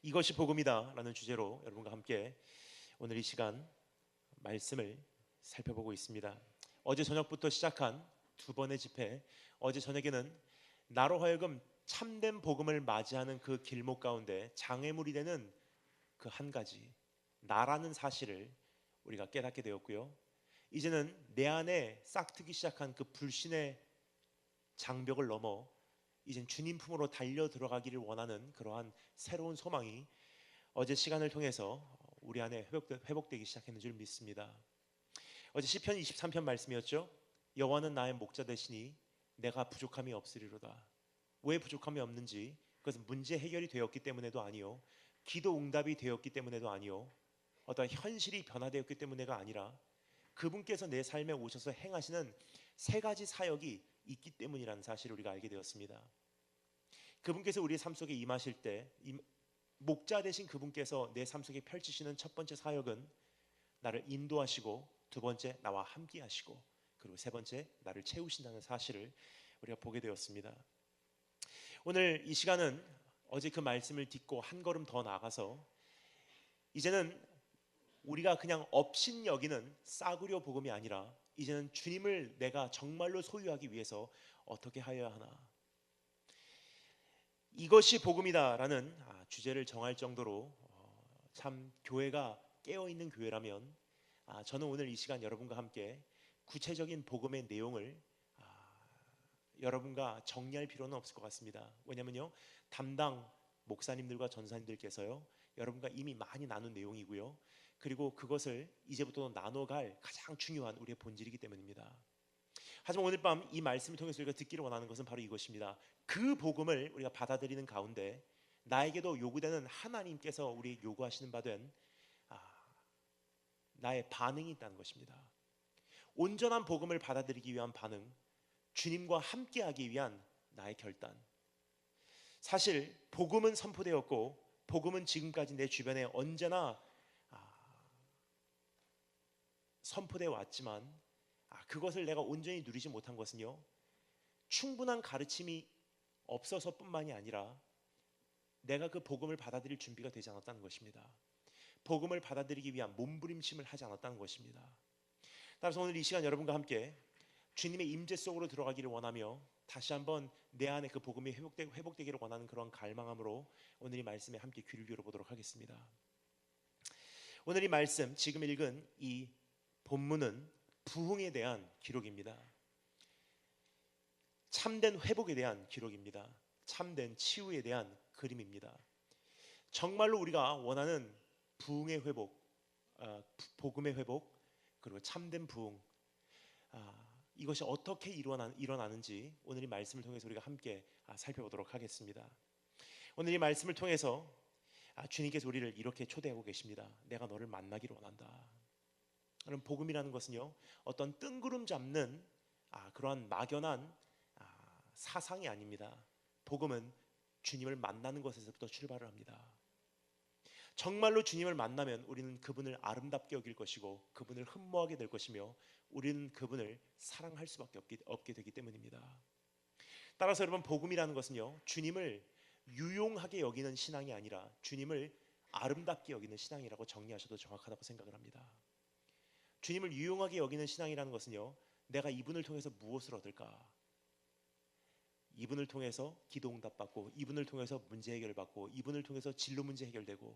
이것이 복음이다 라는 주제로 여러분과 함께 오늘 이 시간 말씀을 살펴보고 있습니다. 어제 저녁부터 시작한 두 번의 집회, 어제 저녁에는 나로 하여금 참된 복음을 맞이하는 그 길목 가운데 장애물이 되는 그 한 가지, 나라는 사실을 우리가 깨닫게 되었고요. 이제는 내 안에 싹트기 시작한 그 불신의 장벽을 넘어 이젠 주님 품으로 달려 들어가기를 원하는 그러한 새로운 소망이 어제 시간을 통해서 우리 안에 회복되기 시작했는 줄 믿습니다. 어제 시편 23편 말씀이었죠. 여호와는 나의 목자 되시니 내가 부족함이 없으리로다. 왜 부족함이 없는지, 그것은 문제 해결이 되었기 때문에도 아니요, 기도 응답이 되었기 때문에도 아니요, 어떤 현실이 변화되었기 때문에가 아니라 그분께서 내 삶에 오셔서 행하시는 세 가지 사역이 있기 때문이라는 사실을 우리가 알게 되었습니다. 그분께서 우리의 삶 속에 임하실 때, 목자 되신 그분께서 내 삶 속에 펼치시는 첫 번째 사역은 나를 인도하시고, 두 번째 나와 함께 하시고, 그리고 세 번째 나를 채우신다는 사실을 우리가 보게 되었습니다. 오늘 이 시간은 어제 그 말씀을 딛고 한 걸음 더 나아가서 이제는 우리가 그냥 업신여기는 싸구려 복음이 아니라 이제는 주님을 내가 정말로 소유하기 위해서 어떻게 하여야 하나, 이것이 복음이다라는 주제를 정할 정도로 참 교회가 깨어있는 교회라면, 저는 오늘 이 시간 여러분과 함께 구체적인 복음의 내용을 여러분과 정리할 필요는 없을 것 같습니다. 왜냐면요, 담당 목사님들과 전사님들께서요 여러분과 이미 많이 나눈 내용이고요, 그리고 그것을 이제부터 나눠갈 가장 중요한 우리의 본질이기 때문입니다. 하지만 오늘 밤 이 말씀을 통해서 우리가 듣기를 원하는 것은 바로 이것입니다. 그 복음을 우리가 받아들이는 가운데 나에게도 요구되는, 하나님께서 우리 요구하시는 바 된 나의 반응이 있다는 것입니다. 온전한 복음을 받아들이기 위한 반응, 주님과 함께하기 위한 나의 결단. 사실 복음은 선포되었고 복음은 지금까지 내 주변에 언제나 선포되어 왔지만 그것을 내가 온전히 누리지 못한 것은요, 충분한 가르침이 없어서뿐만이 아니라 내가 그 복음을 받아들일 준비가 되지 않았다는 것입니다. 복음을 받아들이기 위한 몸부림침을 하지 않았다는 것입니다. 따라서 오늘 이 시간 여러분과 함께 주님의 임재 속으로 들어가기를 원하며 다시 한번 내 안에 그 복음이 회복되기를 원하는 그런 갈망함으로 오늘 이 말씀에 함께 귀를 기울여보도록 하겠습니다. 오늘 이 말씀, 지금 읽은 이 본문은 부흥에 대한 기록입니다. 참된 회복에 대한 기록입니다. 참된 치유에 대한 그림입니다. 정말로 우리가 원하는 부흥의 회복, 복음의 회복, 그리고 참된 부흥, 이것이 어떻게 일어나는지 오늘 이 말씀을 통해서 우리가 함께 살펴보도록 하겠습니다. 오늘 이 말씀을 통해서 주님께서 우리를 이렇게 초대하고 계십니다. 내가 너를 만나기를 원한다. 그럼 복음이라는 것은요, 어떤 뜬구름 잡는 그러한 막연한 사상이 아닙니다. 복음은 주님을 만나는 것에서부터 출발을 합니다. 정말로 주님을 만나면 우리는 그분을 아름답게 여길 것이고 그분을 흠모하게 될 것이며 우리는 그분을 사랑할 수밖에 없게 되기 때문입니다. 따라서 여러분, 복음이라는 것은요, 주님을 유용하게 여기는 신앙이 아니라 주님을 아름답게 여기는 신앙이라고 정리하셔도 정확하다고 생각을 합니다. 주님을 유용하게 여기는 신앙이라는 것은요, 내가 이분을 통해서 무엇을 얻을까? 이분을 통해서 기도 응답받고, 이분을 통해서 문제 해결받고, 이분을 통해서 진로 문제 해결되고,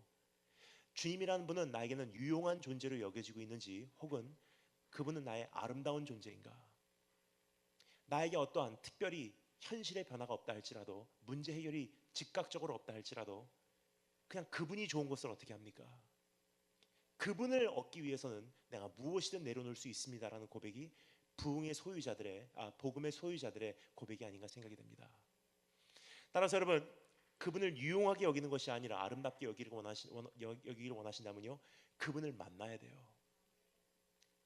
주님이라는 분은 나에게는 유용한 존재로 여겨지고 있는지, 혹은 그분은 나의 아름다운 존재인가? 나에게 어떠한 특별히 현실의 변화가 없다 할지라도, 문제 해결이 즉각적으로 없다 할지라도 그냥 그분이 좋은 것을 어떻게 합니까? 그분을 얻기 위해서는 내가 무엇이든 내려놓을 수 있습니다라는 고백이 부흥의 소유자들의, 복음의 소유자들의 고백이 아닌가 생각이 됩니다. 따라서 여러분, 그분을 유용하게 여기는 것이 아니라 아름답게 여기기를 원하신다면요, 그분을 만나야 돼요.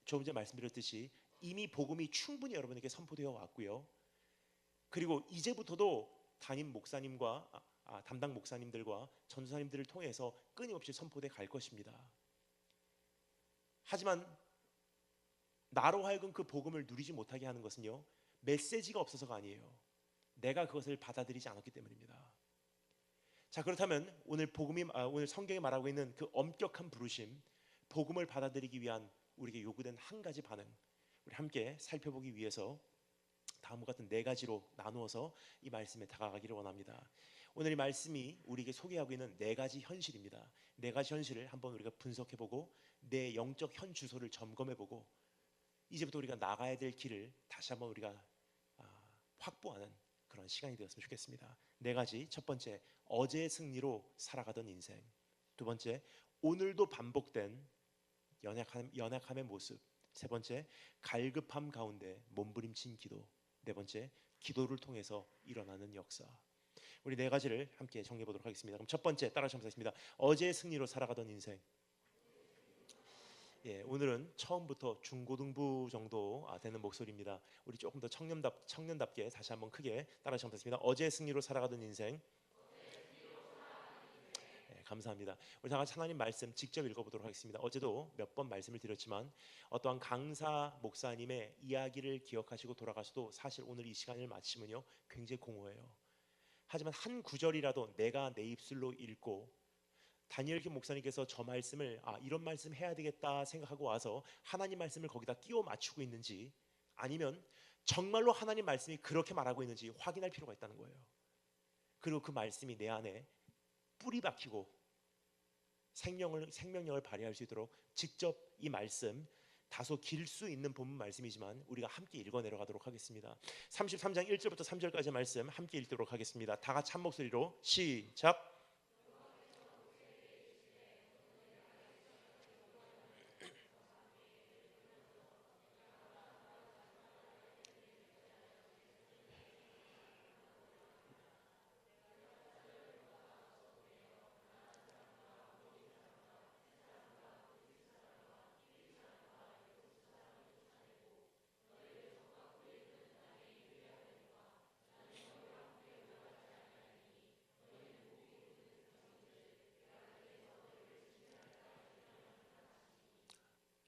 조금 전에 말씀드렸듯이 이미 복음이 충분히 여러분에게 선포되어 왔고요, 그리고 이제부터도 담임 목사님과 담당 목사님들과 전도사님들을 통해서 끊임없이 선포돼 갈 것입니다. 하지만 나로 하여금 그 복음을 누리지 못하게 하는 것은요, 메시지가 없어서가 아니에요. 내가 그것을 받아들이지 않았기 때문입니다. 자, 그렇다면 오늘 성경이 말하고 있는 그 엄격한 부르심, 복음을 받아들이기 위한 우리에게 요구된 한 가지 반응, 우리 함께 살펴보기 위해서 다음과 같은 네 가지로 나누어서 이 말씀에 다가가기를 원합니다. 오늘 이 말씀이 우리에게 소개하고 있는 네 가지 현실입니다. 네 가지 현실을 한번 우리가 분석해보고 내 영적 현 주소를 점검해보고 이제부터 우리가 나가야 될 길을 다시 한번 우리가 확보하는 그런 시간이 되었으면 좋겠습니다. 네 가지. 첫 번째, 어제의 승리로 살아가던 인생. 두 번째, 오늘도 반복된 연약함의 모습. 세 번째, 갈급함 가운데 몸부림친 기도. 네 번째, 기도를 통해서 일어나는 역사. 우리 네 가지를 함께 정리해 보도록 하겠습니다. 그럼 첫 번째, 따라서 하겠습니다. 어제의 승리로 살아가던 인생. 예, 오늘은 처음부터 중고등부 정도 되는 목소리입니다. 우리 조금 더 청년답게 다시 한번 크게 따라서 하겠습니다. 어제의 승리로 살아가던 인생. 예, 감사합니다. 우리 다 같이 하나님 말씀 직접 읽어보도록 하겠습니다. 어제도 몇 번 말씀을 드렸지만 어떠한 강사 목사님의 이야기를 기억하시고 돌아가셔도 사실 오늘 이 시간을 마치면요 굉장히 공허해요. 하지만 한 구절이라도 내가 내 입술로 읽고 다니엘 김 목사님께서 저 말씀을 이런 말씀 해야 되겠다 생각하고 와서 하나님 말씀을 거기다 끼워 맞추고 있는지, 아니면 정말로 하나님 말씀이 그렇게 말하고 있는지 확인할 필요가 있다는 거예요. 그리고 그 말씀이 내 안에 뿌리 박히고 생명력을 발휘할 수 있도록 직접 이 말씀, 다소 길 수 있는 본문 말씀이지만 우리가 함께 읽어 내려가도록 하겠습니다. 33장 1절부터 3절까지 말씀 함께 읽도록 하겠습니다. 다 같이 한 목소리로 시작.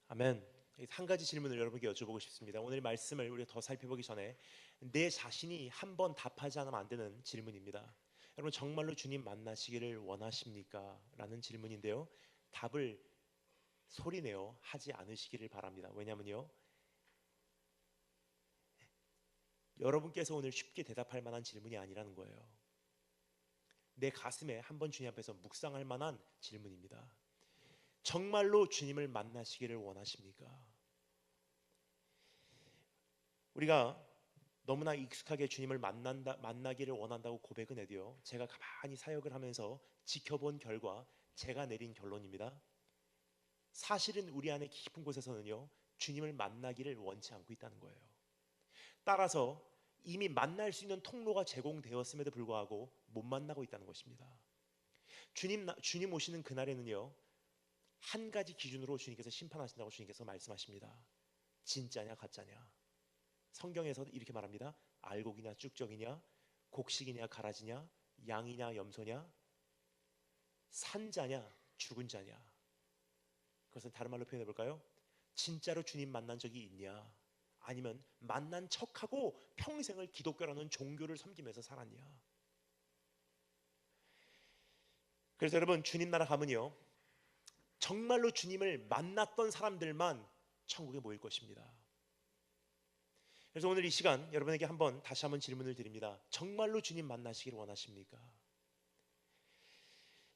아멘. 한 가지 질문을 여러분께 여쭤보고 싶습니다. 오늘 말씀을 우리가 더 살펴보기 전에 내 자신이 한 번 답하지 않으면 안 되는 질문입니다. 여러분 정말로 주님 만나시기를 원하십니까? 라는 질문인데요. 답을 소리내어 하지 않으시기를 바랍니다. 왜냐면요, 여러분께서 오늘 쉽게 대답할 만한 질문이 아니라는 거예요. 내 가슴에 한번 주님 앞에서 묵상할 만한 질문입니다. 정말로 주님을 만나시기를 원하십니까? 우리가 너무나 익숙하게 주님을 만나기를 원한다고 고백은 해도요, 제가 가만히 사역을 하면서 지켜본 결과 제가 내린 결론입니다. 사실은 우리 안에 깊은 곳에서는요 주님을 만나기를 원치 않고 있다는 거예요. 따라서 이미 만날 수 있는 통로가 제공되었음에도 불구하고 못 만나고 있다는 것입니다. 주님 오시는 그날에는요 한 가지 기준으로 주님께서 심판하신다고 주님께서 말씀하십니다. 진짜냐 가짜냐. 성경에서 이렇게 말합니다. 알곡이냐 쭉정이냐, 곡식이냐 가라지냐, 양이냐 염소냐, 산자냐 죽은 자냐. 그것은 다른 말로 표현해 볼까요? 진짜로 주님 만난 적이 있냐, 아니면 만난 척하고 평생을 기독교라는 종교를 섬기면서 살았냐. 그래서 여러분 주님 나라 가면요 정말로 주님을 만났던 사람들만 천국에 모일 것입니다. 그래서 오늘 이 시간 여러분에게 다시 한번 질문을 드립니다. 정말로 주님 만나시기를 원하십니까?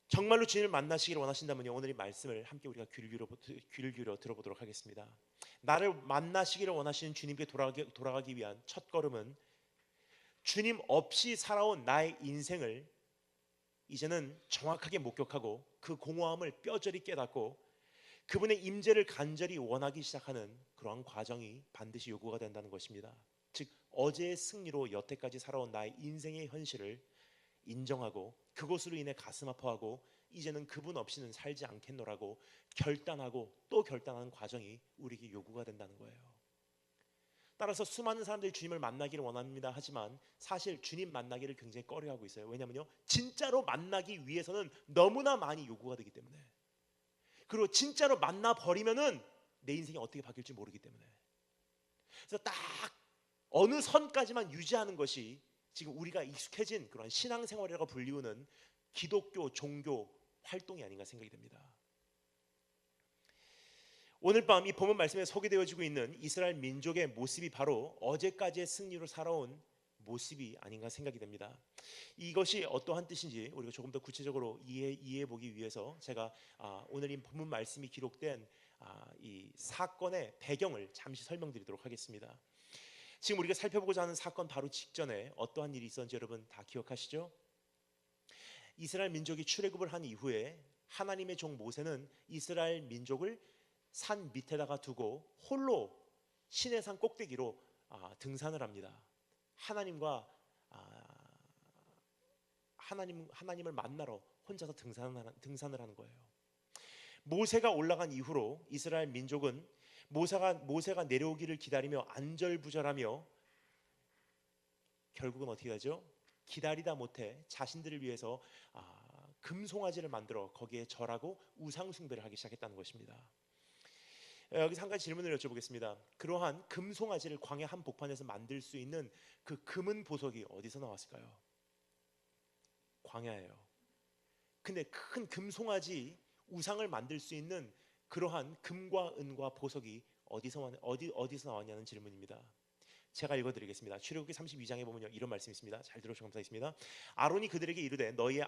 정말로 주님을 만나시기를 원하신다면요 오늘 이 말씀을 함께 우리가 귀를 기울여 들어보도록 하겠습니다. 나를 만나시기를 원하시는 주님께 돌아가기 위한 첫 걸음은 주님 없이 살아온 나의 인생을 이제는 정확하게 목격하고 그 공허함을 뼈저리 깨닫고 그분의 임재를 간절히 원하기 시작하는 그러한 과정이 반드시 요구가 된다는 것입니다. 즉 어제의 승리로 여태까지 살아온 나의 인생의 현실을 인정하고 그것으로 인해 가슴 아파하고 이제는 그분 없이는 살지 않겠노라고 결단하고 또 결단하는 과정이 우리에게 요구가 된다는 거예요. 따라서 수많은 사람들이 주님을 만나기를 원합니다. 하지만 사실 주님 만나기를 굉장히 꺼려하고 있어요. 왜냐하면요 진짜로 만나기 위해서는 너무나 많이 요구가 되기 때문에, 그리고 진짜로 만나버리면은 내 인생이 어떻게 바뀔지 모르기 때문에, 그래서 딱 어느 선까지만 유지하는 것이 지금 우리가 익숙해진 그런 신앙생활이라고 불리우는 기독교 종교 활동이 아닌가 생각이 됩니다. 오늘 밤 이 본문 말씀에 소개되어지고 있는 이스라엘 민족의 모습이 바로 어제까지의 승리로 살아온 모습이 아닌가 생각이 됩니다. 이것이 어떠한 뜻인지 우리가 조금 더 구체적으로 이해해 보기 위해서 제가 오늘 이 본문 말씀이 기록된 이 사건의 배경을 잠시 설명드리도록 하겠습니다. 지금 우리가 살펴보고자 하는 사건 바로 직전에 어떠한 일이 있었는지 여러분 다 기억하시죠? 이스라엘 민족이 출애굽을 한 이후에 하나님의 종 모세는 이스라엘 민족을 산 밑에다가 두고 홀로 시내산 꼭대기로 등산을 합니다. 하나님을 만나러 혼자서 등산을 하는 거예요. 모세가 올라간 이후로 이스라엘 민족은 모세가 내려오기를 기다리며 안절부절하며 결국은 어떻게 되죠? 기다리다 못해 자신들을 위해서 금송아지를 만들어 거기에 절하고 우상 숭배를 하기 시작했다는 것입니다. 여기서 한 가지 질문을 여쭤보겠습니다. 그러한 금송아지를 광야 한복판에서 만들 수 있는 그 금은 보석이 어디서 나왔을까요? 광야예요. 근데 큰 금송아지 우상을 만들 수 있는 그러한 금과 은과 보석이 어디서 나왔냐는 질문입니다. 제가 읽어드리겠습니다. 출애굽기 32장에 보면요 이런 말씀이 있습니다. 잘 들으시고 감사하겠습니다. 아론이 그들에게 이르되 너희의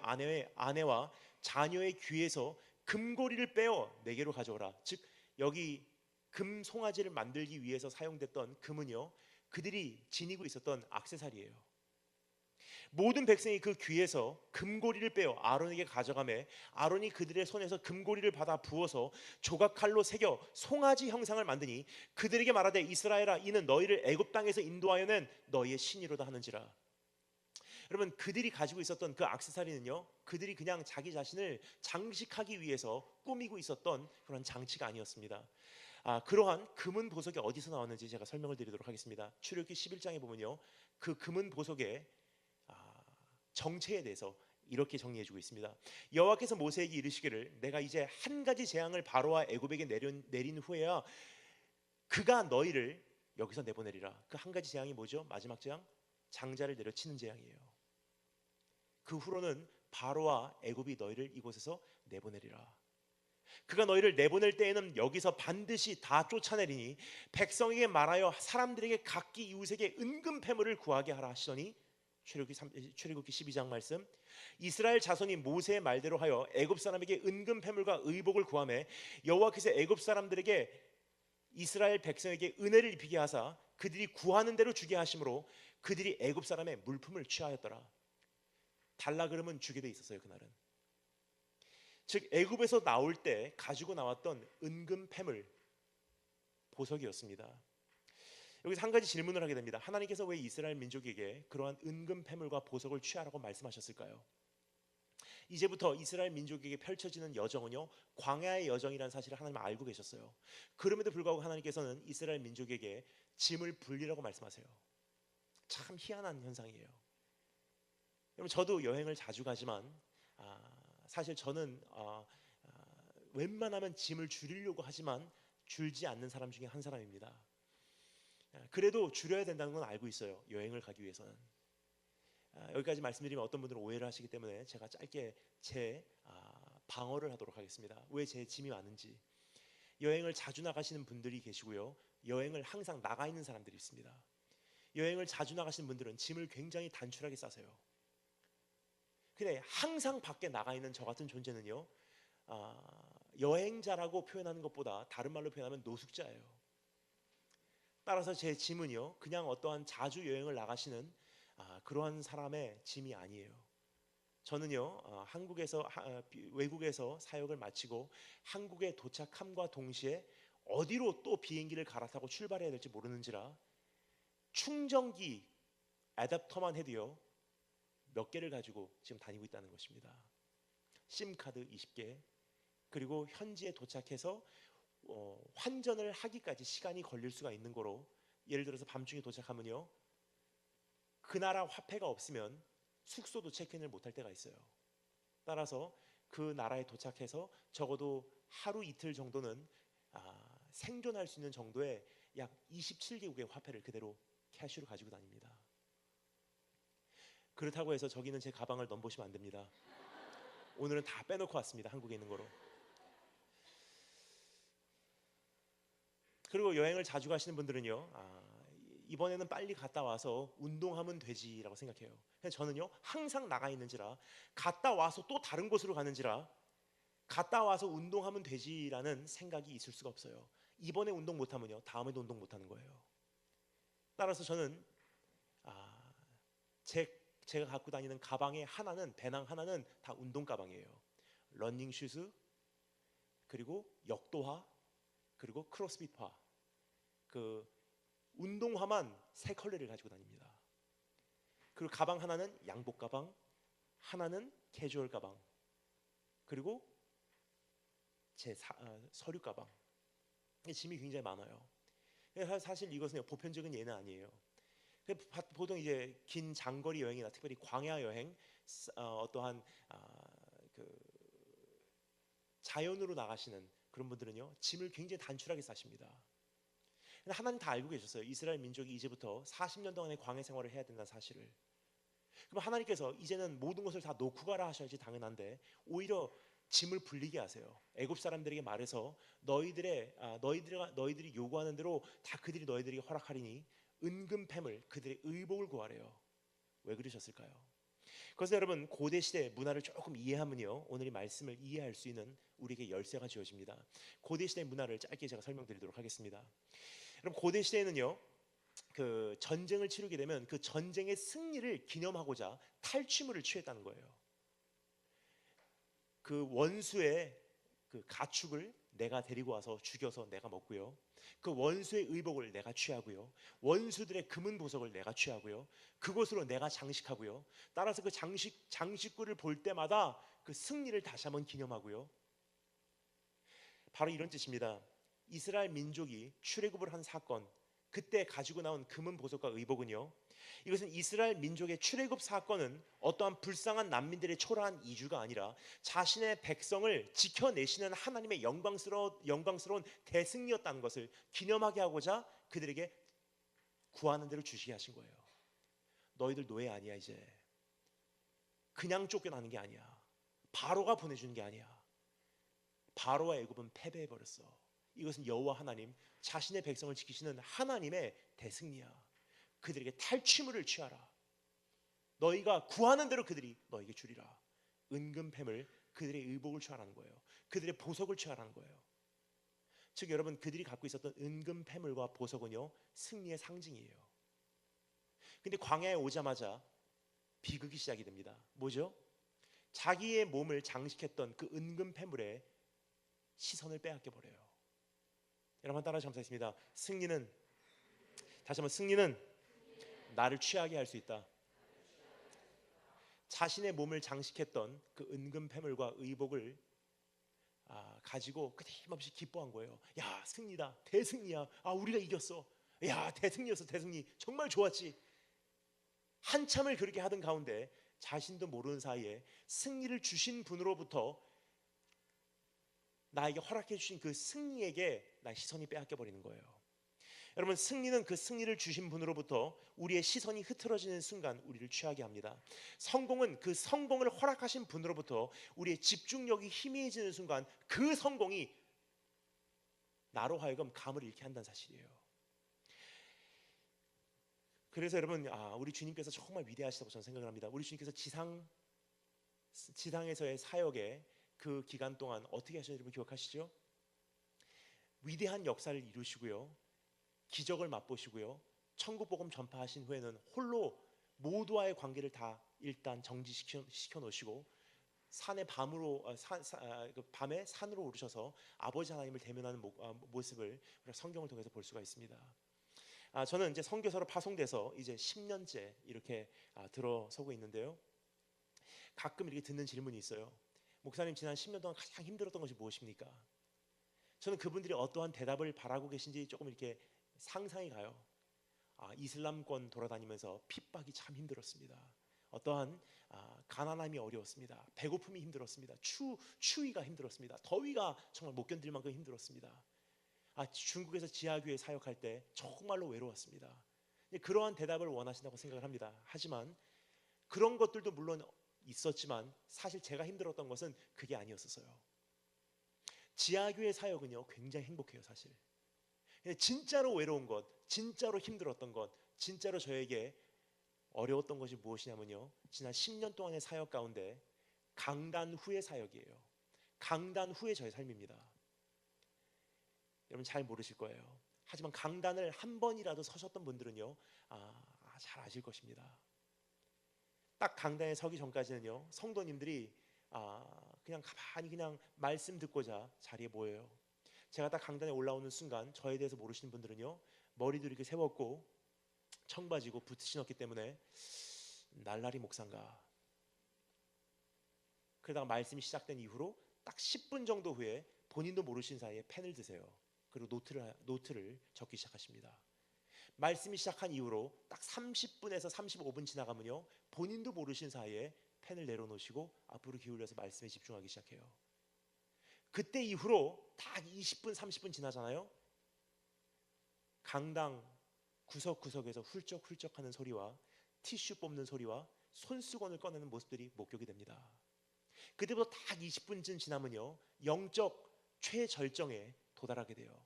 아내와 자녀의 귀에서 금고리를 빼어 내게로 가져오라. 즉 여기 금송아지를 만들기 위해서 사용됐던 금은요 그들이 지니고 있었던 액세서리예요. 모든 백성이 그 귀에서 금고리를 빼어 아론에게 가져가매 아론이 그들의 손에서 금고리를 받아 부어서 조각칼로 새겨 송아지 형상을 만드니 그들에게 말하되 이스라엘아 이는 너희를 애굽 땅에서 인도하여 낸 너희의 신이로다 하는지라. 여러분 그들이 가지고 있었던 그 액세서리는요 그들이 그냥 자기 자신을 장식하기 위해서 꾸미고 있었던 그런 장치가 아니었습니다. 그러한 금은 보석이 어디서 나왔는지 제가 설명을 드리도록 하겠습니다. 출애굽기 11장에 보면요 그 금은 보석의 정체에 대해서 이렇게 정리해주고 있습니다. 여호와께서 모세에게 이르시기를 내가 이제 한 가지 재앙을 바로와 애굽에게 내린 후에야 그가 너희를 여기서 내보내리라. 그 한 가지 재앙이 뭐죠? 마지막 재앙? 장자를 내려치는 재앙이에요. 그 후로는 바로와 애굽이 너희를 이곳에서 내보내리라. 그가 너희를 내보낼 때에는 여기서 반드시 다 쫓아내리니 백성에게 말하여 사람들에게 각기 이웃에게 은금 패물을 구하게 하라 하시더니 출애굽기 12장 말씀 이스라엘 자손이 모세의 말대로 하여 애굽 사람에게 은금 패물과 의복을 구하매 여호와께서 애굽 사람들에게 이스라엘 백성에게 은혜를 입히게 하사 그들이 구하는 대로 주게 하심으로 그들이 애굽 사람의 물품을 취하였더라. 달라 그러면 주게 돼 있었어요. 그날은 즉 애굽에서 나올 때 가지고 나왔던 은금 패물 보석이었습니다. 여기서 한 가지 질문을 하게 됩니다. 하나님께서 왜 이스라엘 민족에게 그러한 은금 패물과 보석을 취하라고 말씀하셨을까요? 이제부터 이스라엘 민족에게 펼쳐지는 여정은요 광야의 여정이라는 사실을 하나님은 알고 계셨어요. 그럼에도 불구하고 하나님께서는 이스라엘 민족에게 짐을 불리라고 말씀하세요. 참 희한한 현상이에요. 여러분 저도 여행을 자주 가지만 사실 저는 웬만하면 짐을 줄이려고 하지만 줄지 않는 사람 중에 한 사람입니다. 그래도 줄여야 된다는 건 알고 있어요. 여행을 가기 위해서는. 여기까지 말씀드리면 어떤 분들은 오해를 하시기 때문에 제가 짧게 제 방어를 하도록 하겠습니다. 왜 제 짐이 많은지. 여행을 자주 나가시는 분들이 계시고요. 여행을 항상 나가 있는 사람들이 있습니다. 여행을 자주 나가시는 분들은 짐을 굉장히 단출하게 싸세요. 근데 항상 밖에 나가 있는 저 같은 존재는요 여행자라고 표현하는 것보다 다른 말로 표현하면 노숙자예요. 따라서 제 짐은요 그냥 어떠한 자주 여행을 나가시는 그러한 사람의 짐이 아니에요. 저는요 외국에서 사역을 마치고 한국에 도착함과 동시에 어디로 또 비행기를 갈아타고 출발해야 될지 모르는지라 충전기 애답터만 해도요 몇 개를 가지고 지금 다니고 있다는 것입니다. 심카드 20개 그리고 현지에 도착해서 환전을 하기까지 시간이 걸릴 수가 있는 거로 예를 들어서 밤중에 도착하면요 그 나라 화폐가 없으면 숙소도 체크인을 못할 때가 있어요. 따라서 그 나라에 도착해서 적어도 하루 이틀 정도는 생존할 수 있는 정도의 약 27개국의 화폐를 그대로 캐시로 가지고 다닙니다. 그렇다고 해서 저기는 제 가방을 넘보시면 안 됩니다. 오늘은 다 빼놓고 왔습니다. 한국에 있는 거로. 그리고 여행을 자주 가시는 분들은요, 이번에는 빨리 갔다 와서 운동하면 되지라고 생각해요. 그래서 저는요, 항상 나가 있는지라, 갔다 와서 또 다른 곳으로 가는지라, 갔다 와서 운동하면 되지라는 생각이 있을 수가 없어요. 이번에 운동 못하면요, 다음에도 운동 못하는 거예요. 따라서 저는 제가 갖고 다니는 가방의 하나는, 배낭 하나는 다 운동 가방이에요. 러닝 슈즈, 그리고 역도화, 그리고 크로스핏화. 그 운동화만 3컬레를 가지고 다닙니다. 그리고 가방 하나는 양복 가방, 하나는 캐주얼 가방, 그리고 제 서류 가방. 짐이 굉장히 많아요. 사실 이것은 보편적인 예는 아니에요. 보통 이제 긴 장거리 여행이나 특별히 광야 여행, 어떠한 그 자연으로 나가시는 그런 분들은요, 짐을 굉장히 단출하게 싸십니다. 하나님 다 알고 계셨어요. 이스라엘 민족이 이제부터 40년 동안의 광야 생활을 해야 된다는 사실을. 그럼 하나님께서 이제는 모든 것을 다 놓고 가라 하셔야지 당연한데, 오히려 짐을 불리게 하세요. 애굽 사람들에게 말해서 너희들이 요구하는 대로 다 그들이 너희들에게 허락하리니 은금패물, 그들의 의복을 구하래요. 왜 그러셨을까요? 그래서 여러분, 고대 시대 문화를 조금 이해하면요, 오늘 이 말씀을 이해할 수 있는 우리에게 열쇠가 주어집니다. 고대 시대 문화를 짧게 제가 설명드리도록 하겠습니다. 여러분, 고대 시대에는요, 그 전쟁을 치르게 되면 그 전쟁의 승리를 기념하고자 탈취물을 취했다는 거예요. 그 원수의 그 가축을 내가 데리고 와서 죽여서 내가 먹고요, 그 원수의 의복을 내가 취하고요, 원수들의 금은 보석을 내가 취하고요, 그것으로 내가 장식하고요, 따라서 그 장식구를 볼 때마다 그 승리를 다시 한번 기념하고요. 바로 이런 뜻입니다. 이스라엘 민족이 출애굽을 한 사건, 그때 가지고 나온 금은 보석과 의복은요, 이것은 이스라엘 민족의 출애굽 사건은 어떠한 불쌍한 난민들의 초라한 이주가 아니라 자신의 백성을 지켜내시는 하나님의 영광스러운 대승리였다는 것을 기념하게 하고자 그들에게 구하는 대로 주시게 하신 거예요. 너희들 노예 아니야. 이제 그냥 쫓겨나는 게 아니야. 바로가 보내주는 게 아니야. 바로와 애굽은 패배해버렸어. 이것은 여호와 하나님, 자신의 백성을 지키시는 하나님의 대승리야. 그들에게 탈취물을 취하라. 너희가 구하는 대로 그들이 너에게 주리라. 은금패물, 그들의 의복을 취하라는 거예요. 그들의 보석을 취하라는 거예요. 즉 여러분, 그들이 갖고 있었던 은금패물과 보석은요, 승리의 상징이에요. 근데 광야에 오자마자 비극이 시작이 됩니다. 뭐죠? 자기의 몸을 장식했던 그 은금패물에 시선을 빼앗겨 버려요. 여러분 따라 감사했습니다. 승리는, 다시 한번, 승리는 나를 취하게 할 수 있다. 자신의 몸을 장식했던 그 은금패물과 의복을 가지고 끊임없이 기뻐한 거예요. 야, 승리다, 대승리야. 우리가 이겼어. 야, 대승리였어, 대승리. 정말 좋았지. 한참을 그렇게 하던 가운데 자신도 모르는 사이에 승리를 주신 분으로부터 나에게 허락해 주신 그 승리에게 나의 시선이 빼앗겨 버리는 거예요. 여러분, 승리는 그 승리를 주신 분으로부터 우리의 시선이 흐트러지는 순간 우리를 취하게 합니다. 성공은 그 성공을 허락하신 분으로부터 우리의 집중력이 희미해지는 순간 그 성공이 나로 하여금 감을 잃게 한다는 사실이에요. 그래서 여러분, 우리 주님께서 정말 위대하시다고 저는 생각을 합니다. 우리 주님께서 지상에서의 사역에 그 기간 동안 어떻게 하셨는지 여러분 기억하시죠? 위대한 역사를 이루시고요, 기적을 맛보시고요, 천국 복음 전파하신 후에는 홀로 모두와의 관계를 다 일단 정지시켜 놓으시고 산의 밤에 산으로 오르셔서 아버지 하나님을 대면하는 모습을 성경을 통해서 볼 수가 있습니다. 저는 이제 선교사로 파송돼서 이제 10년째 이렇게 들어서고 있는데요, 가끔 이렇게 듣는 질문이 있어요. 목사님, 지난 10년 동안 가장 힘들었던 것이 무엇입니까? 저는 그분들이 어떠한 대답을 바라고 계신지 조금 이렇게 상상이 가요. 이슬람권 돌아다니면서 핍박이 참 힘들었습니다. 어떠한 가난함이 어려웠습니다. 배고픔이 힘들었습니다. 추위가 힘들었습니다. 더위가 정말 못 견딜 만큼 힘들었습니다. 중국에서 지하교회 사역할 때 정말로 외로웠습니다. 그러한 대답을 원하신다고 생각을 합니다. 하지만 그런 것들도 물론 있었지만 사실 제가 힘들었던 것은 그게 아니었었어요. 지하교회 사역은요 굉장히 행복해요 사실. 근데 진짜로 외로운 것, 진짜로 힘들었던 것, 진짜로 저에게 어려웠던 것이 무엇이냐면요, 지난 10년 동안의 사역 가운데 강단 후의 사역이에요. 강단 후의 저의 삶입니다. 여러분 잘 모르실 거예요. 하지만 강단을 한 번이라도 서셨던 분들은요, 잘 아실 것입니다. 딱 강단에 서기 전까지는요, 성도님들이 그냥 가만히 그냥 말씀 듣고자 자리에 모여요. 제가 딱 강단에 올라오는 순간 저에 대해서 모르시는 분들은요, 머리도 이렇게 세웠고 청바지고 부츠 신었기 때문에 날라리 목사인가. 그러다가 말씀이 시작된 이후로 딱 10분 정도 후에 본인도 모르신 사이에 펜을 드세요. 그리고 노트를 적기 시작하십니다. 말씀이 시작한 이후로 딱 30분에서 35분 지나가면요, 본인도 모르신 사이에 펜을 내려놓으시고 앞으로 기울여서 말씀에 집중하기 시작해요. 그때 이후로 딱 20분 30분 지나잖아요. 강당 구석구석에서 훌쩍훌쩍하는 소리와 티슈 뽑는 소리와 손수건을 꺼내는 모습들이 목격이 됩니다. 그때부터 딱 20분쯤 지나면요, 영적 최절정에 도달하게 돼요.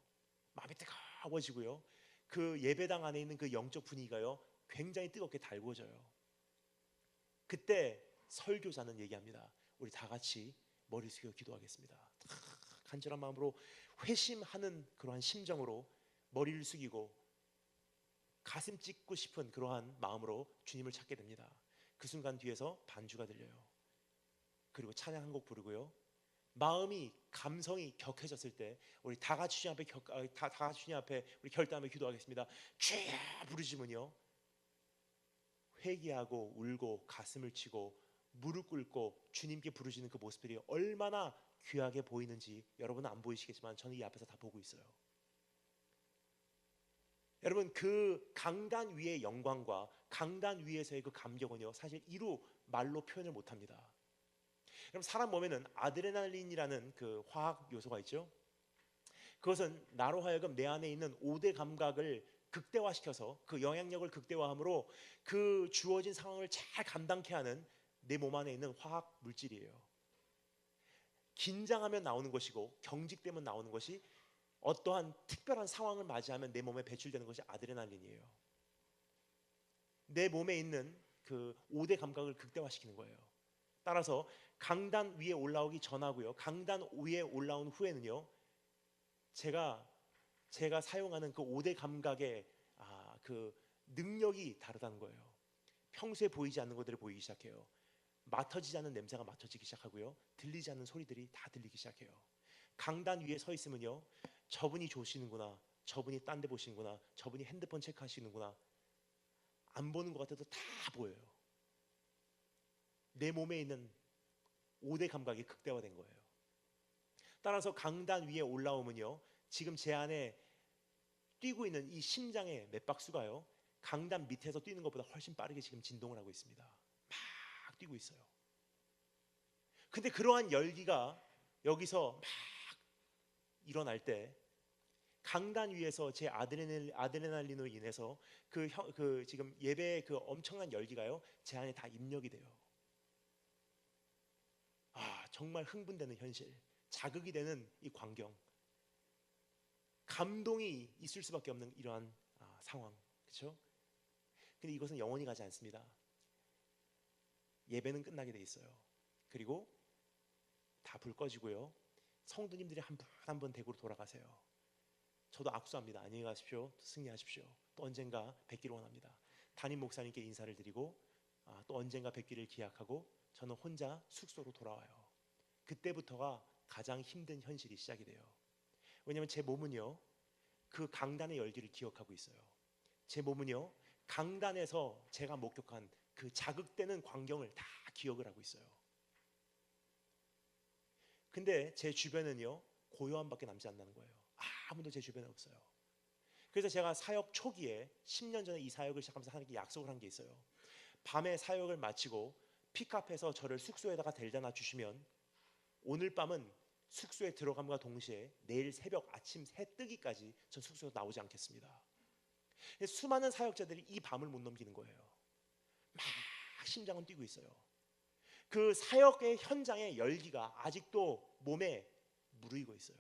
마음이 뜨거워지고요, 그 예배당 안에 있는 그 영적 분위기가요 굉장히 뜨겁게 달구어져요. 그때 설교자는 얘기합니다. 우리 다 같이 머리 숙여 기도하겠습니다. 간절한 마음으로 회심하는 그러한 심정으로 머리를 숙이고 가슴 찢고 싶은 그러한 마음으로 주님을 찾게 됩니다. 그 순간 뒤에서 반주가 들려요. 그리고 찬양 한 곡 부르고요, 마음이 감성이 격해졌을 때 우리 다 같이 주님 앞에 다 같이 주님 앞에 우리 결단하며 기도하겠습니다. 주여 부르시면요, 회개하고 울고 가슴을 치고 무릎 꿇고 주님께 부르시는 그 모습들이 얼마나 귀하게 보이는지 여러분은 안 보이시겠지만 저는 이 앞에서 다 보고 있어요. 여러분, 그 강단 위의 영광과 강단 위에서의 그 감격은요 사실 이루 말로 표현을 못합니다. 여러분, 사람 몸에는 아드레날린이라는 그 화학 요소가 있죠. 그것은 나로 하여금 내 안에 있는 5대 감각을 극대화시켜서 그 영향력을 극대화함으로 그 주어진 상황을 잘 감당케 하는 내 몸 안에 있는 화학 물질이에요. 긴장하면 나오는 것이고 경직되면 나오는 것이, 어떠한 특별한 상황을 맞이하면 내 몸에 배출되는 것이 아드레날린이에요. 내 몸에 있는 그 5대 감각을 극대화시키는 거예요. 따라서 강단 위에 올라오기 전하고요, 강단 위에 올라온 후에는요, 제가 사용하는 그 5대 감각의 그 능력이 다르다는 거예요. 평소에 보이지 않는 것들이 보이기 시작해요. 맡아지지 않는 냄새가 맡아지기 시작하고요, 들리지 않는 소리들이 다 들리기 시작해요. 강단 위에 서 있으면요, 저분이 조시는구나, 저분이 딴 데 보시는구나, 저분이 핸드폰 체크하시는구나, 안 보는 것 같아도 다 보여요. 내 몸에 있는 5대 감각이 극대화된 거예요. 따라서 강단 위에 올라오면요, 지금 제 안에 뛰고 있는 이 심장의 맥박수가요, 강단 밑에서 뛰는 것보다 훨씬 빠르게 지금 진동을 하고 있습니다. 막 뛰고 있어요. 근데 그러한 열기가 여기서 막 일어날 때 강단 위에서 제 아드레날린으로 인해서 그 지금 예배의 그 엄청난 열기가요 제 안에 다 입력이 돼요. 정말 흥분되는 현실, 자극이 되는 이 광경, 감동이 있을 수밖에 없는 이러한 상황, 그렇죠? 근데 이것은 영원히 가지 않습니다. 예배는 끝나게 돼 있어요. 그리고 다 불 꺼지고요, 성도님들이 한 분 한 분 댁으로 돌아가세요. 저도 악수합니다. 안녕히 가십시오. 승리하십시오. 또 언젠가 뵙기를 원합니다. 담임 목사님께 인사를 드리고 또 언젠가 뵙기를 기약하고 저는 혼자 숙소로 돌아와요. 그때부터가 가장 힘든 현실이 시작이 돼요. 왜냐하면 제 몸은요 그 강단의 열기를 기억하고 있어요. 제 몸은요 강단에서 제가 목격한 그 자극되는 광경을 다 기억을 하고 있어요. 근데 제 주변은요 고요함밖에 남지 않는 거예요. 아무도 제 주변에 없어요. 그래서 제가 사역 초기에 10년 전에 이 사역을 시작하면서 하나님께 약속을 한 게 있어요. 밤에 사역을 마치고 픽업해서 저를 숙소에다가 데려다 놔주시면 오늘 밤은 숙소에 들어감과 동시에 내일 새벽 아침 해 뜨기까지 전 숙소에서 나오지 않겠습니다. 수많은 사역자들이 이 밤을 못 넘기는 거예요. 막 심장은 뛰고 있어요. 그 사역의 현장의 열기가 아직도 몸에 무르익어 있어요.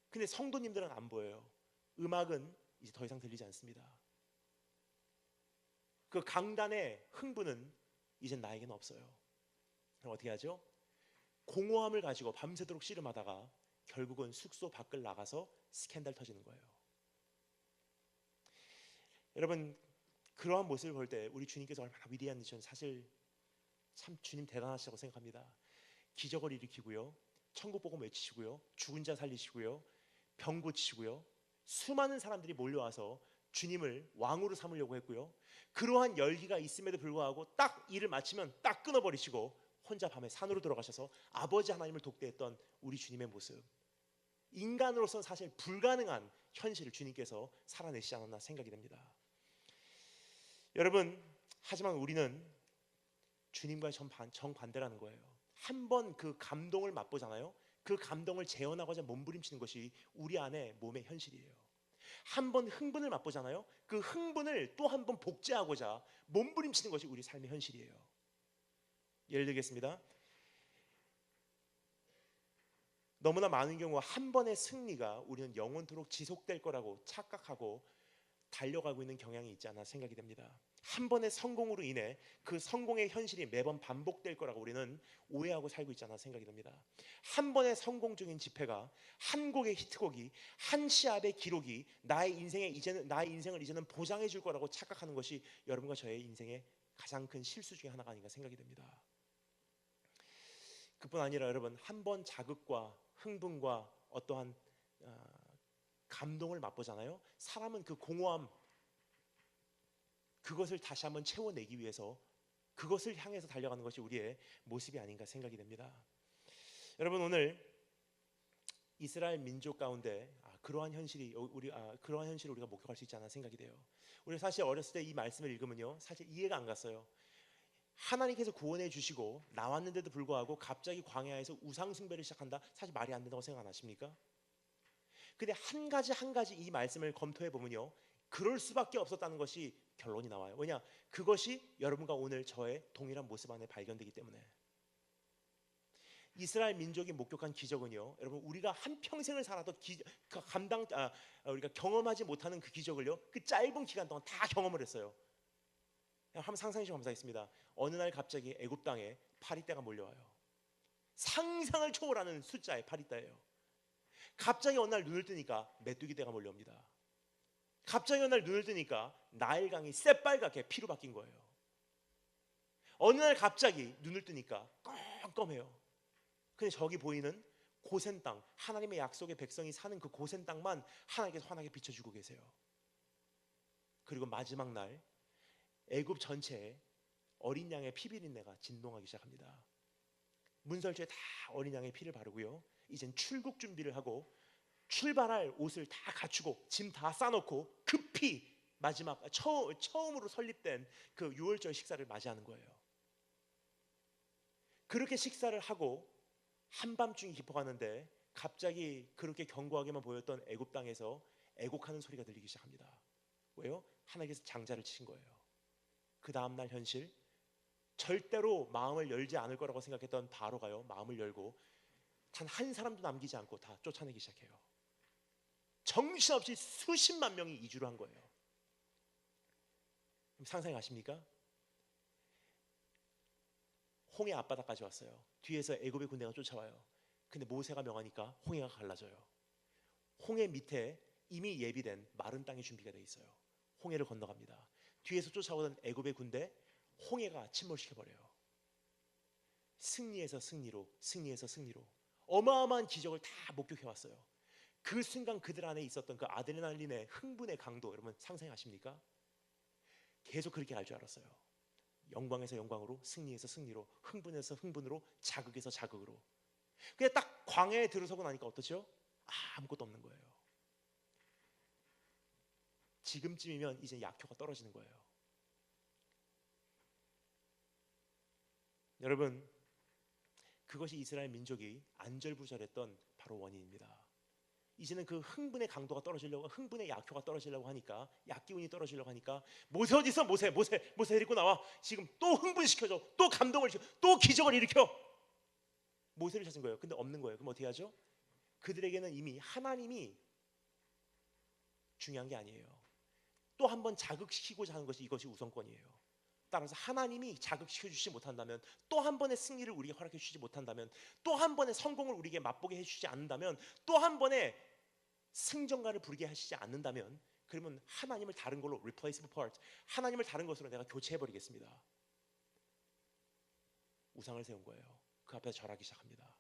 근데 성도님들은 안 보여요. 음악은 이제 더 이상 들리지 않습니다. 그 강단의 흥분은 이제 나에게는 없어요. 그럼 어떻게 하죠? 공허함을 가지고 밤새도록 씨름하다가 결국은 숙소 밖을 나가서 스캔들 터지는 거예요. 여러분, 그러한 모습을 볼 때 우리 주님께서 얼마나 위대한지 저는 사실 참 주님 대단하시다고 생각합니다. 기적을 일으키고요, 천국 복음 외치시고요, 죽은 자 살리시고요, 병 고치시고요, 수많은 사람들이 몰려와서 주님을 왕으로 삼으려고 했고요, 그러한 열기가 있음에도 불구하고 딱 일을 마치면 딱 끊어버리시고 혼자 밤에 산으로 들어가셔서 아버지 하나님을 독대했던 우리 주님의 모습, 인간으로서는 사실 불가능한 현실을 주님께서 살아내시지 않았나 생각이 됩니다. 여러분, 하지만 우리는 주님과의 정반대라는 거예요. 한번 그 감동을 맛보잖아요. 그 감동을 재현하고자 몸부림치는 것이 우리 안에 몸의 현실이에요. 한번 흥분을 맛보잖아요. 그 흥분을 또 한 번 복제하고자 몸부림치는 것이 우리 삶의 현실이에요. 예를 들겠습니다. 너무나 많은 경우 한 번의 승리가 우리는 영원토록 지속될 거라고 착각하고 달려가고 있는 경향이 있지 않나 생각이 됩니다. 한 번의 성공으로 인해 그 성공의 현실이 매번 반복될 거라고 우리는 오해하고 살고 있지 않나 생각이 됩니다. 한 번의 성공적인 집회가, 한 곡의 히트곡이, 한 시합의 기록이 나의 인생을 이제는 보장해 줄 거라고 착각하는 것이 여러분과 저의 인생의 가장 큰 실수 중에 하나가 아닌가 생각이 됩니다. 그뿐 아니라 여러분, 한 번 자극과 흥분과 어떠한 감동을 맛보잖아요. 사람은 그 공허함, 그것을 다시 한번 채워내기 위해서 그것을 향해서 달려가는 것이 우리의 모습이 아닌가 생각이 됩니다. 여러분, 오늘 이스라엘 민족 가운데 그러한 현실을 우리가 목격할 수 있지 않나 생각이 돼요. 우리 사실 어렸을 때 이 말씀을 읽으면요, 사실 이해가 안 갔어요. 하나님께서 구원해 주시고 나왔는데도 불구하고 갑자기 광야에서 우상 숭배를 시작한다? 사실 말이 안 된다고 생각 안 하십니까? 근데 한 가지 이 말씀을 검토해 보면요, 그럴 수밖에 없었다는 것이 결론이 나와요. 왜냐? 그것이 여러분과 오늘 저의 동일한 모습 안에 발견되기 때문에. 이스라엘 민족이 목격한 기적은요, 여러분, 우리가 한 평생을 살아도 우리가 경험하지 못하는 그 기적을요, 그 짧은 기간 동안 다 경험을 했어요. 한번 상상해 주시면 감사하겠습니다. 어느 날 갑자기 애굽 땅에 파리떼가 몰려와요. 상상을 초월하는 숫자의 파리떼예요. 갑자기 어느 날 눈을 뜨니까 메뚜기떼가 몰려옵니다. 갑자기 어느 날 눈을 뜨니까 나일강이 새빨갛게 피로 바뀐 거예요. 어느 날 갑자기 눈을 뜨니까 껌껌해요. 근데 저기 보이는 고센 땅, 하나님의 약속의 백성이 사는 그 고센 땅만 하나님께서 환하게 비춰주고 계세요. 그리고 마지막 날 애굽 전체에 어린 양의 피 비린내가 진동하기 시작합니다. 문설주에 다 어린 양의 피를 바르고요, 이젠 출국 준비를 하고 출발할 옷을 다 갖추고 짐 다 싸놓고 급히 마지막 처음으로 설립된 그 6월절 식사를 맞이하는 거예요. 그렇게 식사를 하고 한밤중이 깊어가는데 갑자기 그렇게 견고하게만 보였던 애굽 땅에서 애곡하는 소리가 들리기 시작합니다. 왜요? 하나님께서 장자를 치신 거예요. 그 다음날 현실, 절대로 마음을 열지 않을 거라고 생각했던 바로가요, 마음을 열고 단 한 사람도 남기지 않고 다 쫓아내기 시작해요. 정신없이 수십만 명이 이주를 한 거예요. 상상이 가십니까? 홍해 앞바다까지 왔어요. 뒤에서 애굽의 군대가 쫓아와요. 근데 모세가 명하니까 홍해가 갈라져요. 홍해 밑에 이미 예비된 마른 땅이 준비가 돼 있어요. 홍해를 건너갑니다. 뒤에서 쫓아오던 애굽의 군대, 홍해가 침몰시켜버려요. 승리에서 승리로, 승리에서 승리로 어마어마한 기적을 다 목격해왔어요. 그 순간 그들 안에 있었던 그 아드레날린의 흥분의 강도, 여러분 상상하십니까? 계속 그렇게 갈 줄 알았어요. 영광에서 영광으로, 승리에서 승리로, 흥분에서 흥분으로, 자극에서 자극으로. 근데 딱 광야에 들어서고 나니까 어떠죠? 아무것도 없는 거예요. 지금쯤이면 이제 약효가 떨어지는 거예요. 여러분, 그것이 이스라엘 민족이 안절부절했던 바로 원인입니다. 이제는 그 흥분의 강도가 떨어지려고, 흥분의 약효가 떨어지려고 하니까, 약기운이 떨어지려고 하니까 모세 어디 있어? 모세 데리고 나와. 지금 또 흥분시켜줘, 또 감동을 시켜, 또 기적을 일으켜. 모세를 찾은 거예요. 근데 없는 거예요. 그럼 어떻게 하죠? 그들에게는 이미 하나님이 중요한 게 아니에요. 또 한 번 자극시키고자 하는 것이, 이것이 우선권이에요. 따라서 하나님이 자극시켜 주지 못한다면, 또 한 번의 승리를 우리에게 허락해 주지 못한다면, 또 한 번의 성공을 우리에게 맛보게 해주지 않는다면, 또 한 번의 승전가를 부르게 하시지 않는다면, 그러면 하나님을 다른 걸로, replaceable part, 하나님을 다른 것으로 내가 교체해버리겠습니다. 우상을 세운 거예요. 그 앞에서 절하기 시작합니다.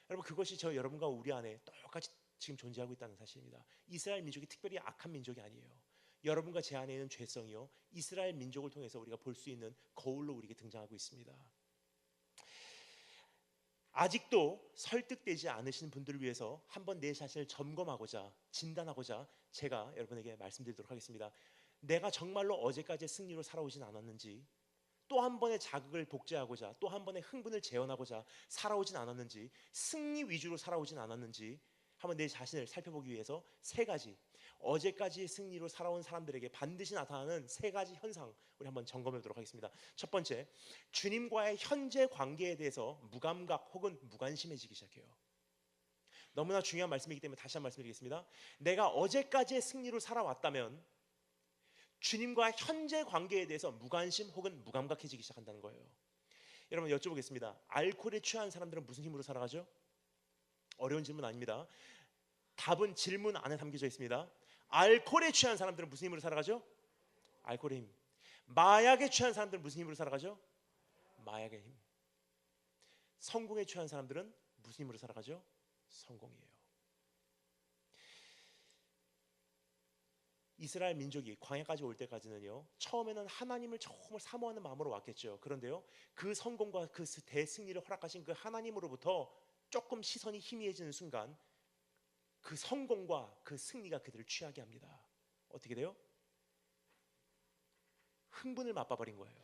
여러분, 그것이 저 여러분과 우리 안에 똑같이 지금 존재하고 있다는 사실입니다. 이스라엘 민족이 특별히 악한 민족이 아니에요. 여러분과 제 안에 있는 죄성이요, 이스라엘 민족을 통해서 우리가 볼 수 있는 거울로 우리에게 등장하고 있습니다. 아직도 설득되지 않으신 분들을 위해서 한번 내 자신을 점검하고자, 진단하고자 제가 여러분에게 말씀드리도록 하겠습니다. 내가 정말로 어제까지의 승리로 살아오진 않았는지, 또 한 번의 자극을 복제하고자, 또 한 번의 흥분을 재현하고자 살아오진 않았는지, 승리 위주로 살아오진 않았는지 한번 내 자신을 살펴보기 위해서 세 가지, 어제까지의 승리로 살아온 사람들에게 반드시 나타나는 세 가지 현상, 우리 한번 점검해 보도록 하겠습니다. 첫 번째, 주님과의 현재 관계에 대해서 무감각 혹은 무관심해지기 시작해요. 너무나 중요한 말씀이기 때문에 다시 한번 말씀드리겠습니다. 내가 어제까지의 승리로 살아왔다면 주님과 현재 관계에 대해서 무관심 혹은 무감각해지기 시작한다는 거예요. 여러분, 여쭤보겠습니다. 알코올에 취한 사람들은 무슨 힘으로 살아가죠? 어려운 질문 아닙니다. 답은 질문 안에 담겨져 있습니다. 알코올에 취한 사람들은 무슨 힘으로 살아가죠? 알코올의 힘. 마약에 취한 사람들은 무슨 힘으로 살아가죠? 마약의 힘. 성공에 취한 사람들은 무슨 힘으로 살아가죠? 성공이에요. 이스라엘 민족이 광야까지 올 때까지는요, 처음에는 하나님을 정말 사모하는 마음으로 왔겠죠. 그런데요, 그 성공과 그 대승리를 허락하신 그 하나님으로부터 조금 시선이 희미해지는 순간 그 성공과 그 승리가 그들을 취하게 합니다. 어떻게 돼요? 흥분을 맛봐버린 거예요.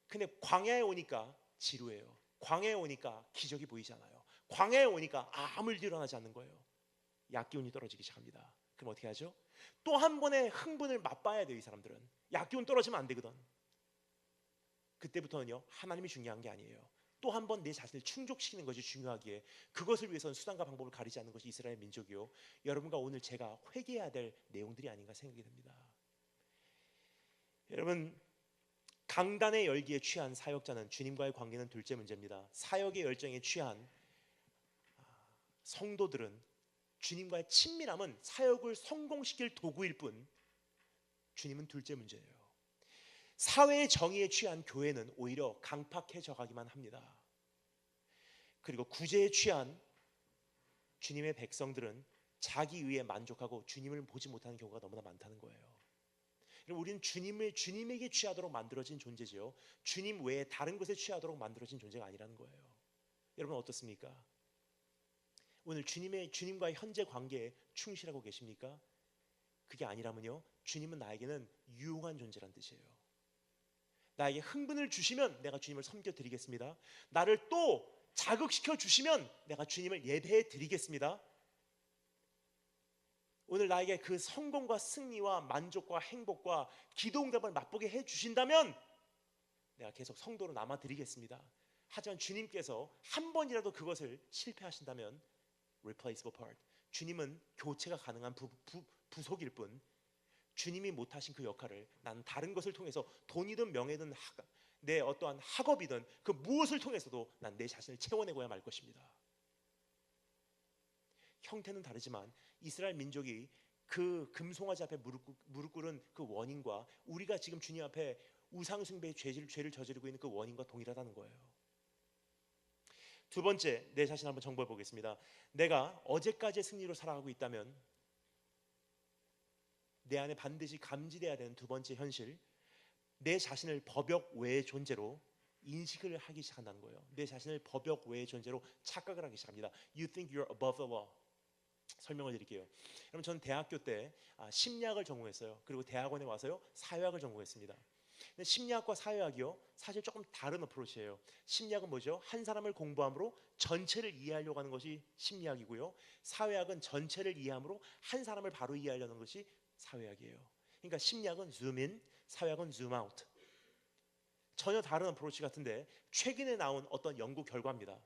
근데 광야에 오니까 지루해요. 광야에 오니까 기적이 보이지 않아요. 광야에 오니까 아무 일도 일어나지 않는 거예요. 약기운이 떨어지기 시작합니다. 그럼 어떻게 하죠? 또 한 번의 흥분을 맛봐야 돼요. 이 사람들은 약기운 떨어지면 안 되거든. 그때부터는요, 하나님이 중요한 게 아니에요. 또 한 번 내 자신을 충족시키는 것이 중요하기에 그것을 위해서는 수단과 방법을 가리지 않는 것이 이스라엘 민족이요, 여러분과 오늘 제가 회개해야 될 내용들이 아닌가 생각이 듭니다. 여러분, 강단의 열기에 취한 사역자는 주님과의 관계는 둘째 문제입니다. 사역의 열정에 취한 성도들은 주님과의 친밀함은 사역을 성공시킬 도구일 뿐 주님은 둘째 문제예요. 사회의 정의에 취한 교회는 오히려 강팍해져 가기만 합니다. 그리고 구제에 취한 주님의 백성들은 자기 의에 만족하고 주님을 보지 못하는 경우가 너무나 많다는 거예요. 우리는 주님에게 취하도록 만들어진 존재지요, 주님 외에 다른 것에 취하도록 만들어진 존재가 아니라는 거예요. 여러분 어떻습니까? 오늘 주님과의 현재 관계에 충실하고 계십니까? 그게 아니라면요, 주님은 나에게는 유용한 존재란 뜻이에요. 나에게 흥분을 주시면 내가 주님을 섬겨드리겠습니다. 나를 또 자극시켜 주시면 내가 주님을 예배해 드리겠습니다. 오늘 나에게 그 성공과 승리와 만족과 행복과 기도응답을 맛보게 해 주신다면 내가 계속 성도로 남아 드리겠습니다. 하지만 주님께서 한 번이라도 그것을 실패하신다면 replaceable part, 주님은 교체가 가능한 부속일 뿐 주님이 못하신 그 역할을 나는 다른 것을 통해서, 돈이든 명예든 내 어떠한 학업이든 그 무엇을 통해서도 난 내 자신을 채워내고야 말 것입니다. 형태는 다르지만 이스라엘 민족이 그 금송아지 앞에 무릎 꿇은 그 원인과 우리가 지금 주님 앞에 우상숭배의 죄를 저지르고 있는 그 원인과 동일하다는 거예요. 두 번째, 내 자신 한번 정보해 보겠습니다. 내가 어제까지의 승리로 살아가고 있다면 내 안에 반드시 감지돼야 되는 두 번째 현실, 내 자신을 법역 외의 존재로 인식을 하기 시작한다는 거예요. 내 자신을 법역 외의 존재로 착각을 하기 시작합니다. You think you're above the law. 설명을 드릴게요. 여러분, 저는 대학교 때 심리학을 전공했어요. 그리고 대학원에 와서요, 사회학을 전공했습니다. 근데 심리학과 사회학이요, 사실 조금 다른 어프로치예요. 심리학은 뭐죠? 한 사람을 공부함으로 전체를 이해하려고 하는 것이 심리학이고요. 사회학은 전체를 이해함으로 한 사람을 바로 이해하려는 것이 사회학이에요. 그러니까 심리학은 zoom in, 사회학은 zoom out. 전혀 다른 어프로치 같은데 최근에 나온 어떤 연구 결과입니다.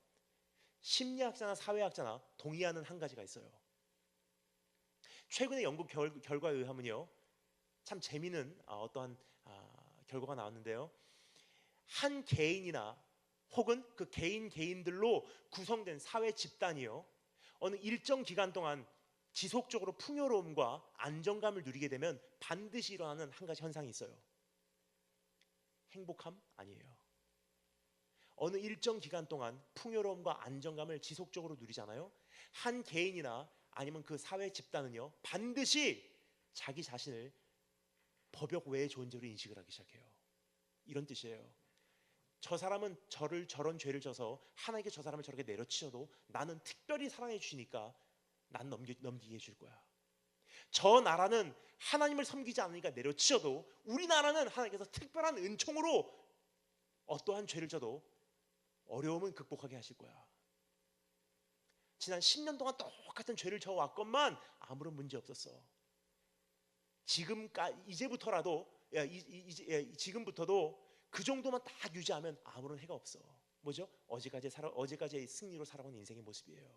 심리학자나 사회학자나 동의하는 한 가지가 있어요. 최근에 연구 결과에 의하면요, 참 재미있는 어떠한 결과가 나왔는데요. 한 개인이나 혹은 그 개인들로 구성된 사회 집단이요, 어느 일정 기간 동안 지속적으로 풍요로움과 안정감을 누리게 되면 반드시 일어나는 한 가지 현상이 있어요. 행복함 아니에요. 어느 일정 기간 동안 풍요로움과 안정감을 지속적으로 누리잖아요. 한 개인이나 아니면 그 사회 집단은요, 반드시 자기 자신을 법역 외의 존재로 인식을 하기 시작해요. 이런 뜻이에요. 저 사람은 저를 저런 죄를 져서 하나님께 저 사람을 저렇게 내려치셔도 나는 특별히 사랑해 주시니까 난 넘기게 해줄 거야. 저 나라는 하나님을 섬기지 않으니까 내려치셔도 우리나라는 하나님께서 특별한 은총으로 어떠한 죄를 져도 어려움은 극복하게 하실 거야. 지난 10년 동안 똑같은 죄를 져왔건만 아무런 문제 없었어. 이제부터라도 지금부터도 그 정도만 딱 유지하면 아무런 해가 없어. 뭐죠? 어제까지의 승리로 살아온 인생의 모습이에요.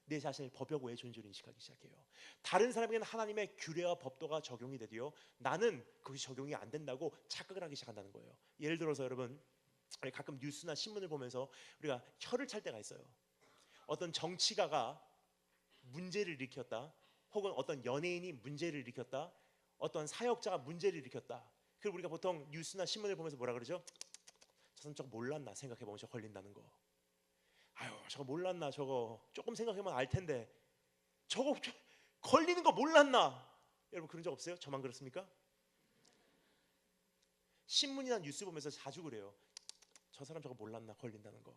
내 자신을 법역 외의 존재로 인식하기 시작해요. 다른 사람에게는 하나님의 규례와 법도가 적용이 되도요, 나는 그것이 적용이 안 된다고 착각을 하기 시작한다는 거예요. 예를 들어서 여러분, 가끔 뉴스나 신문을 보면서 우리가 혀를 찰 때가 있어요. 어떤 정치가가 문제를 일으켰다, 혹은 어떤 연예인이 문제를 일으켰다, 어떤 사역자가 문제를 일으켰다. 그리고 우리가 보통 뉴스나 신문을 보면서 뭐라 그러죠? 저 사람 저거 몰랐나 생각해보면 저 걸린다는 거. 아유, 저거 몰랐나, 저거 조금 생각해보면 알 텐데 저거 걸리는 거 몰랐나. 여러분 그런 적 없어요? 저만 그렇습니까? 신문이나 뉴스 보면서 자주 그래요. 저 사람 저거 몰랐나, 걸린다는 거.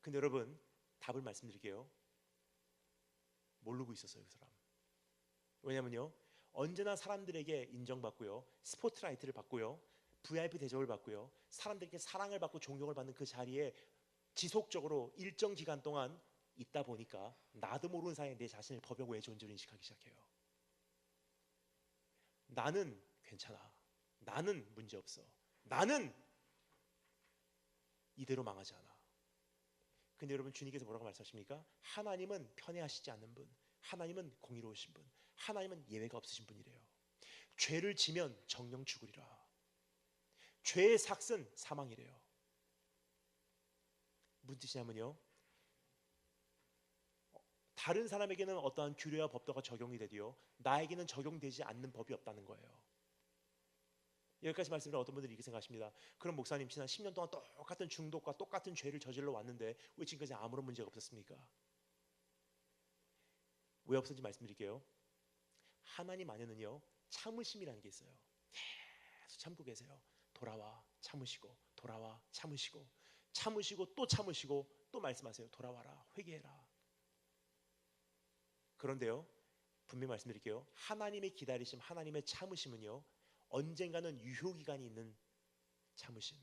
근데 여러분 답을 말씀드릴게요. 모르고 있었어요, 그 사람. 왜냐면요, 언제나 사람들에게 인정받고요, 스포트라이트를 받고요, VIP 대접을 받고요, 사람들에게 사랑을 받고 존경을 받는 그 자리에 지속적으로 일정 기간 동안 있다 보니까 나도 모르는 사이에 내 자신을 법역 외의 존재로 인식하기 시작해요. 나는 괜찮아, 나는 문제없어, 나는 이대로 망하지 않아. 근데 여러분, 주님께서 뭐라고 말씀하십니까? 하나님은 편애하시지 않는 분, 하나님은 공의로우신 분, 하나님은 예외가 없으신 분이래요. 죄를 지면 정령 죽으리라. 죄의 삭은 사망이래요. 무슨 뜻이냐면요, 다른 사람에게는 어떠한 규례와 법도가 적용이 되도요, 나에게는 적용되지 않는 법이 없다는 거예요. 여기까지 말씀드리면 어떤 분들이 이렇게 생각하십니다. 그럼 목사님, 지난 10년 동안 똑같은 중독과 똑같은 죄를 저질러 왔는데 왜 지금까지 아무런 문제가 없었습니까? 왜 없었는지 말씀드릴게요. 하나님 안에는요, 참으심이라는 게 있어요. 계속 참고 계세요. 돌아와, 참으시고, 돌아와, 참으시고, 참으시고 또 참으시고 또 말씀하세요. 돌아와라, 회개해라. 그런데요, 분명히 말씀드릴게요. 하나님의 기다리심, 하나님의 참으심은요, 언젠가는 유효기간이 있는 참으심,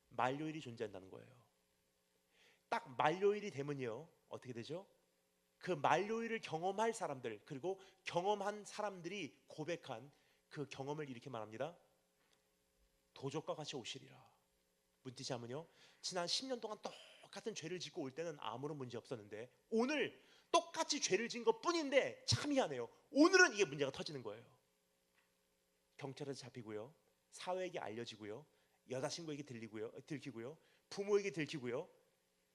만료일이 존재한다는 거예요. 딱 만료일이 되면요, 어떻게 되죠? 그 만료일을 경험할 사람들, 그리고 경험한 사람들이 고백한 그 경험을 이렇게 말합니다. 도적과 같이 오시리라. 무슨 뜻이냐면요, 지난 10년 동안 똑같은 죄를 짓고 올 때는 아무런 문제 없었는데 오늘 똑같이 죄를 진 것 뿐인데 참 희한해요. 오늘은 이게 문제가 터지는 거예요. 경찰에서 잡히고요, 사회에게 알려지고요, 여자친구에게 들키고요, 부모에게 들키고요,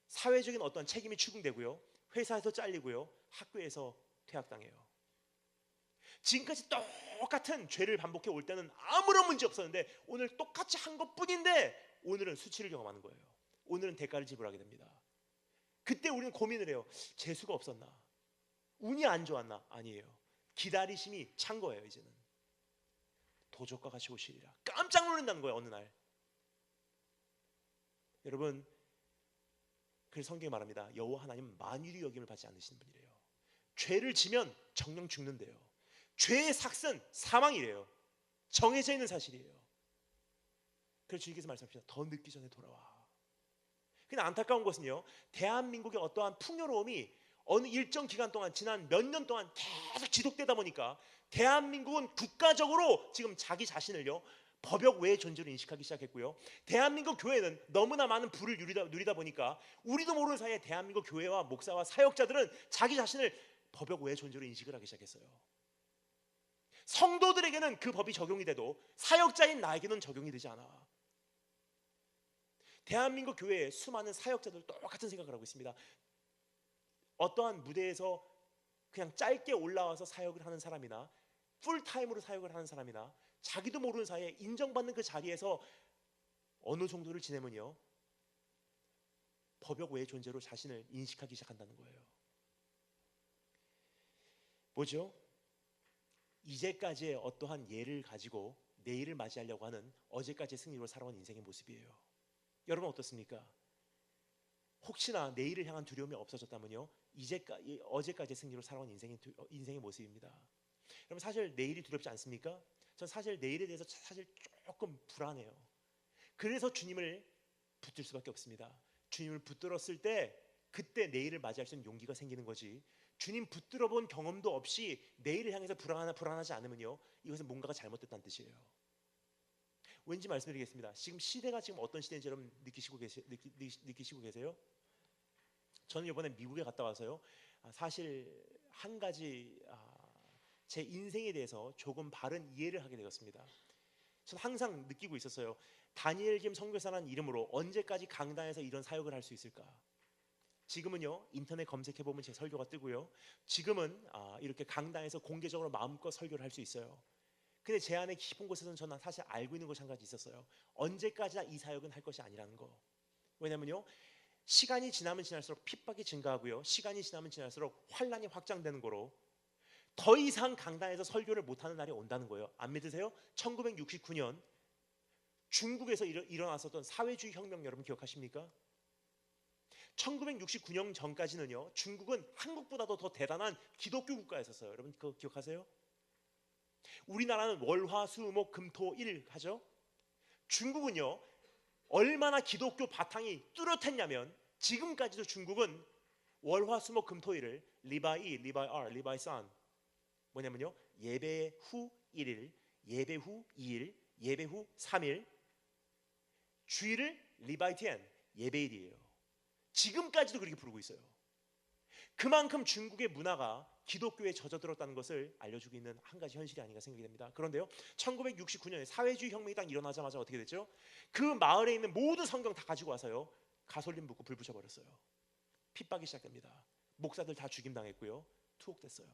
사회적인 어떤 책임이 추궁되고요, 회사에서 잘리고요, 학교에서 퇴학당해요. 지금까지 똑같은 죄를 반복해 올 때는 아무런 문제 없었는데 오늘 똑같이 한 것뿐인데 오늘은 수치를 경험하는 거예요. 오늘은 대가를 지불하게 됩니다. 그때 우리는 고민을 해요. 재수가 없었나? 운이 안 좋았나? 아니에요. 기다리심이 찬 거예요. 이제는 도적과 같이 오시리라. 깜짝 놀란다는 거예요, 어느 날. 여러분, 그래서 성경이 말합니다. 여호와 하나님은 만유리 여김을 받지 않으시는 분이래요. 죄를 지면 정령 죽는데요. 죄의 삭은 사망이래요. 정해져 있는 사실이에요. 그래서 주님께서 말씀하십니다. 더 늦기 전에 돌아와. 근데 안타까운 것은요, 대한민국의 어떠한 풍요로움이 어느 일정 기간 동안, 지난 몇 년 동안 계속 지속되다 보니까 대한민국은 국가적으로 지금 자기 자신을요 법역 외의 존재로 인식하기 시작했고요, 대한민국 교회는 너무나 많은 부를 누리다 보니까 우리도 모르는 사이에 대한민국 교회와 목사와 사역자들은 자기 자신을 법역 외의 존재로 인식을 하기 시작했어요. 성도들에게는 그 법이 적용이 돼도 사역자인 나에게는 적용이 되지 않아. 대한민국 교회에 수많은 사역자들 똑같은 생각을 하고 있습니다. 어떠한 무대에서 그냥 짧게 올라와서 사역을 하는 사람이나 풀타임으로 사역을 하는 사람이나 자기도 모르는 사이에 인정받는 그 자리에서 어느 정도를 지내면요 법역 외의 존재로 자신을 인식하기 시작한다는 거예요. 뭐죠? 이제까지의 어떠한 예를 가지고 내일을 맞이하려고 하는 어제까지의 승리로 살아온 인생의 모습이에요. 여러분 어떻습니까? 혹시나 내일을 향한 두려움이 없어졌다면요, 어제까지의 승리로 살아온 인생의 모습입니다. 여러분 사실 내일이 두렵지 않습니까? 전 사실 내일에 대해서 사실 조금 불안해요. 그래서 주님을 붙들 수밖에 없습니다. 주님을 붙들었을 때 그때 내일을 맞이할 수 있는 용기가 생기는 거지, 주님 붙들어 본 경험도 없이 내일을 향해서 불안하지 않으면요, 이것은 뭔가가 잘못됐다는 뜻이에요. 왠지 말씀드리겠습니다. 지금 시대가 지금 어떤 시대인지 여러분 느끼시고 계세요? 저는 이번에 미국에 갔다 와서요, 사실 한 가지 제 인생에 대해서 조금 바른 이해를 하게 되었습니다. 저는 항상 느끼고 있었어요. 다니엘 김 선교사라는 이름으로 언제까지 강단에서 이런 사역을 할 수 있을까? 지금은요 인터넷 검색해보면 제 설교가 뜨고요, 지금은 이렇게 강단에서 공개적으로 마음껏 설교를 할 수 있어요. 근데 제 안에 깊은 곳에서는 저는 사실 알고 있는 것이 한 가지 있었어요. 언제까지나 이 사역은 할 것이 아니라는 거. 왜냐면요, 시간이 지나면 지날수록 핍박이 증가하고요, 시간이 지나면 지날수록 환란이 확장되는 거로 더 이상 강단에서 설교를 못하는 날이 온다는 거예요. 안 믿으세요? 1969년 중국에서 일어났었던 사회주의 혁명 여러분 기억하십니까? 1969년 전까지는요 중국은 한국보다도 더 대단한 기독교 국가였었어요. 여러분 그거 기억하세요? 우리나라는 월화수목금토일 하죠. 중국은요 얼마나 기독교 바탕이 뚜렷했냐면 지금까지도 중국은 월화수목금토일을 리바이 뭐냐면요 예배 후 1일, 예배 후 2일, 예배 후 3일, 주일을 리바이티엔 예배일이에요. 지금까지도 그렇게 부르고 있어요. 그만큼 중국의 문화가 기독교에 젖어들었다는 것을 알려주고 있는 한 가지 현실이 아닌가 생각이 됩니다. 그런데요 1969년에 사회주의 혁명이 딱 일어나자마자 어떻게 됐죠? 그 마을에 있는 모든 성경 다 가지고 와서요 가솔린 붓고 불 붙여버렸어요. 핍박이 시작됩니다. 목사들 다 죽임당했고요, 투옥됐어요.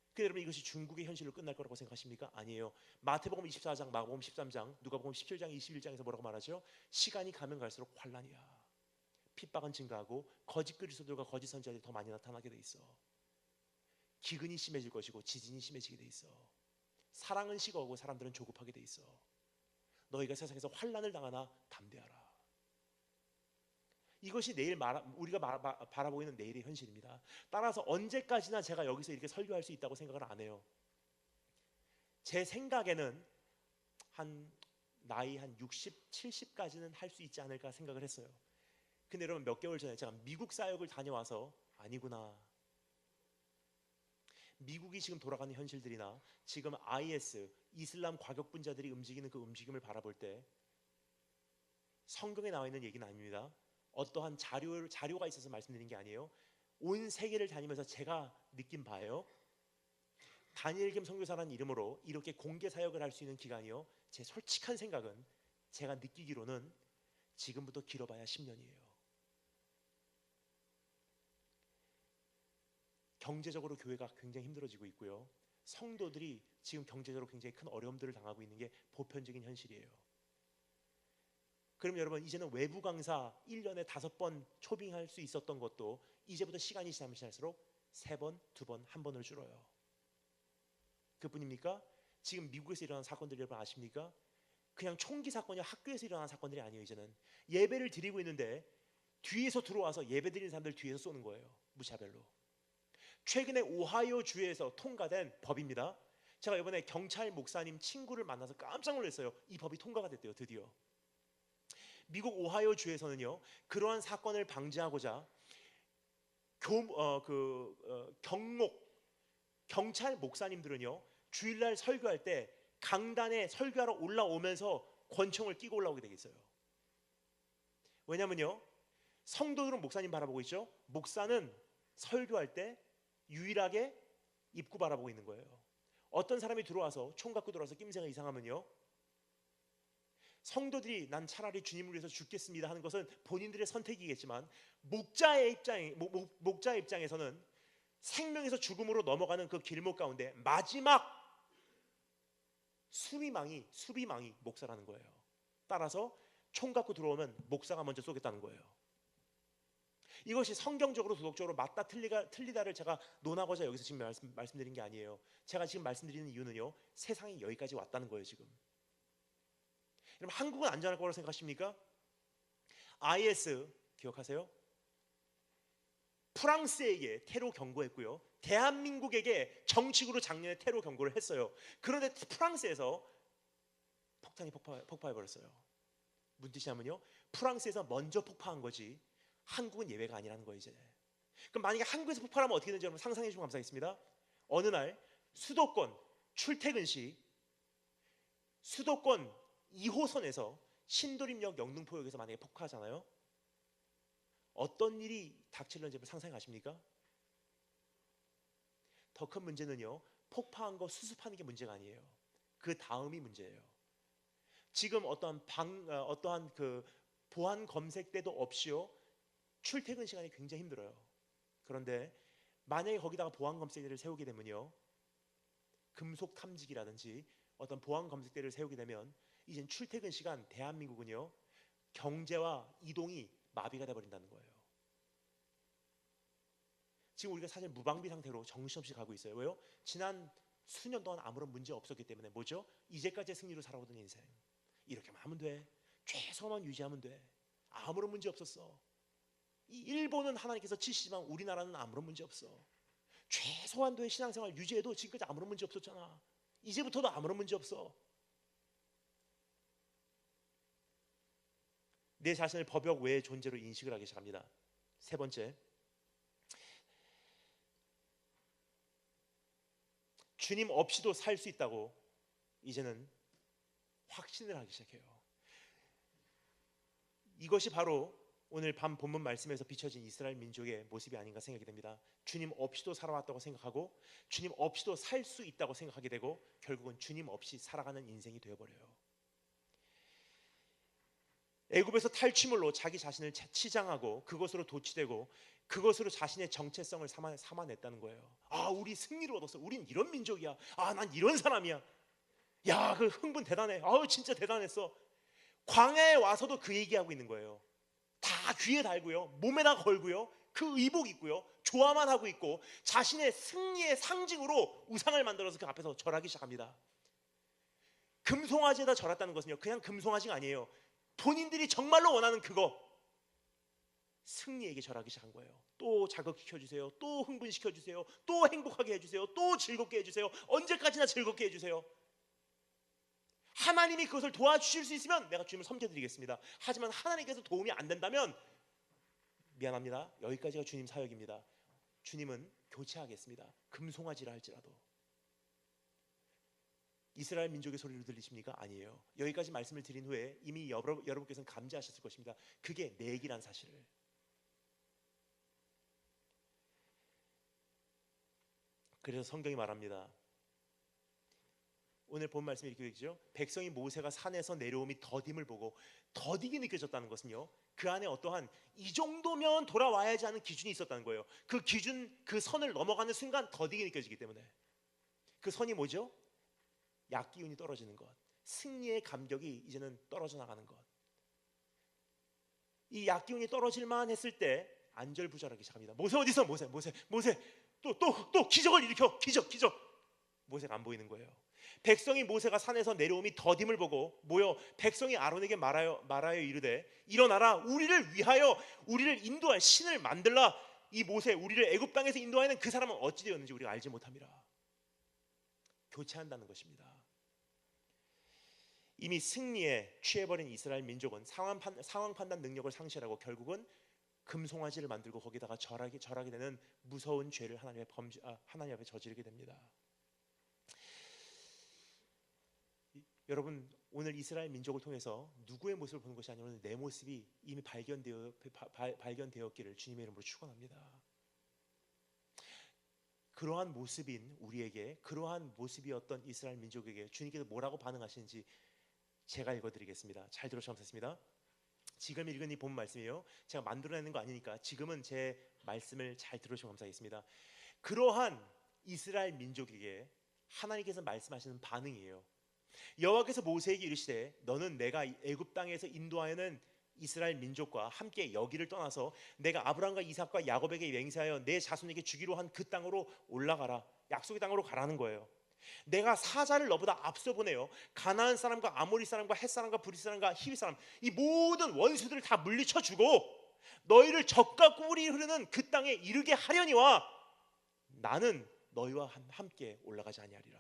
근데 여러분 이것이 중국의 현실로 끝날 거라고 생각하십니까? 아니에요. 마태복음 24장, 마가복음 13장, 누가복음 17장, 21장에서 뭐라고 말하죠? 시간이 가면 갈수록 환란이야. 핍박은 증가하고 거짓 그리스도들과 거짓 선지자들이 더 많이 나타나게 돼 있어. 기근이 심해질 것이고 지진이 심해지게 돼 있어. 사랑은 식어오고 사람들은 조급하게 돼 있어. 너희가 세상에서 환란을 당하나 담대하라. 이것이 내일 우리가 바라보고 있는 내일의 현실입니다. 따라서 언제까지나 제가 여기서 이렇게 설교할 수 있다고 생각을 안 해요. 제 생각에는 나이 한 60, 70까지는 할 수 있지 않을까 생각을 했어요. 근데 여러분 몇 개월 전에 제가 미국 사역을 다녀와서 아니구나, 미국이 지금 돌아가는 현실들이나 지금 IS 이슬람 과격분자들이 움직이는 그 움직임을 바라볼 때 성경에 나와 있는 얘기는 아닙니다. 어떠한 자료가 있어서 말씀드린 게 아니에요. 온 세계를 다니면서 제가 느낀 바예요. 다니엘 김 선교사라는 이름으로 이렇게 공개 사역을 할 수 있는 기간이요, 제 솔직한 생각은 제가 느끼기로는 지금부터 길어봐야 10년이에요. 경제적으로 교회가 굉장히 힘들어지고 있고요, 성도들이 지금 경제적으로 굉장히 큰 어려움들을 당하고 있는 게 보편적인 현실이에요. 그럼 여러분 이제는 외부 강사 1년에 5번 초빙할 수 있었던 것도 이제부터 시간이 지나면 지날수록 3번, 2번, 1번으로 줄어요. 그뿐입니까? 지금 미국에서 일어난 사건들 여러분 아십니까? 그냥 총기 사건이 학교에서 일어난 사건들이 아니에요. 이제는 예배를 드리고 있는데 뒤에서 들어와서 예배 드리는 사람들 뒤에서 쏘는 거예요. 무차별로. 최근에 오하이오 주에서 통과된 법입니다. 제가 이번에 경찰 목사님 친구를 만나서 깜짝 놀랐어요. 이 법이 통과가 됐대요. 드디어 미국 오하이오 주에서는요, 그러한 사건을 방지하고자 경찰 목사님들은요, 주일날 설교할 때 강단에 설교하러 올라오면서 권총을 끼고 올라오게 되겠어요. 왜냐면요, 성도들은 목사님 바라보고 있죠. 목사는 설교할 때 유일하게 입구 바라보고 있는 거예요. 어떤 사람이 들어와서 총 갖고 들어와서 낌새가 이상하면요, 성도들이 난 차라리 주님을 위해서 죽겠습니다 하는 것은 본인들의 선택이겠지만, 목자의 입장에서는 생명에서 죽음으로 넘어가는 그 길목 가운데 마지막 수비망이 목사라는 거예요. 따라서 총 갖고 들어오면 목사가 먼저 쏘겠다는 거예요. 이것이 성경적으로 도덕적으로 맞다 틀리다를 제가 논하고자 여기서 지금 말씀드린 게 아니에요. 제가 지금 말씀드리는 이유는요, 세상이 여기까지 왔다는 거예요. 지금 여러분, 한국은 안전할 거라고 생각하십니까? IS 기억하세요? 프랑스에게 테러 경고했고요, 대한민국에게 정식으로 작년에 테러 경고를 했어요. 그런데 프랑스에서 폭탄이 폭파해버렸어요. 무슨 뜻이냐면요, 프랑스에서 먼저 폭파한 거지 한국은 예외가 아니라는 거예요. 이제 그럼 만약에 한국에서 폭발하면 어떻게 되는지 여러분 상상해 주시면 감사하겠습니다. 어느 날 수도권 출퇴근 시 수도권 2호선에서 신도림역 영등포역에서 만약에 폭파하잖아요. 어떤 일이 닥칠는지 상상해 가십니까? 더 큰 문제는요, 폭파한 거 수습하는 게 문제가 아니에요. 그 다음이 문제예요. 지금 어떠한 그 보안 검색 때도 없이요, 출퇴근 시간이 굉장히 힘들어요. 그런데 만약에 거기다가 보안 검색대를 세우게 되면요, 금속 탐지기라든지 어떤 보안 검색대를 세우게 되면 이젠 출퇴근 시간 대한민국은요, 경제와 이동이 마비가 돼버린다는 거예요. 지금 우리가 사실 무방비 상태로 정신없이 가고 있어요. 왜요? 지난 수년 동안 아무런 문제 없었기 때문에. 뭐죠? 이제까지의 승리로 살아오던 인생, 이렇게만 하면 돼, 최소한만 유지하면 돼, 아무런 문제 없었어. 이 일본은 하나님께서 치시지만 우리나라는 아무런 문제 없어. 최소한도의 신앙생활 유지해도 지금까지 아무런 문제 없었잖아. 이제부터도 아무런 문제 없어. 내 자신을 법역 외의 존재로 인식을 하기 시작합니다. 세 번째, 주님 없이도 살 수 있다고 이제는 확신을 하기 시작해요. 이것이 바로 오늘 밤 본문 말씀에서 비춰진 이스라엘 민족의 모습이 아닌가 생각이 됩니다. 주님 없이도 살아왔다고 생각하고 주님 없이도 살 수 있다고 생각하게 되고 결국은 주님 없이 살아가는 인생이 되어버려요. 애굽에서 탈취물로 자기 자신을 치장하고 그것으로 도취되고 그것으로 자신의 정체성을 삼아냈다는 거예요. 아, 우리 승리를 얻었어. 우린 이런 민족이야. 아, 난 이런 사람이야. 야, 그 흥분 대단해. 아우, 진짜 대단했어. 광야에 와서도 그 얘기하고 있는 거예요. 다 귀에 달고요, 몸에다 걸고요, 그 의복 입고요, 좋아만 하고 있고 자신의 승리의 상징으로 우상을 만들어서 그 앞에서 절하기 시작합니다. 금송아지에다 절했다는 것은요, 그냥 금송아지가 아니에요. 본인들이 정말로 원하는 그거, 승리에게 절하기 시작한 거예요. 또 자극시켜주세요, 또 흥분시켜주세요, 또 행복하게 해주세요, 또 즐겁게 해주세요, 언제까지나 즐겁게 해주세요. 하나님이 그것을 도와주실 수 있으면 내가 주님을 섬겨드리겠습니다. 하지만 하나님께서 도움이 안 된다면 미안합니다, 여기까지가 주님 사역입니다. 주님은 교체하겠습니다. 금송아지라 할지라도. 이스라엘 민족의 소리를 들리십니까? 아니에요. 여기까지 말씀을 드린 후에 이미 여러분께서는 감지하셨을 것입니다. 그게 내 얘기란 사실을. 그래서 성경이 말합니다. 오늘 본 말씀이 이렇게 되죠. 백성이 모세가 산에서 내려옴이 더딤을 보고, 더디게 느껴졌다는 것은요, 그 안에 어떠한 이 정도면 돌아와야지 하는 기준이 있었다는 거예요. 그 기준, 그 선을 넘어가는 순간 더디게 느껴지기 때문에. 그 선이 뭐죠? 약기운이 떨어지는 것, 승리의 감격이 이제는 떨어져 나가는 것. 이 약기운이 떨어질만 했을 때 안절부절하기 시작합니다. 모세 어디 있어? 모세 또 기적을 일으켜. 기적. 모세가 안 보이는 거예요. 백성이 모세가 산에서 내려옴이 더딤을 보고 모여 백성이 아론에게 말하여 이르되, 일어나라, 우리를 위하여 우리를 인도할 신을 만들라. 이 모세, 우리를 애굽 땅에서 인도하는 그 사람은 어찌 되었는지 우리가 알지 못함이라. 교체한다는 것입니다. 이미 승리에 취해버린 이스라엘 민족은 상황 판단 능력을 상실하고 결국은 금송아지를 만들고 거기다가 절하게 되는 무서운 죄를 하나님 앞에 저지르게 됩니다. 여러분, 오늘 이스라엘 민족을 통해서 누구의 모습을 보는 것이 아니라 오늘 내 모습이 이미 발견되었기를 주님의 이름으로 축원합니다. 그러한 모습인 우리에게, 그러한 모습이었던 이스라엘 민족에게 주님께서 뭐라고 반응하시는지 제가 읽어드리겠습니다. 잘 들으시면 감사하겠습니다. 지금 읽은 이 본 말씀이에요. 제가 만들어내는 거 아니니까 지금은 제 말씀을 잘 들으시면 감사하겠습니다. 그러한 이스라엘 민족에게 하나님께서 말씀하시는 반응이에요. 여호와께서 모세에게 이르시되 너는 내가 애굽 땅에서 인도하여는 이스라엘 민족과 함께 여기를 떠나서 내가 아브라함과 이삭과 야곱에게 맹세하여 내 자손에게 주기로 한 그 땅으로 올라가라. 약속의 땅으로 가라는 거예요. 내가 사자를 너보다 앞서 보내요. 가나안 사람과 아모리 사람과 헷 사람과 브리스 사람과 히위 사람, 이 모든 원수들을 다 물리쳐 주고 너희를 젖과 꿀이 흐르는 그 땅에 이르게 하려니와 나는 너희와 함께 올라가지 아니하리라.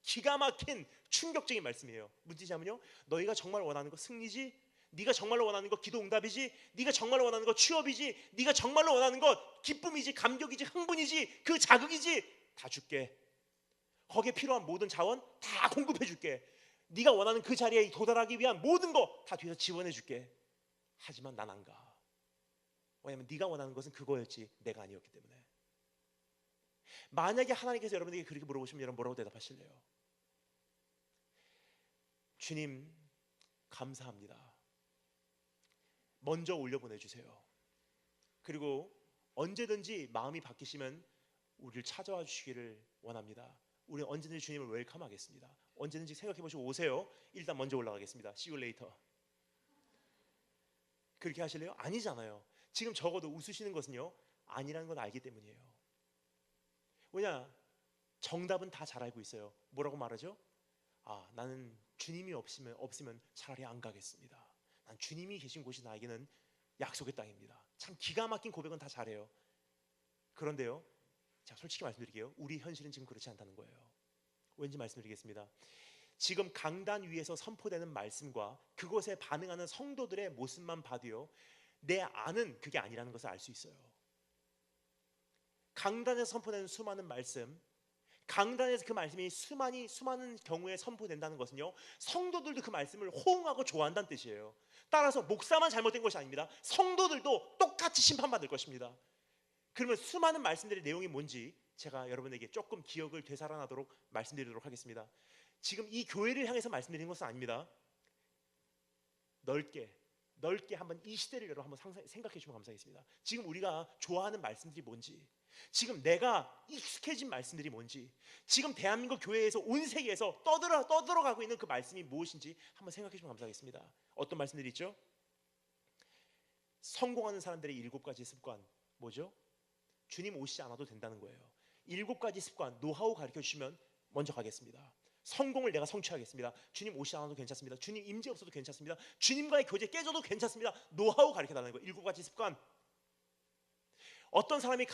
기가 막힌 충격적인 말씀이에요. 무슨 뜻이냐면요, 너희가 정말 원하는 거 승리지, 네가 정말로 원하는 거 기도 응답이지, 네가 정말로 원하는 거 취업이지, 네가 정말로 원하는 거 기쁨이지, 감격이지, 흥분이지, 그 자극이지 다 줄게. 거기에 필요한 모든 자원 다 공급해 줄게. 네가 원하는 그 자리에 도달하기 위한 모든 거 다 뒤에서 지원해 줄게. 하지만 난 안 가. 왜냐면 네가 원하는 것은 그거였지 내가 아니었기 때문에. 만약에 하나님께서 여러분에게 그렇게 물어보시면 여러분 뭐라고 대답하실래요? 주님 감사합니다. 먼저 올려보내주세요. 그리고 언제든지 마음이 바뀌시면 우리를 찾아와 주시기를 원합니다. 우리는 언제든지 주님을 웰컴하겠습니다. 언제든지 생각해보시고 오세요. 일단 먼저 올라가겠습니다. See you later. 그렇게 하실래요? 아니잖아요. 지금 적어도 웃으시는 것은요, 아니라는 걸 알기 때문이에요. 왜냐? 정답은 다 잘 알고 있어요. 뭐라고 말하죠? 아, 나는 주님이 없으면 차라리 안 가겠습니다. 난 주님이 계신 곳이 나에게는 약속의 땅입니다. 참 기가 막힌 고백은 다 잘해요. 그런데요, 자, 솔직히 말씀드릴게요. 우리 현실은 지금 그렇지 않다는 거예요. 왠지 말씀드리겠습니다. 지금 강단 위에서 선포되는 말씀과 그것에 반응하는 성도들의 모습만 봐도요, 내 안은 그게 아니라는 것을 알 수 있어요. 강단에서 선포되는 수많은 말씀, 강단에서 그 말씀이 수많은 경우에 선포된다는 것은요, 성도들도 그 말씀을 호응하고 좋아한다는 뜻이에요. 따라서 목사만 잘못된 것이 아닙니다. 성도들도 똑같이 심판받을 것입니다. 그러면 수많은 말씀들의 내용이 뭔지 제가 여러분에게 조금 기억을 되살아나도록 말씀드리도록 하겠습니다. 지금 이 교회를 향해서 말씀드리는 것은 아닙니다. 넓게 한번 이 시대를 여러분 한번 생각해 주시면 감사하겠습니다. 지금 우리가 좋아하는 말씀들이 뭔지, 지금 내가 익숙해진 말씀들이 뭔지, 지금 대한민국 교회에서 온 세계에서 떠들어가고 있는 그 말씀이 무엇인지 한번 생각해 주시면 감사하겠습니다. 어떤 말씀들이 있죠? 성공하는 사람들의 7가지 습관 뭐죠? 주님 오시지 않아도 된다는 거예요. 7가지 습관, 노하우 가르쳐 주시면 먼저 가겠습니다. 성공을 내가 성취하겠습니다. 주님 오시지 않아도 괜찮습니다. 주님 임재 없어도 괜찮습니다. 주님과의 교제 깨져도 괜찮습니다. 노하우 가르쳐 달라는 거예요. 7가지 습관. 어떤 사람이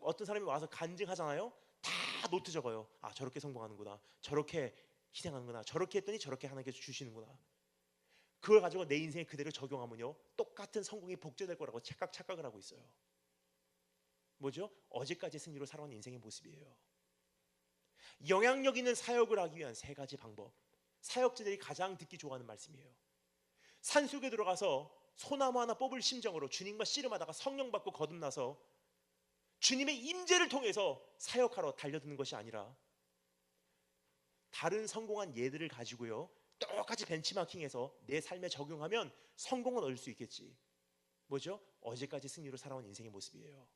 어떤 사람이 와서 간증하잖아요. 다 노트 적어요. 아, 저렇게 성공하는구나, 저렇게 희생하는구나, 저렇게 했더니 저렇게 하나님께서 주시는구나. 그걸 가지고 내 인생에 그대로 적용하면요, 똑같은 성공이 복제될 거라고 착각을 하고 있어요. 뭐죠? 어제까지 승리로 살아온 인생의 모습이에요. 영향력 있는 사역을 하기 위한 3가지 방법. 사역자들이 가장 듣기 좋아하는 말씀이에요. 산속에 들어가서 소나무 하나 뽑을 심정으로 주님과 씨름하다가 성령 받고 거듭나서 주님의 임재를 통해서 사역하러 달려드는 것이 아니라 다른 성공한 예들을 가지고요, 똑같이 벤치마킹해서 내 삶에 적용하면 성공은 얻을 수 있겠지. 뭐죠? 어제까지 승리로 살아온 인생의 모습이에요.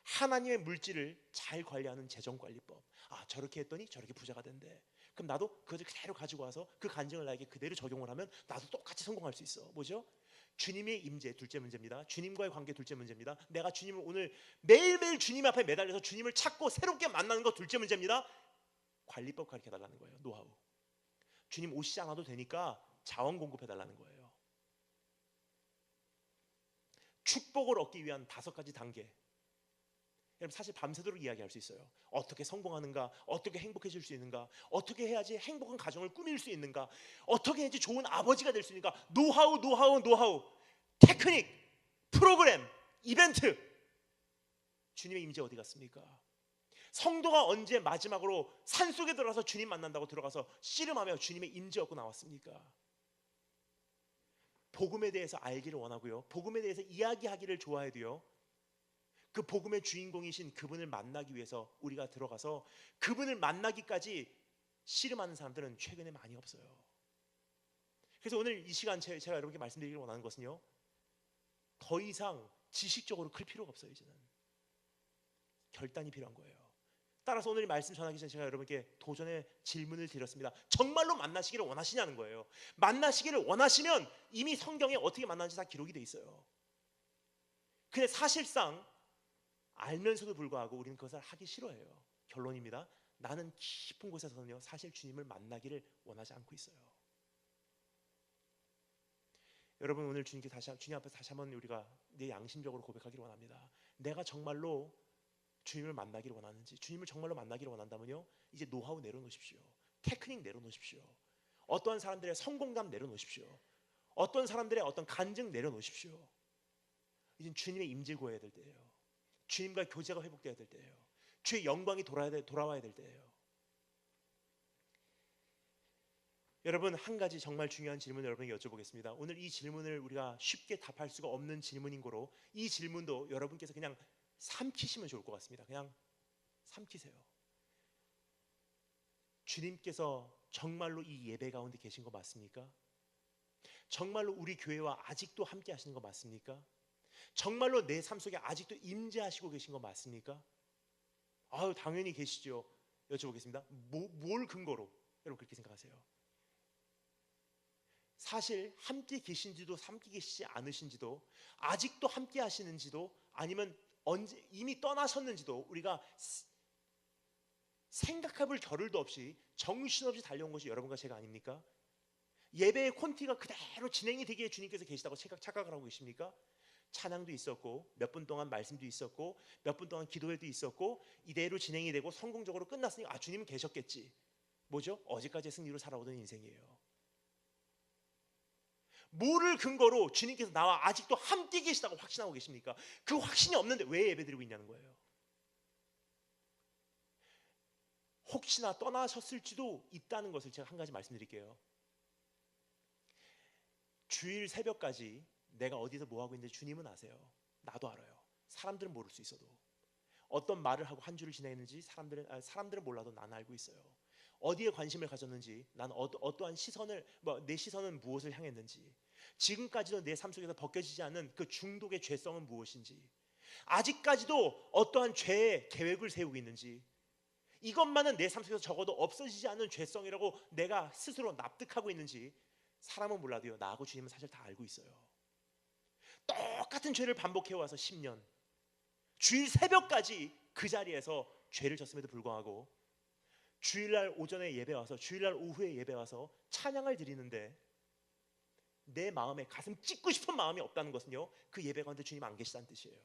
하나님의 물질을 잘 관리하는 재정관리법. 아, 저렇게 했더니 저렇게 부자가 된대. 그럼 나도 그것을 그대로 가지고 와서 그 간증을 나에게 그대로 적용을 하면 나도 똑같이 성공할 수 있어. 뭐죠? 주님의 임재 둘째 문제입니다. 주님과의 관계 둘째 문제입니다. 내가 주님을 오늘 매일매일 주님 앞에 매달려서 주님을 찾고 새롭게 만나는 것 둘째 문제입니다. 관리법 가르쳐 달라는 거예요. 노하우. 주님 오시지 않아도 되니까 자원 공급해 달라는 거예요. 축복을 얻기 위한 5가지 단계. 여러분 사실 밤새도록 이야기할 수 있어요. 어떻게 성공하는가, 어떻게 행복해질 수 있는가, 어떻게 해야지 행복한 가정을 꾸밀 수 있는가, 어떻게 해야지 좋은 아버지가 될 수 있는가. 노하우, 테크닉, 프로그램, 이벤트. 주님의 임재 어디 갔습니까? 성도가 언제 마지막으로 산속에 들어가서 주님 만난다고 들어가서 씨름하며 주님의 임재 얻고 나왔습니까? 복음에 대해서 알기를 원하고요, 복음에 대해서 이야기하기를 좋아해도요, 그 복음의 주인공이신 그분을 만나기 위해서 우리가 들어가서 그분을 만나기까지 씨름하는 사람들은 최근에 많이 없어요. 그래서 오늘 이 시간 제가 여러분께 말씀드리기를 원하는 것은요, 더 이상 지식적으로 클 필요가 없어요. 이제는 결단이 필요한 거예요. 따라서 오늘 말씀 전하기 전에 제가 여러분께 도전의 질문을 드렸습니다. 정말로 만나시기를 원하시냐는 거예요. 만나시기를 원하시면 이미 성경에 어떻게 만나는지 다 기록이 돼 있어요. 근데 사실상 알면서도 불구하고 우리는 그것을 하기 싫어해요. 결론입니다. 나는 깊은 곳에서는요, 사실 주님을 만나기를 원하지 않고 있어요. 여러분, 오늘 주님 앞에서 다시 한번 우리가 내 양심적으로 고백하기를 원합니다. 내가 정말로 주님을 만나기를 원하는지, 주님을 정말로 만나기를 원한다면요, 이제 노하우 내려놓으십시오. 테크닉 내려놓으십시오. 어떠한 사람들의 성공감 내려놓으십시오. 어떤 사람들의 어떤 간증 내려놓으십시오. 이제 주님의 임재 구해야 될 때예요. 주님과 교제가 회복되어야 될 때예요. 주의 영광이 돌아와야 될 때예요. 여러분, 한 가지 정말 중요한 질문을 여러분에게 여쭤보겠습니다. 오늘 이 질문을 우리가 쉽게 답할 수가 없는 질문인 거로 이 질문도 여러분께서 그냥 삼키시면 좋을 것 같습니다. 그냥 삼키세요. 주님께서 정말로 이 예배 가운데 계신 거 맞습니까? 정말로 우리 교회와 아직도 함께 하시는 거 맞습니까? 정말로 내 삶 속에 아직도 임재하시고 계신 거 맞습니까? 아유, 당연히 계시죠. 여쭤보겠습니다. 뭘 근거로 여러분 그렇게 생각하세요? 사실 함께 계신지도 함께 계시지 않으신지도, 아직도 함께 하시는지도, 아니면 언제 이미 떠나셨는지도 우리가 생각해볼 겨를도 없이 정신없이 달려온 것이 여러분과 제가 아닙니까? 예배의 콘티가 그대로 진행이 되기에 주님께서 계시다고 착각을 하고 계십니까? 찬양도 있었고, 몇 분 동안 말씀도 있었고, 몇 분 동안 기도회도 있었고, 이대로 진행이 되고 성공적으로 끝났으니 주님은 계셨겠지. 뭐죠? 어제까지의 승리로 살아오던 인생이에요. 뭐를 근거로 주님께서 나와 아직도 함께 계시다고 확신하고 계십니까? 그 확신이 없는데 왜 예배드리고 있냐는 거예요. 혹시나 떠나셨을지도 있다는 것을 제가 한 가지 말씀드릴게요. 주일 새벽까지 내가 어디서 뭐하고 있는지 주님은 아세요. 나도 알아요. 사람들은 모를 수 있어도. 어떤 말을 하고 한 주를 지내는지 사람들은 몰라도 나는 알고 있어요. 어디에 관심을 가졌는지, 난 어떠한 시선을, 내 시선은 무엇을 향했는지, 지금까지도 내 삶 속에서 벗겨지지 않는 그 중독의 죄성은 무엇인지, 아직까지도 어떠한 죄의 계획을 세우고 있는지, 이것만은 내 삶 속에서 적어도 없어지지 않는 죄성이라고 내가 스스로 납득하고 있는지, 사람은 몰라도요, 나하고 주님은 사실 다 알고 있어요. 똑같은 죄를 반복해와서 10년, 주일 새벽까지 그 자리에서 죄를 졌음에도 불구하고 주일날 오전에 예배 와서, 주일날 오후에 예배 와서 찬양을 드리는데 내 마음에 가슴 찢고 싶은 마음이 없다는 것은요, 그 예배 가운데 주님 안 계시다는 뜻이에요.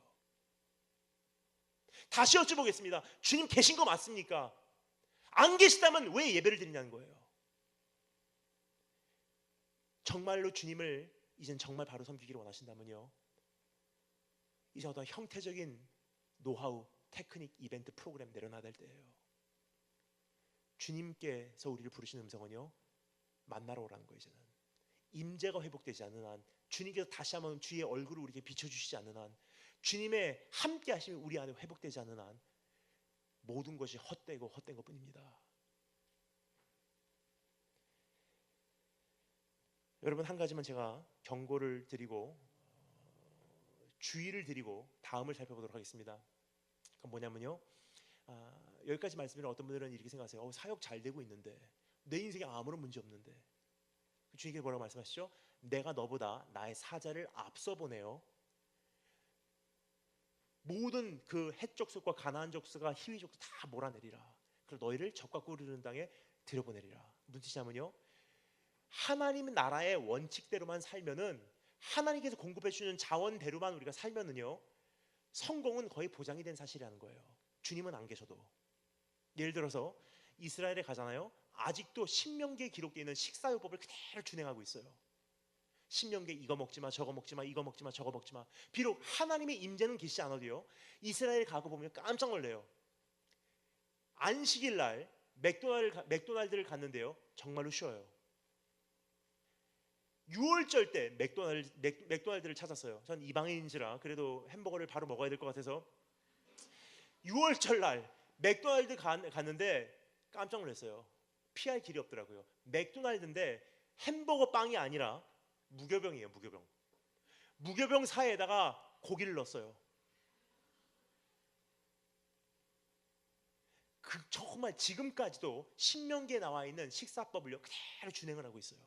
다시 여쭤보겠습니다. 주님 계신 거 맞습니까? 안 계시다면 왜 예배를 드리냐는 거예요. 정말로 주님을 이젠 정말 바로 섬기기를 원하신다면요, 이제 어떤 형태적인 노하우, 테크닉, 이벤트, 프로그램 내려놔야 될 때예요. 주님께서 우리를 부르시는 음성은요, 만나러 오라는 거예요. 이제는 임재가 회복되지 않는 한, 주님께서 다시 한번 주의 얼굴을 우리에게 비춰주시지 않는 한, 주님의 함께 하심이 우리 안에 회복되지 않는 한 모든 것이 헛된 것뿐입니다. 여러분, 한 가지만 제가 경고를 드리고 주의를 드리고 다음을 살펴보도록 하겠습니다. 그건 뭐냐면요, 여기까지 말씀드리면 어떤 분들은 이렇게 생각하세요. 사역 잘 되고 있는데, 내 인생에 아무런 문제 없는데. 주님께서 뭐라고 말씀하시죠? 내가 너보다 나의 사자를 앞서 보내요. 모든 그 헷 족속과 가나안 족속과 히위 족속 다 몰아내리라. 그리고 너희를 적과 꿀 땅에 들여보내리라. 무슨 뜻이냐면요, 하나님 나라의 원칙대로만 살면은, 하나님께서 공급해 주는 자원대로만 우리가 살면은요, 성공은 거의 보장이 된 사실이라는 거예요. 주님은 안 계셔도. 예를 들어서 이스라엘에 가잖아요. 아직도 신명기에 기록되어 있는 식사요법을 그대로 준행하고 있어요. 신명기에 이거 먹지 마, 저거 먹지 마, 이거 먹지 마, 저거 먹지 마. 비록 하나님의 임재는 계시지 않아도요, 이스라엘 가고 보면 깜짝 놀래요. 안식일 날 맥도날드를 갔는데요, 정말로 쉬어요. 6월절 때 맥도날드를 찾았어요. 전 이방인인지라 그래도 햄버거를 바로 먹어야 될 것 같아서 6월절 날 맥도날드 갔는데 깜짝 놀랐어요. 피할 길이 없더라고요. 맥도날드인데 햄버거 빵이 아니라 무교병이에요. 무교병 사이에다가 고기를 넣었어요. 정말 지금까지도 신명기에 나와 있는 식사법을요 그대로 준행을 하고 있어요.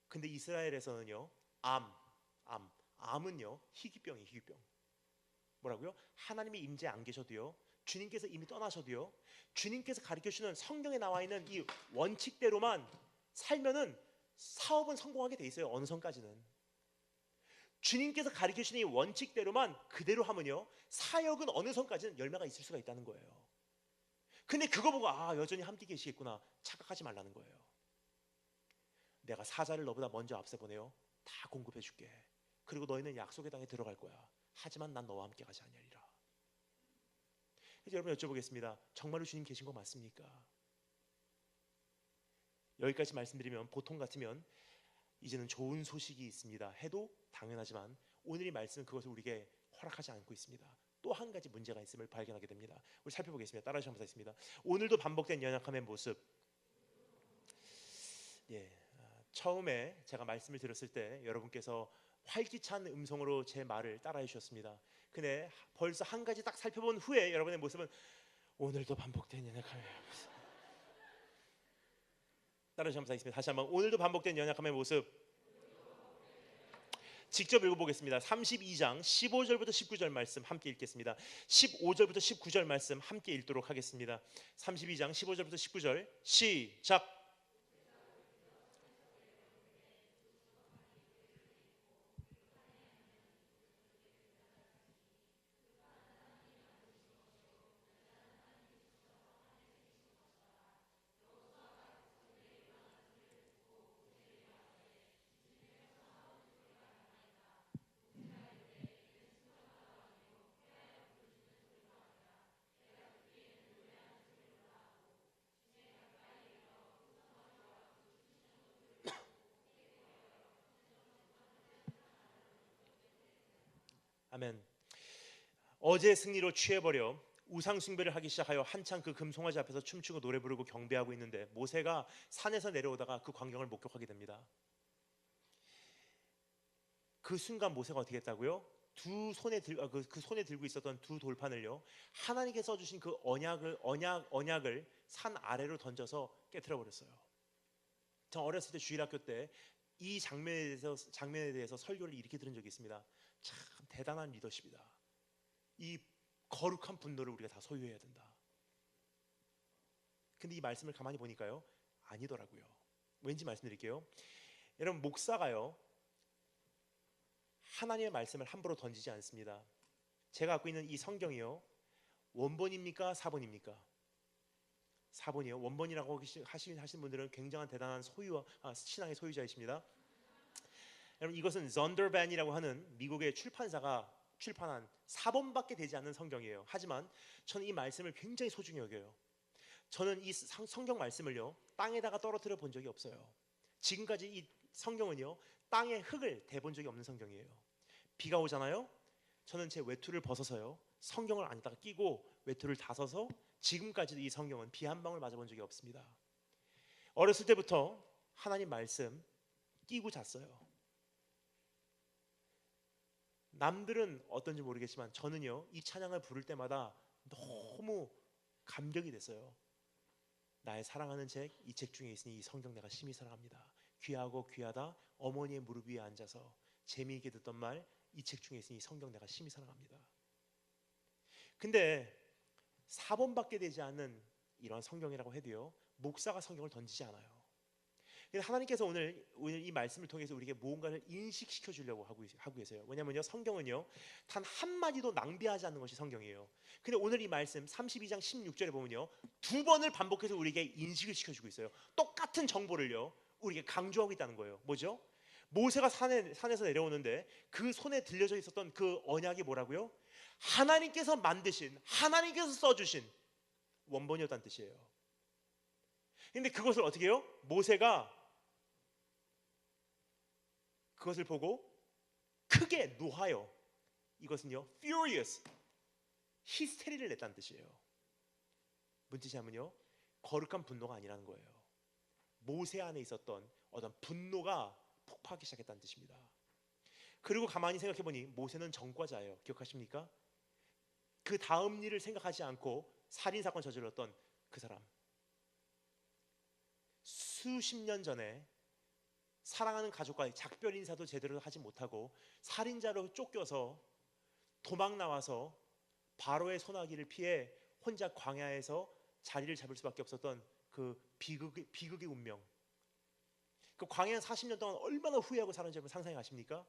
근데 이스라엘에서는요, 암은요 희귀병이에요. 희귀병. 뭐라고요? 하나님이 임재 안 계셔도요, 주님께서 이미 떠나셔도요, 주님께서 가르쳐주는 성경에 나와 있는 이 원칙대로만 살면은 사업은 성공하게 돼 있어요. 어느 선까지는. 주님께서 가르쳐주는 이 원칙대로만 그대로 하면요, 사역은 어느 선까지는 열매가 있을 수가 있다는 거예요. 근데 그거 보고 여전히 함께 계시겠구나 착각하지 말라는 거예요. 내가 사자를 너보다 먼저 앞세보내요. 다 공급해 줄게. 그리고 너희는 약속의 땅에 들어갈 거야. 하지만 난 너와 함께 가지 아니하리라. 그래서 여러분 여쭤보겠습니다. 정말로 주님 계신 거 맞습니까? 여기까지 말씀드리면 보통 같으면 이제는 좋은 소식이 있습니다 해도 당연하지만 오늘 이 말씀은 그것을 우리에게 허락하지 않고 있습니다. 또 한 가지 문제가 있음을 발견하게 됩니다. 우리 살펴보겠습니다. 따라서 한번 하겠습니다. 오늘도 반복된 연약함의 모습. 처음에 제가 말씀을 들었을 때 여러분께서 활기찬 음성으로 제 말을 따라해 주셨습니다. 근데 벌써 한 가지 딱 살펴본 후에 여러분의 모습은 오늘도 반복된 연약함의 모습. 따라서 한번 하겠습니다. 다시 한번 오늘도 반복된 연약함의 모습. 직접 읽어보겠습니다. 32장 15절부터 19절 말씀 함께 읽겠습니다. 15절부터 19절 말씀 함께 읽도록 하겠습니다. 32장 15절부터 19절 시작. 아멘. 어제 승리로 취해버려 우상 숭배를 하기 시작하여 한창 그 금송아지 앞에서 춤추고 노래 부르고 경배하고 있는데 모세가 산에서 내려오다가 그 광경을 목격하게 됩니다. 그 순간 모세가 어떻게 했다고요? 그 손에 들고 있었던 두 돌판을요, 하나님께서 주신 그 언약을 산 아래로 던져서 깨트려 버렸어요. 저 어렸을 때 주일학교 때 이 장면에 대해서 설교를 이렇게 들은 적이 있습니다. 참 대단한 리더십이다. 이 거룩한 분노를 우리가 다 소유해야 된다. 근데 이 말씀을 가만히 보니까요, 아니더라고요. 왠지 말씀드릴게요. 여러분, 목사가요 하나님의 말씀을 함부로 던지지 않습니다. 제가 갖고 있는 이 성경이요, 원본입니까? 사본입니까? 사본이요. 원본이라고 하시는 분들은 굉장한 대단한 신앙의 소유자이십니다. 여러분, 이것은 zondervan이라고 하는 미국의 출판사가 출판한 사본밖에 되지 않는 성경이에요. 하지만 저는 이 말씀을 굉장히 소중히 여겨요. 저는 이 성경 말씀을요 땅에다가 떨어뜨려 본 적이 없어요. 지금까지 이 성경은요 땅에 흙을 대본 적이 없는 성경이에요. 비가 오잖아요. 저는 제 외투를 벗어서요 성경을 안에다가 끼고 외투를 닫아서 지금까지도 이 성경은 비 한 방울 맞아본 적이 없습니다. 어렸을 때부터 하나님 말씀 끼고 잤어요. 남들은 어떤지 모르겠지만 저는요 이 찬양을 부를 때마다 너무 감격이 됐어요. 나의 사랑하는 책, 이 책 중에 있으니 이 성경 내가 심히 사랑합니다. 귀하고 귀하다 어머니의 무릎 위에 앉아서 재미있게 듣던 말, 이 책 중에 있으니 이 성경 내가 심히 사랑합니다. 근데 사본밖에 되지 않는 이런 성경이라고 해도요 목사가 성경을 던지지 않아요. 하나님께서 오늘 이 말씀을 통해서 우리에게 무언가를 인식시켜 주려고 하고 계세요. 왜냐면요, 성경은요 단 한마디도 낭비하지 않는 것이 성경이에요. 근데 오늘 이 말씀 32장 16절에 보면요, 두 번을 반복해서 우리에게 인식을 시켜주고 있어요. 똑같은 정보를요 우리에게 강조하고 있다는 거예요. 뭐죠? 모세가 산에서 내려오는데 그 손에 들려져 있었던 그 언약이 뭐라고요? 하나님께서 만드신, 하나님께서 써주신 원본이었다는 뜻이에요. 근데 그것을 어떻게 해요? 모세가 그것을 보고 크게 노하여, 이것은요 furious, 히스테리를 냈다는 뜻이에요. 무슨 뜻이냐면요, 거룩한 분노가 아니라는 거예요. 모세 안에 있었던 어떤 분노가 폭발하기 시작했다는 뜻입니다. 그리고 가만히 생각해보니 모세는 전과자예요. 기억하십니까? 그 다음 일을 생각하지 않고 살인사건 저질렀던 그 사람, 수십 년 전에 사랑하는 가족과의 작별 인사도 제대로 하지 못하고 살인자로 쫓겨서 도망 나와서 바로의 소나기를 피해 혼자 광야에서 자리를 잡을 수밖에 없었던 그 비극의 운명. 그 광야 40년 동안 얼마나 후회하고 살았는지 여러분 상상해 가십니까?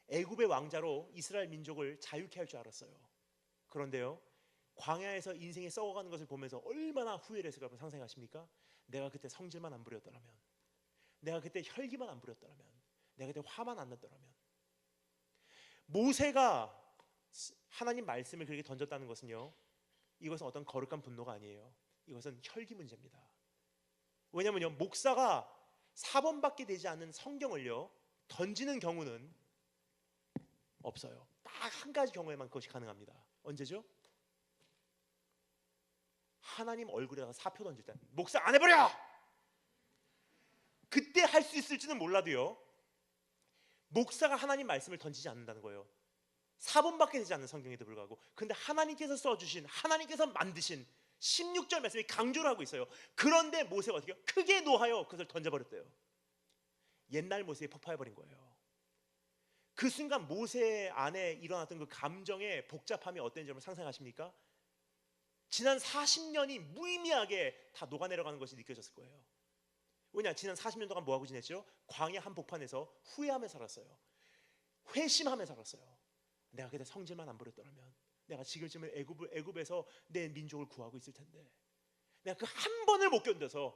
애굽의 왕자로 이스라엘 민족을 자유케 할 줄 알았어요. 그런데요, 광야에서 인생이 썩어가는 것을 보면서 얼마나 후회를 했을까 여러분 상상해 가십니까? 내가 그때 성질만 안 부렸더라면, 내가 그때 혈기만 안 부렸더라면, 내가 그때 화만 안 났더라면. 모세가 하나님 말씀을 그렇게 던졌다는 것은요, 이것은 어떤 거룩한 분노가 아니에요. 이것은 혈기 문제입니다. 왜냐면요, 목사가 4번밖에 되지 않는 성경을요 던지는 경우는 없어요. 딱 한 가지 경우에만 그것이 가능합니다. 언제죠? 하나님 얼굴에다가 사표 던질 때, 목사 안 해버려! 그때 할 수 있을지는 몰라도요, 목사가 하나님 말씀을 던지지 않는다는 거예요. 4번밖에 되지 않는 성경에도 불구하고. 근데 하나님께서 써주신, 하나님께서 만드신 16절 말씀이 강조를 하고 있어요. 그런데 모세가 어떻게 해요? 크게 노하여 그것을 던져버렸대요. 옛날 모세에 폭파해버린 거예요. 그 순간 모세 안에 일어났던 그 감정의 복잡함이 어땠는지 여러분 상상하십니까? 지난 40년이 무의미하게 다 녹아내려가는 것이 느껴졌을 거예요. 왜냐? 지난 40년 동안 뭐하고 지냈죠? 광야 한복판에서 후회하며 살았어요. 회심하며 살았어요. 내가 그때 성질만 안 부렸더라면, 내가 지금쯤은 애굽에서 내 민족을 구하고 있을 텐데. 내가 그 한 번을 못 견뎌서.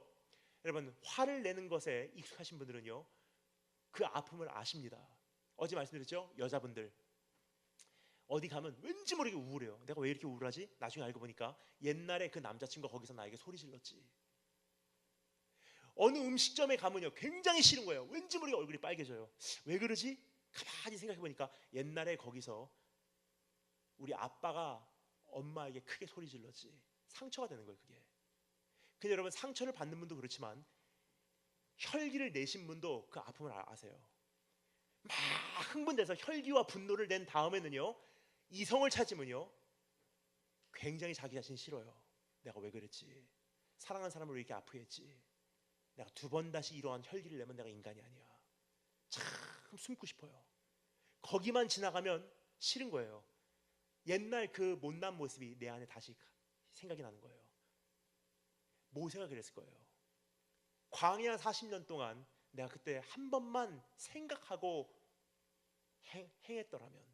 여러분, 화를 내는 것에 익숙하신 분들은요 그 아픔을 아십니다. 어제 말씀드렸죠? 여자분들 어디 가면 왠지 모르게 우울해요. 내가 왜 이렇게 우울하지? 나중에 알고 보니까 옛날에 그 남자친구가 거기서 나에게 소리 질렀지. 어느 음식점에 가면요 굉장히 싫은 거예요. 왠지 모르게 얼굴이 빨개져요. 왜 그러지? 가만히 생각해 보니까 옛날에 거기서 우리 아빠가 엄마에게 크게 소리 질렀지. 상처가 되는 거예요 그게. 근데 여러분, 상처를 받는 분도 그렇지만 혈기를 내신 분도 그 아픔을 아세요. 막 흥분돼서 혈기와 분노를 낸 다음에는요, 이성을 찾으면요 굉장히 자기 자신 싫어요. 내가 왜 그랬지? 사랑한 사람을 왜 이렇게 아프게 했지? 내가 두 번 다시 이러한 혈기를 내면 내가 인간이 아니야. 참 숨고 싶어요. 거기만 지나가면 싫은 거예요. 옛날 그 못난 모습이 내 안에 다시 생각이 나는 거예요. 모세가 그랬을 거예요. 광야 40년 동안 내가 그때 한 번만 생각하고 행했더라면,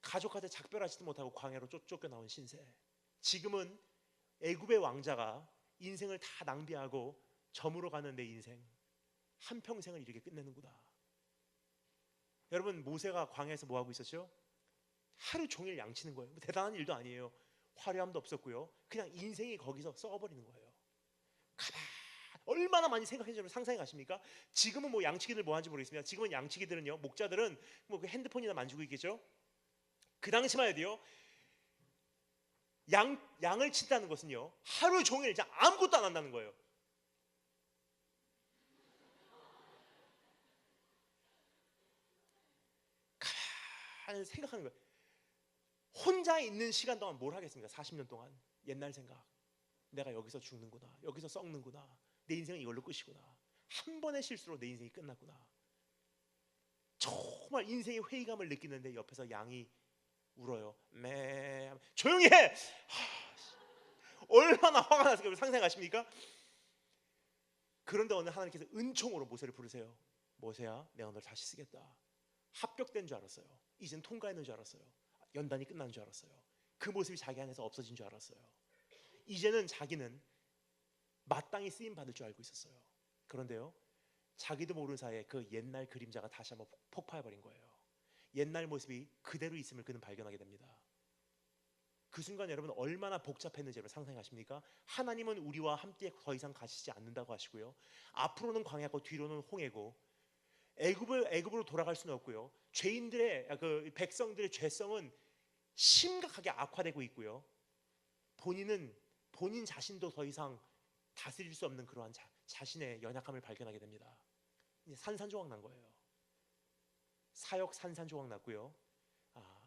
가족한테 작별하지도 못하고 광야로 쫓겨나온 신세, 지금은 애굽의 왕자가 인생을 다 낭비하고 저물어 가는 내 인생, 한평생을 이렇게 끝내는구나. 여러분, 모세가 광야에서 뭐 하고 있었죠? 하루 종일 양치는 거예요. 대단한 일도 아니에요. 화려함도 없었고요. 그냥 인생이 거기서 썩어버리는 거예요. 얼마나 많이 생각했는지 상상해 가십니까? 지금은 뭐 양치기들 뭐 하는지 모르겠습니다. 지금은 양치기들은요, 목자들은 뭐 그 핸드폰이나 만지고 있겠죠. 그 당시만 해도요, 양을 친다는 것은요 하루 종일 그냥 아무것도 안 한다는 거예요. 가만히 생각하는 거예요. 혼자 있는 시간 동안 뭘 하겠습니까? 40년 동안 옛날 생각, 내가 여기서 죽는구나, 여기서 썩는구나, 내 인생은 이걸로 끝이구나, 한 번의 실수로 내 인생이 끝났구나. 정말 인생의 회의감을 느끼는데 옆에서 양이 울어요. 매, 조용히 해. 얼마나 화가 났을까요? 상상하십니까? 그런데 어느 하나님께서 은총으로 모세를 부르세요. 모세야, 내가 너를 다시 쓰겠다. 합격된 줄 알았어요. 이젠 통과했는 줄 알았어요. 연단이 끝난 줄 알았어요. 그 모습이 자기 안에서 없어진 줄 알았어요. 이제는 자기는 마땅히 쓰임 받을 줄 알고 있었어요. 그런데요, 자기도 모르는 사이에 그 옛날 그림자가 다시 한번 폭파해버린 거예요. 옛날 모습이 그대로 있음을 그는 발견하게 됩니다. 그 순간 여러분 얼마나 복잡했는지 여러분 상상하십니까? 하나님은 우리와 함께 더 이상 가시지 않는다고 하시고요, 앞으로는 광야고 뒤로는 홍해고, 애굽으로 돌아갈 수는 없고요, 죄인들의 그 백성들의 죄성은 심각하게 악화되고 있고요, 본인 자신도 더 이상 다스릴 수 없는 그러한 자신의 연약함을 발견하게 됩니다. 이제 산산조각 난 거예요. 사역 산산조각 났고요.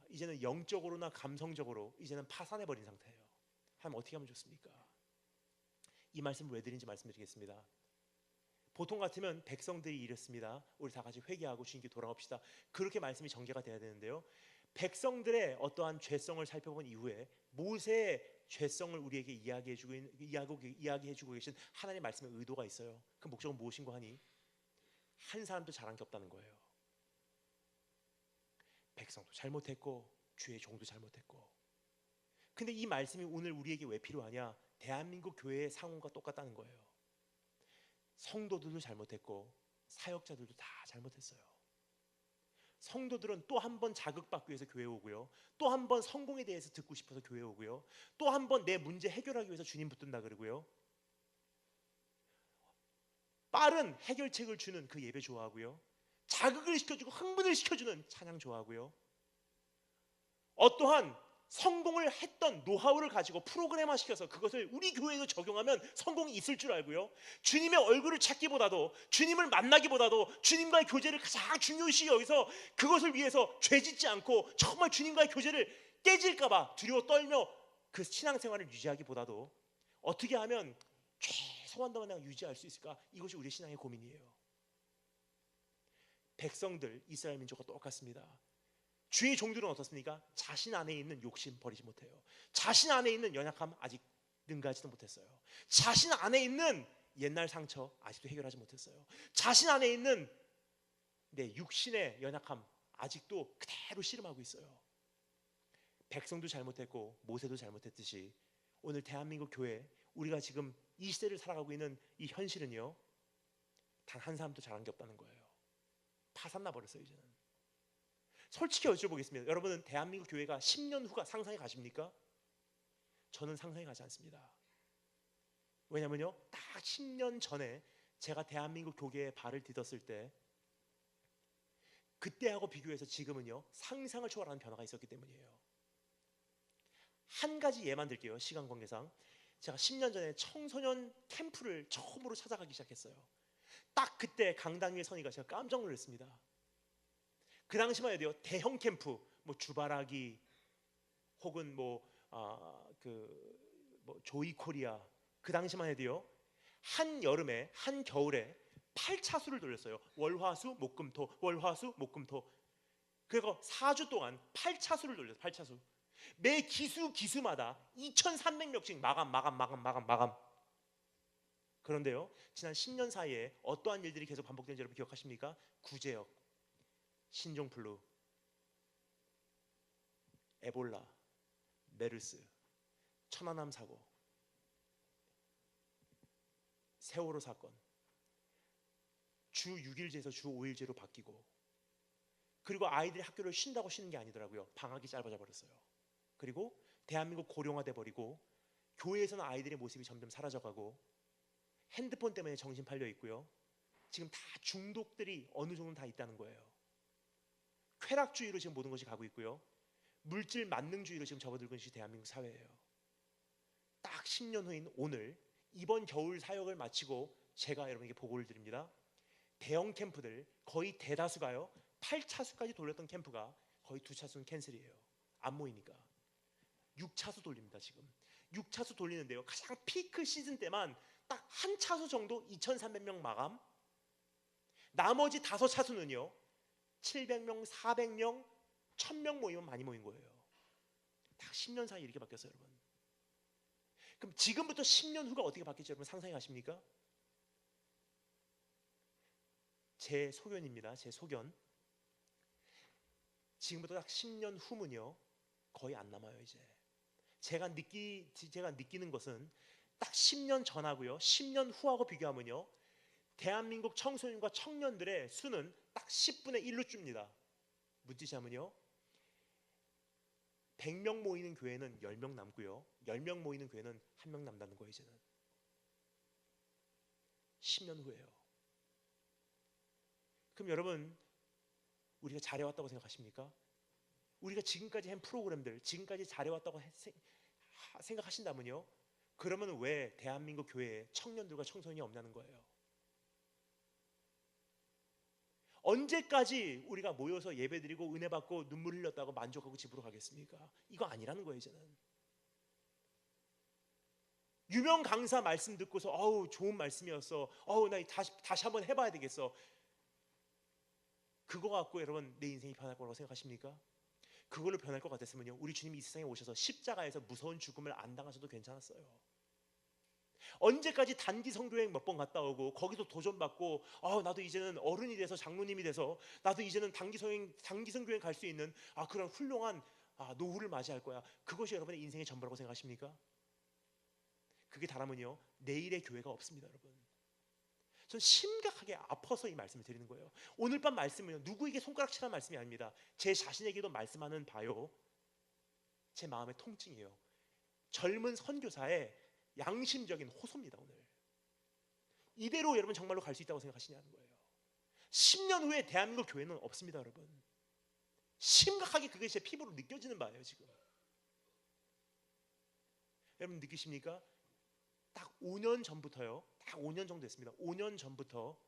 이제는 영적으로나 감성적으로 이제는 파산해버린 상태예요. 하나님 어떻게 하면 좋습니까? 이 말씀을 왜 드린지 말씀드리겠습니다. 보통 같으면 백성들이 이랬습니다. 우리 다 같이 회개하고 주님께 돌아옵시다. 그렇게 말씀이 전개가 돼야 되는데요, 백성들의 어떠한 죄성을 살펴본 이후에 모세의 죄성을 우리에게 이야기해주고 계신 하나님의 말씀의 의도가 있어요. 그 목적은 무엇인고 하니, 한 사람도 잘한 게 없다는 거예요. 백성도 잘못했고 주의 종도 잘못했고. 근데 이 말씀이 오늘 우리에게 왜 필요하냐? 대한민국 교회의 상황과 똑같다는 거예요. 성도들도 잘못했고 사역자들도 다 잘못했어요. 성도들은 또 한 번 자극받기 위해서 교회에 오고요, 또 한 번 성공에 대해서 듣고 싶어서 교회에 오고요, 또 한 번 내 문제 해결하기 위해서 주님 붙든다 그러고요, 빠른 해결책을 주는 그 예배 좋아하고요, 자극을 시켜주고 흥분을 시켜주는 찬양 좋아하고요, 어떠한 성공을 했던 노하우를 가지고 프로그램화 시켜서 그것을 우리 교회에도 적용하면 성공이 있을 줄 알고요, 주님의 얼굴을 찾기보다도, 주님을 만나기보다도 주님과의 교제를 가장 중요시 여기서 그것을 위해서 죄짓지 않고 정말 주님과의 교제를 깨질까봐 두려워 떨며 그 신앙생활을 유지하기보다도 어떻게 하면 최소한도 그냥 유지할 수 있을까, 이것이 우리 신앙의 고민이에요. 백성들 이스라엘 민족과 똑같습니다. 주의 종들은 어떻습니까? 자신 안에 있는 욕심 버리지 못해요. 자신 안에 있는 연약함 아직 능가하지도 못했어요. 자신 안에 있는 옛날 상처 아직도 해결하지 못했어요. 자신 안에 있는 내 육신의 연약함 아직도 그대로 씨름하고 있어요. 백성도 잘못했고 모세도 잘못했듯이 오늘 대한민국 교회, 우리가 지금 이 시대를 살아가고 있는 이 현실은요, 단 한 사람도 잘한 게 없다는 거예요. 파산나 버렸어요. 이제는 솔직히 여쭤보겠습니다. 여러분은 대한민국 교회가 10년 후가 상상이 가십니까? 저는 상상이 가지 않습니다. 왜냐면요, 딱 10년 전에 제가 대한민국 교계에 발을 디뎠을 때 그때하고 비교해서 지금은요 상상을 초월하는 변화가 있었기 때문이에요. 한 가지 예만 들게요. 시간 관계상 제가 10년 전에 청소년 캠프를 처음으로 찾아가기 시작했어요. 딱 그때 강당 위에 서니까 제가 깜짝 놀랐습니다. 그 당시만 해도요, 대형 캠프, 뭐 주바라기 혹은 조이코리아, 그 당시만 해도요, 한 여름에 한 겨울에 8차수를 돌렸어요. 월화수 목금토, 월화수 목금토. 그리고 4주 동안 8차수를 돌렸어요. 8차수. 매 기수마다 2,300명씩 마감. 그런데요, 지난 10년 사이에 어떠한 일들이 계속 반복되는지 여러분 기억하십니까? 구제역, 신종플루, 에볼라, 메르스, 천안함 사고, 세월호 사건, 주 6일제에서 주 5일제로 바뀌고, 그리고 아이들이 학교를 쉰다고 쉬는 게 아니더라고요. 방학이 짧아져 버렸어요. 그리고 대한민국 고령화돼 버리고, 교회에서는 아이들의 모습이 점점 사라져가고, 핸드폰 때문에 정신 팔려 있고요, 지금 다 중독들이 어느 정도는 다 있다는 거예요. 쾌락주의로 지금 모든 것이 가고 있고요, 물질 만능주의로 지금 접어들고 있는 대한민국 사회예요. 딱 10년 후인 오늘, 이번 겨울 사역을 마치고 제가 여러분에게 보고를 드립니다. 대형 캠프들 거의 대다수가요, 8차수까지 돌렸던 캠프가 거의 2차수는 캔슬이에요. 안 모이니까. 6차수 돌립니다. 지금 6차수 돌리는데요, 가장 피크 시즌 때만 딱 한 차수 정도 2,300명 마감, 나머지 5차수는요 700명, 400명, 1000명 모이면 많이 모인 거예요. 딱 10년 사이에 이렇게 바뀌었어요. 여러분, 그럼 지금부터 10년 후가 어떻게 바뀔지 여러분 상상해 가십니까? 제 소견입니다. 제 소견. 지금부터 딱 10년 후면요 거의 안 남아요. 이제 제가 느끼는 것은 딱 10년 전하고요 10년 후하고 비교하면요 대한민국 청소년과 청년들의 수는 딱 10분의 1로 줍니다. 무슨 뜻이냐면요 100명 모이는 교회는 10명 남고요 10명 모이는 교회는 1명 남다는 거예요. 이제는 10년 후에요. 그럼 여러분 우리가 잘해왔다고 생각하십니까? 우리가 지금까지 한 프로그램들 지금까지 잘해왔다고 생각하신다면요 그러면 왜 대한민국 교회에 청년들과 청소년이 없냐는 거예요. 언제까지 우리가 모여서 예배드리고 은혜 받고 눈물 흘렸다고 만족하고 집으로 가겠습니까? 이거 아니라는 거예요. 이제는 유명 강사 말씀 듣고서 어우 좋은 말씀이었어 어우 나 다시 한번 해봐야 되겠어 그거 갖고 여러분 내 인생이 변할 거라고 생각하십니까? 그걸로 변할 것 같았으면요 우리 주님이 이 세상에 오셔서 십자가에서 무서운 죽음을 안 당하셔도 괜찮았어요. 언제까지 단기 선교행 몇 번 갔다 오고 거기서 도전받고 나도 이제는 어른이 돼서 장로님이 돼서 나도 이제는 단기 선교행 갈 수 있는 그런 훌륭한 노후를 맞이할 거야. 그것이 여러분의 인생의 전부라고 생각하십니까? 그게 다라면요 내일의 교회가 없습니다. 여러분 전 심각하게 아파서 이 말씀을 드리는 거예요. 오늘 밤 말씀은요 누구에게 손가락질한 말씀이 아닙니다. 제 자신에게도 말씀하는 바요 제 마음의 통증이에요. 젊은 선교사의 양심적인 호소입니다. 오늘 이대로 여러분 정말로 갈 수 있다고 생각하시냐는 거예요. 10년 후에 대한민국 교회는 없습니다. 여러분 심각하게 그게 제 피부로 느껴지는 바예요. 지금 여러분 느끼십니까? 딱 5년 전부터요 딱 5년 정도 됐습니다. 5년 전부터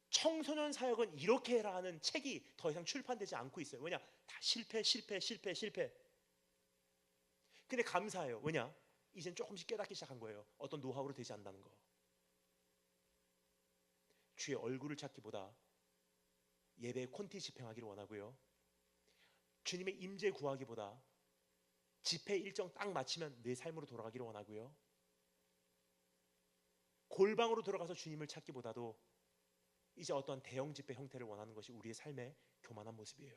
청소년 사역은 이렇게 해라 하는 책이 더 이상 출판되지 않고 있어요. 왜냐? 다 실패. 근데 감사해요. 왜냐? 이젠 조금씩 깨닫기 시작한 거예요. 어떤 노하우로 되지 않는다는 거. 주의 얼굴을 찾기보다 예배의 콘티 집행하기를 원하고요. 주님의 임재 구하기보다 집회 일정 딱 마치면 내 삶으로 돌아가기를 원하고요. 골방으로 들어가서 주님을 찾기보다도 이제 어떤 대형 집회 형태를 원하는 것이 우리의 삶의 교만한 모습이에요.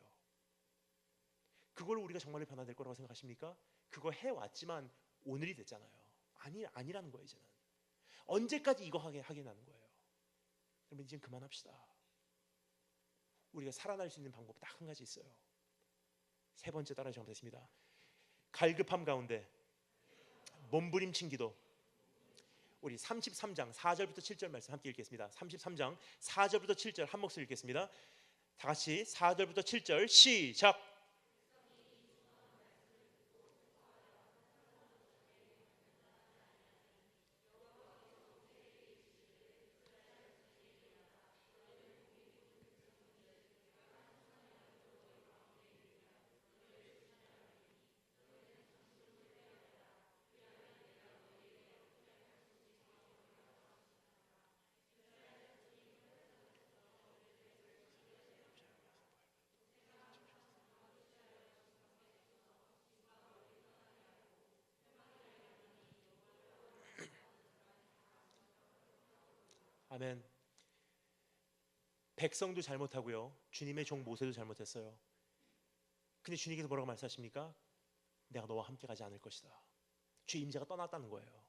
그걸 우리가 정말로 변화될 거라고 생각하십니까? 그거 해왔지만 오늘이 됐잖아요. 아니라는 거예요. 이제는 언제까지 이거 하겠다는 거예요. 그러면 이제 그만합시다. 우리가 살아날 수 있는 방법 딱 한 가지 있어요. 세 번째 따라 정했습니다. 갈급함 가운데 몸부림친 기도. 우리 33장 4절부터 7절 말씀 함께 읽겠습니다. 33장 4절부터 7절 한 목소리 읽겠습니다. 다 같이 4절부터 7절 시작. 아멘. 백성도 잘못하고요. 주님의 종 모세도 잘못했어요. 근데 주님께서 뭐라고 말씀하십니까? 내가 너와 함께 가지 않을 것이다. 주의 임재가 떠났다는 거예요.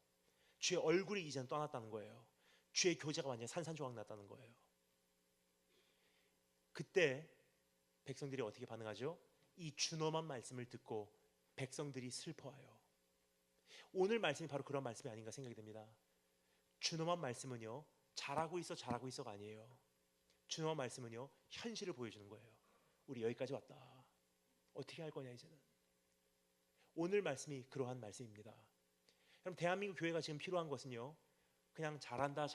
주의 얼굴이 이제는 떠났다는 거예요. 주의 교제가 완전히 산산조각 났다는 거예요. 그때 백성들이 어떻게 반응하죠? 이 준엄한 말씀을 듣고 백성들이 슬퍼해요. 오늘 말씀이 바로 그런 말씀이 아닌가 생각이 됩니다. 준엄한 말씀은요 잘하고 있어가 아니에요. 준엄한 말씀은요 현실을 보여주는 거예요. 우리 여기까지 왔다. 어떻게 할 거냐 이제는. 오늘 말씀이 그러한 말씀입니다. 그럼 대한민국 교회가 지금 필요한 것은요 그냥 잘한다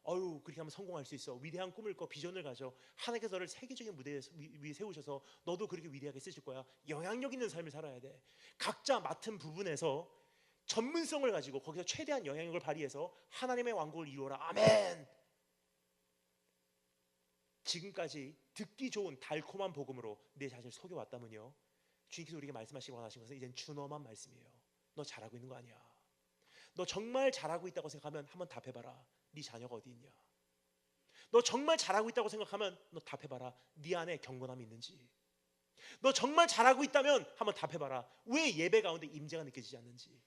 그렇게 하면 성공할 수 있어. 위대한 꿈을 꿔 비전을 가져. 하나님께서 너를 세계적인 무대 위에 세우셔서 너도 그렇게 위대하게 쓰실 거야. 영향력 있는 삶을 살아야 돼. 각자 맡은 부분에서 전문성을 가지고 거기서 최대한 영향력을 발휘해서 하나님의 왕국을 이루어라. 아멘. 지금까지 듣기 좋은 달콤한 복음으로 내 자신을 속여왔다면요 주님께서 우리에게 말씀하시기 원하신 것은 이젠 준엄한 말씀이에요. 너 잘하고 있는 거 아니야. 너 정말 잘하고 있다고 생각하면 한번 답해봐라. 네 자녀가 어디 있냐? 너 정말 잘하고 있다고 생각하면 너 답해봐라. 네 안에 경건함이 있는지. 너 정말 잘하고 있다면 한번 답해봐라. 왜 예배 가운데 임재가 느껴지지 않는지.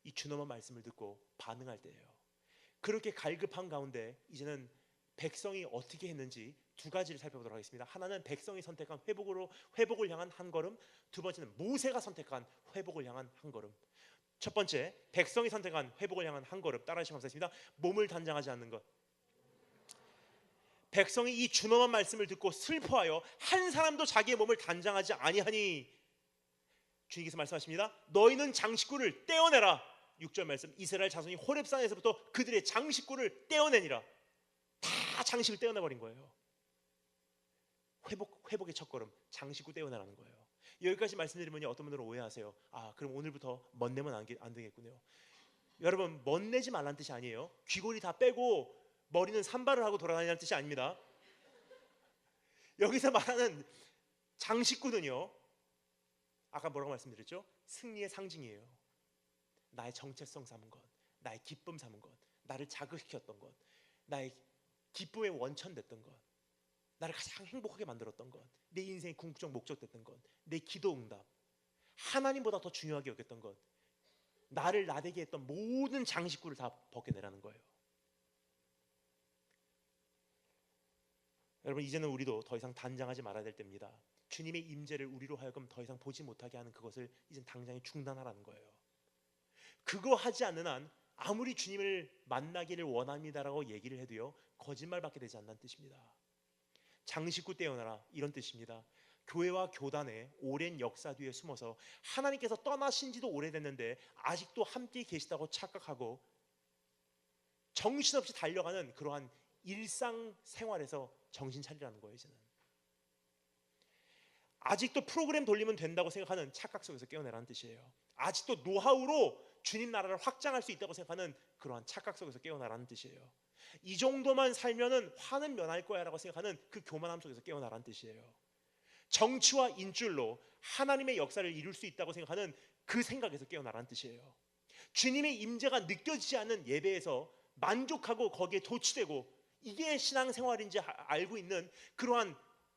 이 준엄한 말씀을 듣고 반응할 때예요. 그렇게 갈급한 가운데 이제는 백성이 어떻게 했는지 두 가지를 살펴보도록 하겠습니다. 하나는 백성이 선택한 회복을 향한 한 걸음, 두 번째는 모세가 선택한 회복을 향한 한 걸음. 첫 번째, 백성이 선택한 회복을 향한 한 걸음. 따라하시면 감사하겠습니다. 몸을 단장하지 않는 것. 백성이 이 준엄한 말씀을 듣고 슬퍼하여 한 사람도 자기의 몸을 단장하지 아니하니 주님께서 말씀하십니다. 너희는 장식구를 떼어내라. 6절 말씀, 이스라엘 자손이 호렙산에서부터 그들의 장식구를 떼어내니라. 다 장식을 떼어내버린 거예요. 회복의 첫걸음, 장식구 떼어내라는 거예요. 여기까지 말씀드리면 어떤 분들은 오해하세요. 아, 그럼 오늘부터 멋내면 안 되겠군요. 여러분, 멋내지 말라는 뜻이 아니에요. 귀걸이 다 빼고 머리는 산발을 하고 돌아다니는 뜻이 아닙니다. 여기서 말하는 장식구는요, 아까 뭐라고 말씀드렸죠? 승리의 상징이에요. 나의 정체성 삼은 것, 나의 기쁨 삼은 것, 나를 자극시켰던 것, 나의 기쁨의 원천 됐던 것, 나를 가장 행복하게 만들었던 것, 내 인생의 궁극적 목적 됐던 것, 내 기도 응답, 하나님보다 더 중요하게 여겼던 것, 나를 나되게 했던 모든 장식구를 다 벗겨내라는 거예요. 여러분, 이제는 우리도 더 이상 단장하지 말아야 될 때입니다. 주님의 임재를 우리로 하여금 더 이상 보지 못하게 하는 그것을 이젠 당장에 중단하라는 거예요. 그거 하지 않는 한 아무리 주님을 만나기를 원합니다라고 얘기를 해도요, 거짓말밖에 되지 않는 뜻입니다. 장식구 떼어내라, 이런 뜻입니다. 교회와 교단의 오랜 역사 뒤에 숨어서 하나님께서 떠나신 지도 오래됐는데 아직도 함께 계시다고 착각하고 정신없이 달려가는 그러한 일상생활에서 정신 차리라는 거예요. 이제는 아직도 프로그램 돌리면 된다고 생각하는 착각 속에서 깨어내라는 뜻이에요. 아직도 노하우로 주님 나라를 확장할 수 있다고 생각하는 그러한 착각 속에서 깨어나라는 뜻이에요. 이 정도만 살면은 화는 면할 거야 라고 생각하는 그 교만함 속에서 깨어나라는 뜻이에요. 정치와 인줄로 하나님의 역사를 이룰 수 있다고 생각하는 그 생각에서 깨어나라는 뜻이에요. 주님의 임재가 느껴지지 않는 예배에서 만족하고 거기에 도취되고 이게 신앙생활인지 알고 있는 그러한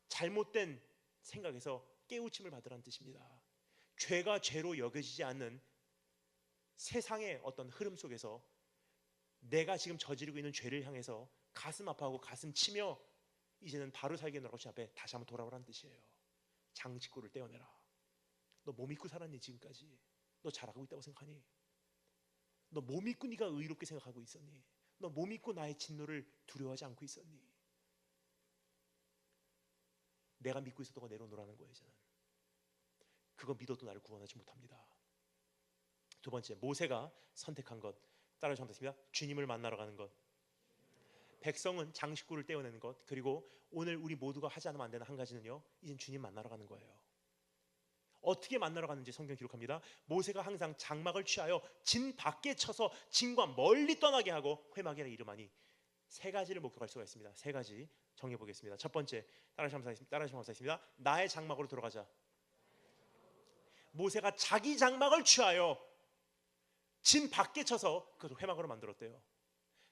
잘못된 생각에서 깨우침을 받으라는 뜻입니다. 죄가 죄로 여겨지지 않는 세상의 어떤 흐름 속에서 내가 지금 저지르고 있는 죄를 향해서 가슴 아파하고 가슴 치며 이제는 바로 살겠노라고 주님 앞에 다시 한번 돌아오라는 뜻이에요. 장식구를 떼어내라. 너 뭐 믿고 살았니 지금까지? 너 잘하고 있다고 생각하니? 너 뭐 믿고 네가 의롭게 생각하고 있었니? 너 뭐 믿고 나의 진노를 두려워하지 않고 있었니? 내가 믿고 있었던 거 내려놓으라는 거예요. 이제는 그거 믿어도 나를 구원하지 못합니다. 두 번째, 모세가 선택한 것, 따라 선택했습니다. 주님을 만나러 가는 것. 백성은 장식구를 떼어내는 것, 그리고 오늘 우리 모두가 하지 않으면 안 되는 한 가지는요, 이젠 주님 만나러 가는 거예요. 어떻게 만나러 가는지 성경 기록합니다. 모세가 항상 장막을 취하여 진 밖에 쳐서 진과 멀리 떠나게 하고 회막이라 이름하니. 세 가지를 목격할 수가 있습니다. 세 가지 정해 보겠습니다. 첫 번째, 따라하시면 감사하겠습니다. 나의 장막으로 들어가자. 모세가 자기 장막을 취하여 진 밖에 쳐서 그것을 회막으로 만들었대요.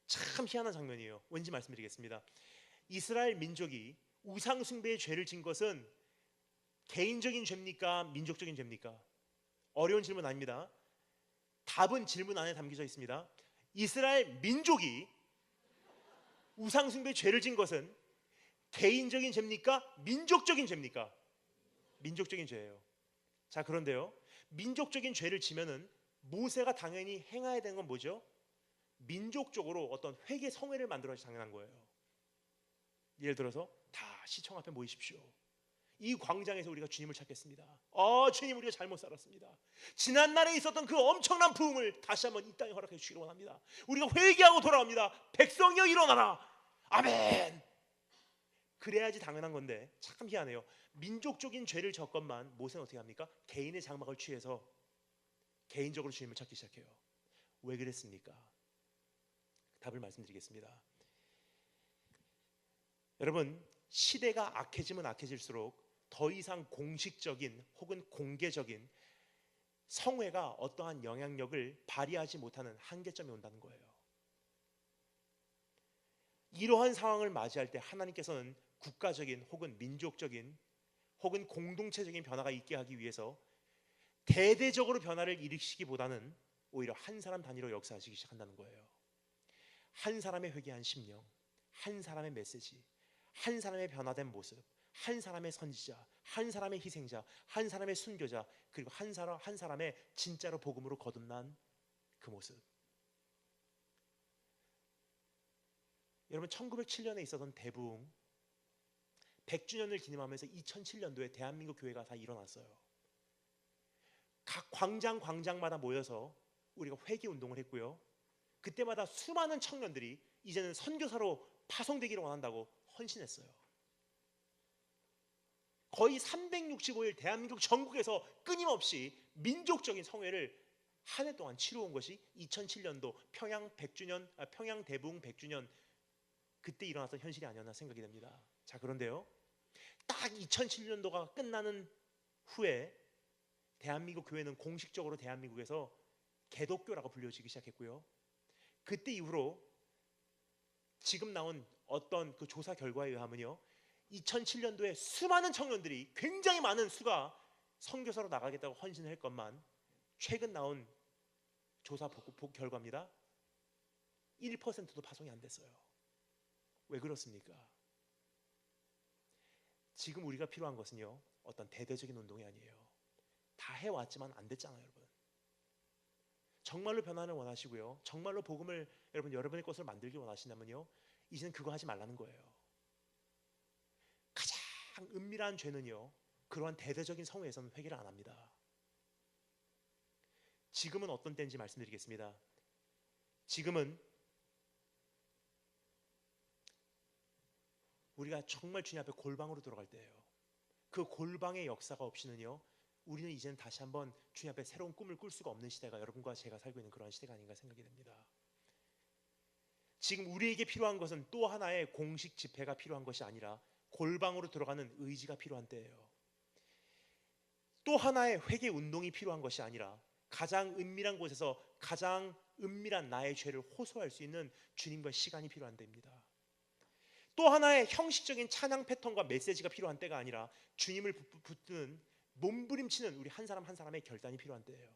참 희한한 장면이에요. 왠지 말씀드리겠습니다. 이스라엘 민족이 우상 숭배의 죄를 진 것은 개인적인 죄입니까? 민족적인 죄입니까? 어려운 질문 아닙니다. 답은 질문 안에 담겨져 있습니다. 이스라엘 민족이 우상 숭배의 죄를 진 것은 개인적인 죄입니까? 민족적인 죄입니까? 민족적인 죄예요. 자, 그런데요, 민족적인 죄를 지면은 모세가 당연히 행해야 되는 건 뭐죠? 민족적으로 어떤 회개 성회를 만들어야지 당연한 거예요. 예를 들어서 다 시청 앞에 모이십시오. 이 광장에서 우리가 주님을 찾겠습니다. 주님, 우리가 잘못 살았습니다. 지난날에 있었던 그 엄청난 부흥을 다시 한번 이 땅에 허락해 주시기 원합니다. 우리가 회개하고 돌아옵니다. 백성이여 일어나라. 아멘. 그래야지 당연한 건데 참 희한해요. 민족적인 죄를 졌건만 모세는 어떻게 합니까? 개인의 장막을 취해서 개인적으로 주님을 찾기 시작해요. 왜 그랬습니까? 답을 말씀드리겠습니다. 여러분, 시대가 악해지면 악해질수록 더 이상 공식적인 혹은 공개적인 성회가 어떠한 영향력을 발휘하지 못하는 한계점이 온다는 거예요. 이러한 상황을 맞이할 때 하나님께서는 국가적인 혹은 민족적인 혹은 공동체적인 변화가 있게 하기 위해서 대대적으로 변화를 일으키기보다는 오히려 한 사람 단위로 역사하시기 시작한다는 거예요. 한 사람의 회개한 심령, 한 사람의 메시지, 한 사람의 변화된 모습, 한 사람의 선지자, 한 사람의 희생자, 한 사람의 순교자, 그리고 한 사람의 진짜로 복음으로 거듭난 그 모습. 여러분, 1907년에 있었던 대부흥 100주년을 기념하면서 2007년도에 대한민국 교회가 다 일어났어요. 각 광장마다 모여서 우리가 회개 운동을 했고요. 그때마다 수많은 청년들이 이제는 선교사로 파송되기를 원한다고 헌신했어요. 거의 365일 대한민국 전국에서 끊임없이 민족적인 성회를 한 해 동안 치러온 것이 2007년도 평양 대부흥 100주년 그때 일어났던 현실이 아니었나 생각이 됩니다. 자, 그런데요, 딱 2007년도가 끝나는 후에 대한민국 교회는 공식적으로 대한민국에서 개독교라고 불려지기 시작했고요. 그때 이후로 지금 나온 어떤 그 조사 결과에 의하면요, 2007년도에 수많은 청년들이 굉장히 많은 수가 선교사로 나가겠다고 헌신할 것만 최근 나온 조사 결과입니다. 1%도 파송이 안 됐어요. 왜 그렇습니까? 지금 우리가 필요한 것은요, 어떤 대대적인 운동이 아니에요. 다 해왔지만 안 됐잖아요, 여러분. 정말로 변화를 원하시고요, 정말로 복음을 여러분의 것을 만들기 원하신다면요, 이제는 그거 하지 말라는 거예요. 가장 은밀한 죄는요, 그러한 대대적인 성회에서는 회개를 안 합니다. 지금은 어떤 때인지 말씀드리겠습니다. 지금은 우리가 정말 주님 앞에 골방으로 들어갈 때예요. 그 골방의 역사가 없이는요, 우리는 이제는 다시 한번 주님 앞에 새로운 꿈을 꿀 수가 없는 시대가 여러분과 제가 살고 있는 그러한 시대가 아닌가 생각이 됩니다. 지금 우리에게 필요한 것은 또 하나의 공식 집회가 필요한 것이 아니라 골방으로 들어가는 의지가 필요한 때예요. 또 하나의 회개 운동이 필요한 것이 아니라 가장 은밀한 곳에서 가장 은밀한 나의 죄를 호소할 수 있는 주님과의 시간이 필요한 때입니다. 또 하나의 형식적인 찬양 패턴과 메시지가 필요한 때가 아니라 주님을 붙드는 몸부림치는 우리 한 사람 한 사람의 결단이 필요한 때예요.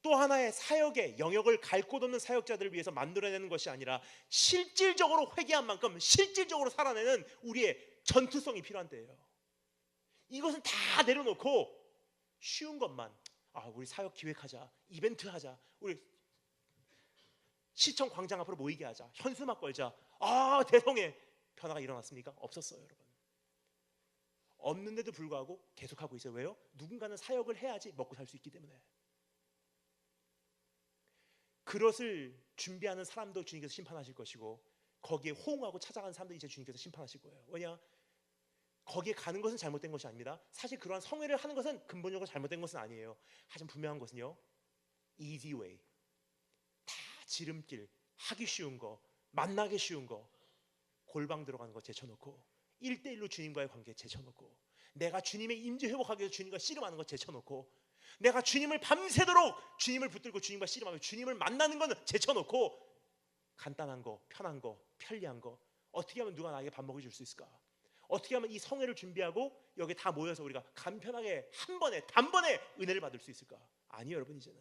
또 하나의 사역의 영역을 갈 곳 없는 사역자들을 위해서 만들어내는 것이 아니라 실질적으로 회개한 만큼 실질적으로 살아내는 우리의 전투성이 필요한 때예요. 이것은 다 내려놓고 쉬운 것만, 우리 사역 기획하자, 이벤트 하자, 우리 시청 광장 앞으로 모이게 하자, 현수막 걸자, 대성의 변화가 일어났습니까? 없었어요, 여러분. 없는데도 불구하고 계속하고 있어요. 왜요? 누군가는 사역을 해야지 먹고 살 수 있기 때문에. 그것을 준비하는 사람도 주님께서 심판하실 것이고, 거기에 호응하고 찾아가는 사람도 이제 주님께서 심판하실 거예요. 왜냐? 거기에 가는 것은 잘못된 것이 아닙니다. 사실 그러한 성회를 하는 것은 근본적으로 잘못된 것은 아니에요. 하지만 분명한 것은요, easy way, 다 지름길, 하기 쉬운 거, 만나기 쉬운 거, 골방 들어가는 거 제쳐놓고 1대1로 주님과의 관계 제쳐놓고, 내가 주님의 임재 회복하기 위해서 주님과 씨름하는 거 제쳐놓고, 내가 주님을 밤새도록 주님을 붙들고 주님과 씨름하며 주님을 만나는 건 제쳐놓고, 간단한 거, 편한 거, 편리한 거, 어떻게 하면 누가 나에게 밥 먹여줄 수 있을까? 어떻게 하면 이 성회를 준비하고 여기 다 모여서 우리가 간편하게 한 번에 단번에 은혜를 받을 수 있을까? 아니요, 여러분. 이제는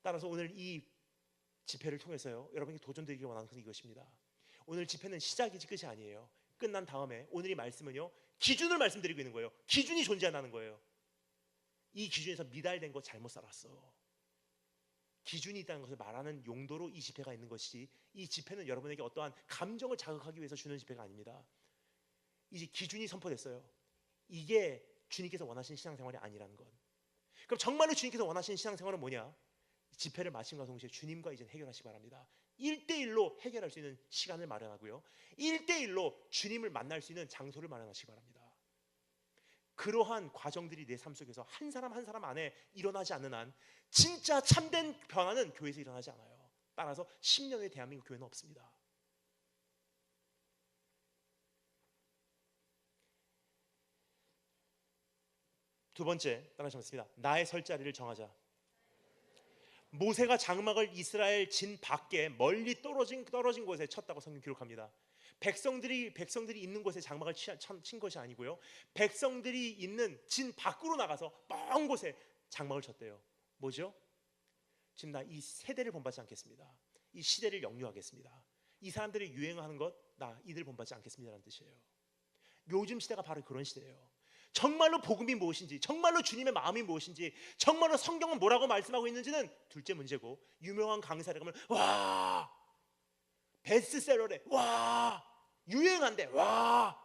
따라서 오늘 이 집회를 통해서요, 여러분에게 도전드리기 원하는 것은 이것입니다. 오늘 집회는 시작이지 끝이 아니에요. 끝난 다음에 오늘 이 말씀은요, 기준을 말씀드리고 있는 거예요. 기준이 존재한다는 거예요. 이 기준에서 미달된 거 잘못 살았어. 기준이 있다는 것을 말하는 용도로 이 집회가 있는 것이지, 이 집회는 여러분에게 어떠한 감정을 자극하기 위해서 주는 집회가 아닙니다. 이제 기준이 선포됐어요. 이게 주님께서 원하시는 신앙생활이 아니라는 것. 그럼 정말로 주님께서 원하시는 신앙생활은 뭐냐? 집회를 마침과 동시에 주님과 이제 해결하시기 바랍니다. 1대1로 해결할 수 있는 시간을 마련하고요, 1대1로 주님을 만날 수 있는 장소를 마련하시기 바랍니다. 그러한 과정들이 내 삶 속에서 한 사람 한 사람 안에 일어나지 않는 한 진짜 참된 변화는 교회에서 일어나지 않아요. 따라서 10년 후에 대한민국 교회는 없습니다. 두 번째, 따라하시겠습니다. 나의 설 자리를 정하자. 모세가 장막을 이스라엘 진 밖에 멀리 떨어진 곳에 쳤다고 성경 기록합니다. 백성들이 있는 곳에 장막을 친 것이 아니고요, 백성들이 있는 진 밖으로 나가서 먼 곳에 장막을 쳤대요. 뭐죠? 지금 나 이 세대를 본받지 않겠습니다. 이 시대를 역류하겠습니다. 이 사람들이 유행하는 것 나 이들 본받지 않겠습니다라는 뜻이에요. 요즘 시대가 바로 그런 시대예요. 정말로 복음이 무엇인지, 정말로 주님의 마음이 무엇인지, 정말로 성경은 뭐라고 말씀하고 있는지는 둘째 문제고, 유명한 강사를 가면 와 베스트셀러래, 와 유행한대, 와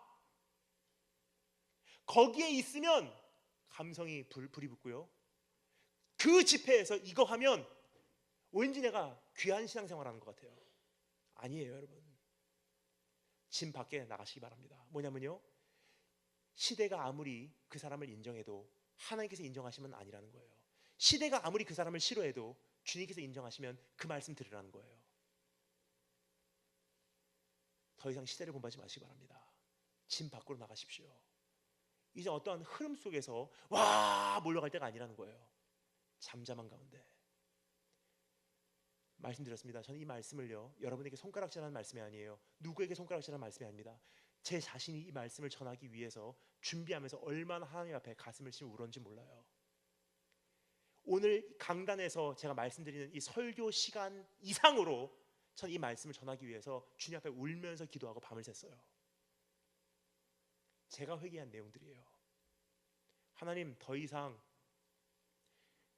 거기에 있으면 감성이 불이 붙고요, 그 집회에서 이거 하면 왠지 내가 귀한 신앙생활하는 것 같아요. 아니에요, 여러분. 진 밖에 나가시기 바랍니다. 뭐냐면요, 시대가 아무리 그 사람을 인정해도 하나님께서 인정하시면 아니라는 거예요. 시대가 아무리 그 사람을 싫어해도 주님께서 인정하시면 그 말씀 들으라는 거예요. 더 이상 시대를 본받지 마시기 바랍니다. 진 밖으로 나가십시오. 이제 어떠한 흐름 속에서 와 몰려갈 때가 아니라는 거예요. 잠잠한 가운데. 말씀드렸습니다. 저는 이 말씀을요, 여러분에게 손가락질하는 말씀이 아니에요. 누구에게 손가락질하는 말씀이 아닙니다. 제 자신이 이 말씀을 전하기 위해서 준비하면서 얼마나 하나님 앞에 가슴을 치며 울었는지 몰라요. 오늘 강단에서 제가 말씀드리는 이 설교 시간 이상으로 전 이 말씀을 전하기 위해서 주님 앞에 울면서 기도하고 밤을 샜어요. 제가 회개한 내용들이에요. 하나님, 더 이상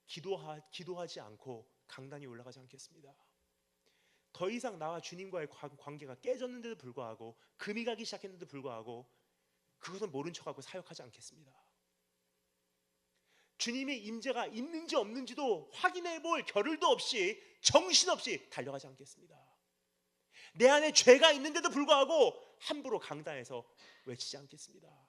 기도하지 않고 강단에 올라가지 않겠습니다. 더 이상 나와 주님과의 관계가 깨졌는데도 불구하고, 금이 가기 시작했는데도 불구하고 그것은 모른 척하고 사역하지 않겠습니다. 주님의 임재가 있는지 없는지도 확인해 볼 겨를도 없이 정신없이 달려가지 않겠습니다. 내 안에 죄가 있는데도 불구하고 함부로 강단에서 외치지 않겠습니다.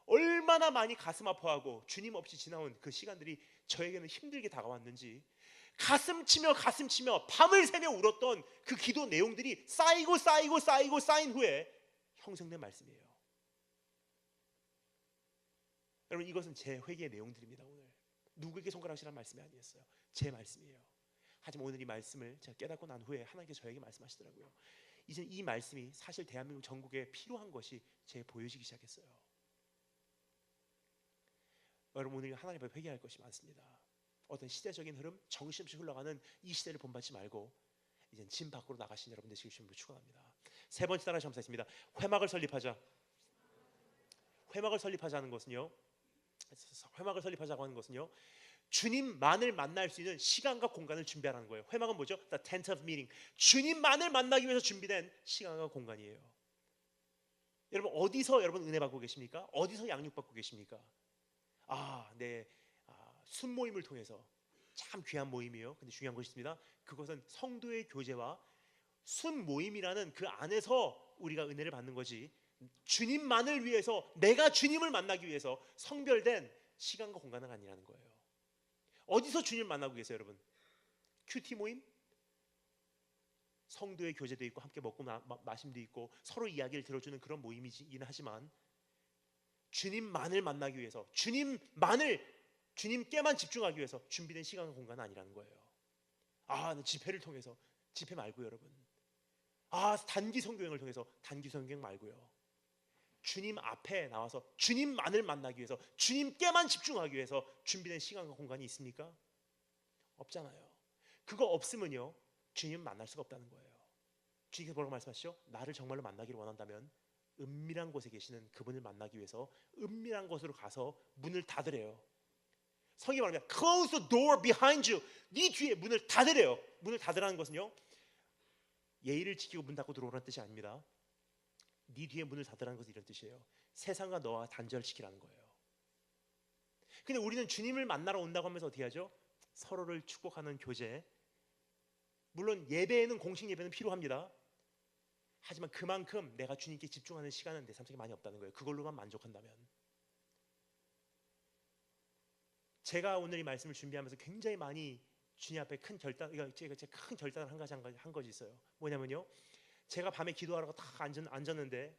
얼마나 많이 가슴 아파하고 주님 없이 지나온 그 시간들이 저에게는 힘들게 다가왔는지, 가슴 치며 밤을 새며 울었던 그 기도 내용들이 쌓이고 쌓인 후에 형성된 말씀이에요. 여러분, 이것은 제 회개의 내용들입니다. 오늘 누구에게 손가락질한 말씀이 아니었어요. 제 말씀이에요. 하지만 오늘 이 말씀을 제가 깨닫고 난 후에 하나님께서 저에게 말씀하시더라고요. 이제 이 말씀이 사실 대한민국 전국에 필요한 것이 제게 보여지기 시작했어요. 여러분, 오늘 하나님 앞에 회개할 것이 많습니다. 어떤 시대적인 흐름, 정신없이 흘러가는 이 시대를 본받지 말고 이젠 진 밖으로 나가신 여러분 되시길 주님으로 축원합니다. 세 번째 따라 점사했습니다. 회막을 설립하자. 회막을 설립하자는 것은요, 회막을 설립하자고 하는 것은요, 주님만을 만날 수 있는 시간과 공간을 준비하라는 거예요. 회막은 뭐죠? The tent of meeting. 주님만을 만나기 위해서 준비된 시간과 공간이에요. 여러분, 어디서 여러분 은혜 받고 계십니까? 어디서 양육 받고 계십니까? 순 모임을 통해서, 참 귀한 모임이에요. 근데 중요한 것이 있습니다. 그것은 성도의 교제와 순 모임이라는 그 안에서 우리가 은혜를 받는 거지, 주님만을 위해서, 내가 주님을 만나기 위해서 성별된 시간과 공간은 아니라는 거예요. 어디서 주님을 만나고 계세요, 여러분? 큐티 모임? 성도의 교제도 있고 함께 먹고 마심도 있고 서로 이야기를 들어주는 그런 모임이긴 하지만, 주님만을 만나기 위해서, 주님께만 집중하기 위해서 준비된 시간과 공간은 아니라는 거예요. 집회를 통해서, 집회 말고 여러분, 단기 성교행을 통해서 단기 성교행 말고요, 주님 앞에 나와서 주님만을 만나기 위해서, 주님께만 집중하기 위해서 준비된 시간과 공간이 있습니까? 없잖아요. 그거 없으면요, 주님 만날 수가 없다는 거예요. 주님께서 뭐라고 말씀하시죠? 나를 정말로 만나기를 원한다면 은밀한 곳에 계시는 그분을 만나기 위해서 은밀한 곳으로 가서 문을 닫으래요. 성경이 말합니다. Close the door behind you. 네 뒤에 문을 닫으래요. 문을 닫으라는 것은요, 예의를 지키고 문 닫고 들어오라는 뜻이 아닙니다. 네 뒤에 문을 닫으라는 것은 이런 뜻이에요. 세상과 너와 단절시키라는 거예요. 근데 우리는 주님을 만나러 온다고 하면서 어떻게 하죠? 서로를 축복하는 교제. 물론 예배에는, 공식 예배는 필요합니다. 하지만 그만큼 내가 주님께 집중하는 시간은 내 삶 속에 많이 없다는 거예요. 그걸로만 만족한다면. 제가 오늘 이 말씀을 준비하면서 굉장히 많이 주님 앞에 큰 결단, 제가 큰 결단을 한 가지 있어요. 뭐냐면요, 제가 밤에 기도하라고 딱 앉았는데,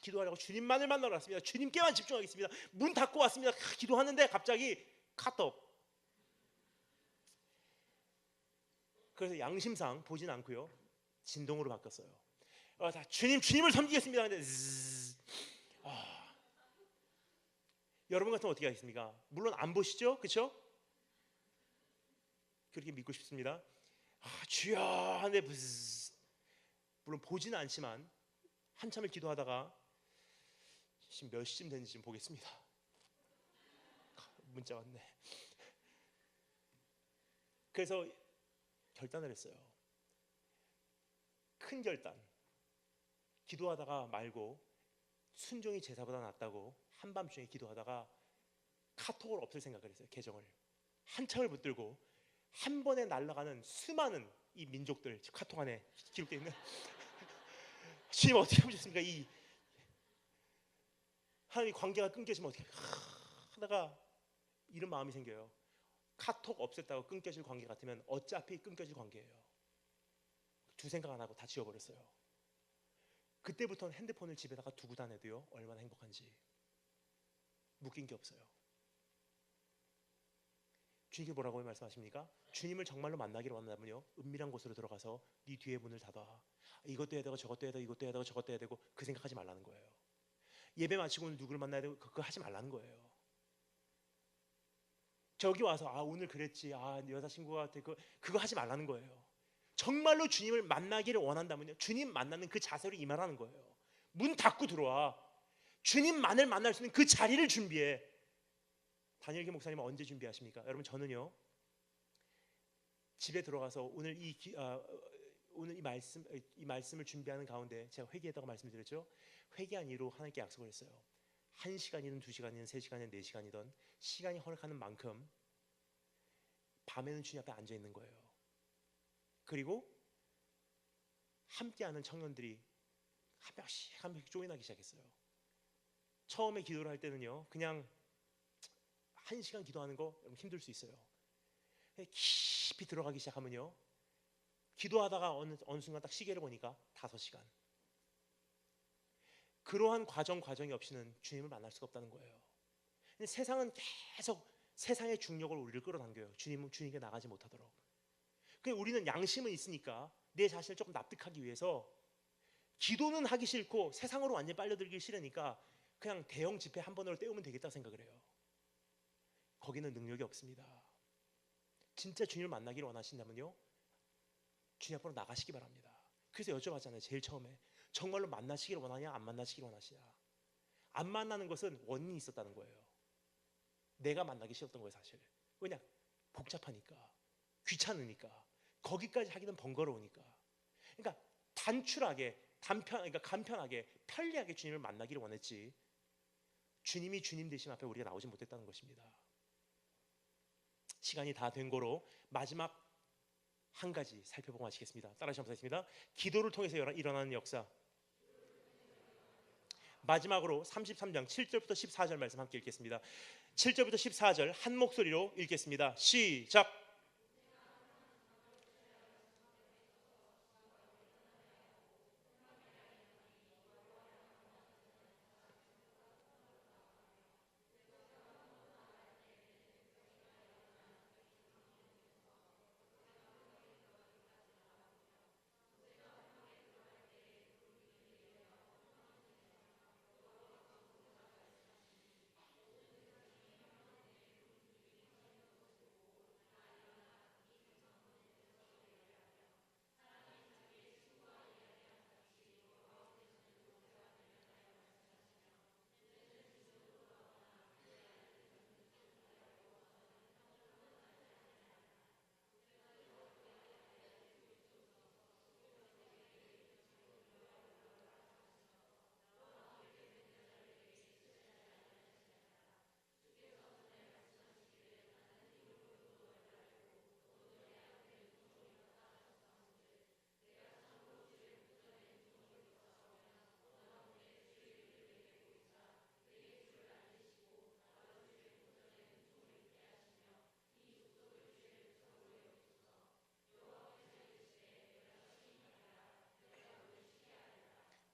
기도하려고 주님만을 만나러 왔습니다. 주님께만 집중하겠습니다. 문 닫고 왔습니다. 기도하는데 갑자기 카톡. 그래서 양심상 보진 않고요, 진동으로 바꿨어요. 다 주님을 섬기겠습니다. 근데 여러분 같으면 어떻게 하겠습니까? 물론 안 보시죠, 그렇죠? 그렇게 믿고 싶습니다. 주여 하는데 물론 보지는 않지만 한참을 기도하다가 지금 몇 시쯤 됐는지 좀 보겠습니다. 문자 왔네. 그래서 결단을 했어요. 큰 결단. 기도하다가 말고 순종이 제사보다 낫다고 한밤중에 기도하다가 카톡을 없앨 생각을 했어요. 계정을 한참을 붙들고 한 번에 날아가는 수많은 이 민족들 카톡 안에 기록되어 있는 주님 어떻게 보셨습니까? 이 하나님 관계가 끊겨지면 어떻게 하다가 이런 마음이 생겨요. 카톡 없앴다고 끊겨질 관계 같으면 어차피 끊겨질 관계예요. 두 생각 안 하고 다 지워버렸어요. 그때부터는 핸드폰을 집에다가 두고 다녀도요, 얼마나 행복한지 묶인 게 없어요. 주님께 뭐라고 말씀하십니까? 주님을 정말로 만나기를 원한다면요, 은밀한 곳으로 들어가서 네 뒤에 문을 닫아. 이것도 해야 되고 저것도 해야 되고 이것도 해야 되고 저것도 해야 되고 그 생각하지 말라는 거예요. 예배 마치고 오늘 누구를 만나야 되고 그거 하지 말라는 거예요. 저기 와서 오늘 그랬지, 여자친구가 그거 하지 말라는 거예요. 정말로 주님을 만나기를 원한다면요, 주님 만나는 그 자세로 임하라는 거예요. 문 닫고 들어와. 주님만을 만날 수 있는 그 자리를 준비해. 다니엘기 목사님은 언제 준비하십니까? 여러분, 저는요, 집에 들어가서 오늘 이 말씀을 준비하는 가운데 제가 회개했다고 말씀드렸죠. 회개한 이후로 하나님께 약속을 했어요. 1시간이든 2시간이든 3시간이든 4시간이든 시간이 허락하는 만큼 밤에는 주님 앞에 앉아 있는 거예요. 그리고 함께하는 청년들이 한 명씩 조인하기 시작했어요. 처음에 기도를 할 때는요, 그냥 1시간 기도하는 거 힘들 수 있어요. 깊이 들어가기 시작하면요, 기도하다가 어느 순간 딱 시계를 보니까 5시간. 그러한 과정이 없이는 주님을 만날 수가 없다는 거예요. 근데 세상은 계속 세상의 중력을 우리를 끌어당겨요. 주님께 나가지 못하도록. 그래서 우리는 양심은 있으니까 내 자신을 조금 납득하기 위해서 기도는 하기 싫고 세상으로 완전히 빨려들기 싫으니까 그냥 대형 집회 한 번으로 때우면 되겠다 생각을 해요. 거기는 능력이 없습니다. 진짜 주님을 만나기를 원하신다면요, 주님 앞으로 나가시기 바랍니다. 그래서 여쭤봤잖아요, 제일 처음에. 정말로 만나시기를 원하냐, 안 만나시기를 원하시냐. 안 만나는 것은 원인이 있었다는 거예요. 내가 만나기 싫었던 거예요, 사실. 왜냐? 복잡하니까, 귀찮으니까, 거기까지 하기는 번거로우니까. 그러니까 단출하게, 그러니까 간편하게, 편리하게 주님을 만나기를 원했지, 주님이 주님 되심 앞에 우리가 나오지 못했다는 것입니다. 시간이 다 된 거로 마지막 한 가지 살펴보고 마치겠습니다. 따라하시면 감사하겠습니다. 기도를 통해서 일어나는 역사. 마지막으로 33장 7절부터 14절 말씀 함께 읽겠습니다. 7절부터 14절 한 목소리로 읽겠습니다. 시작.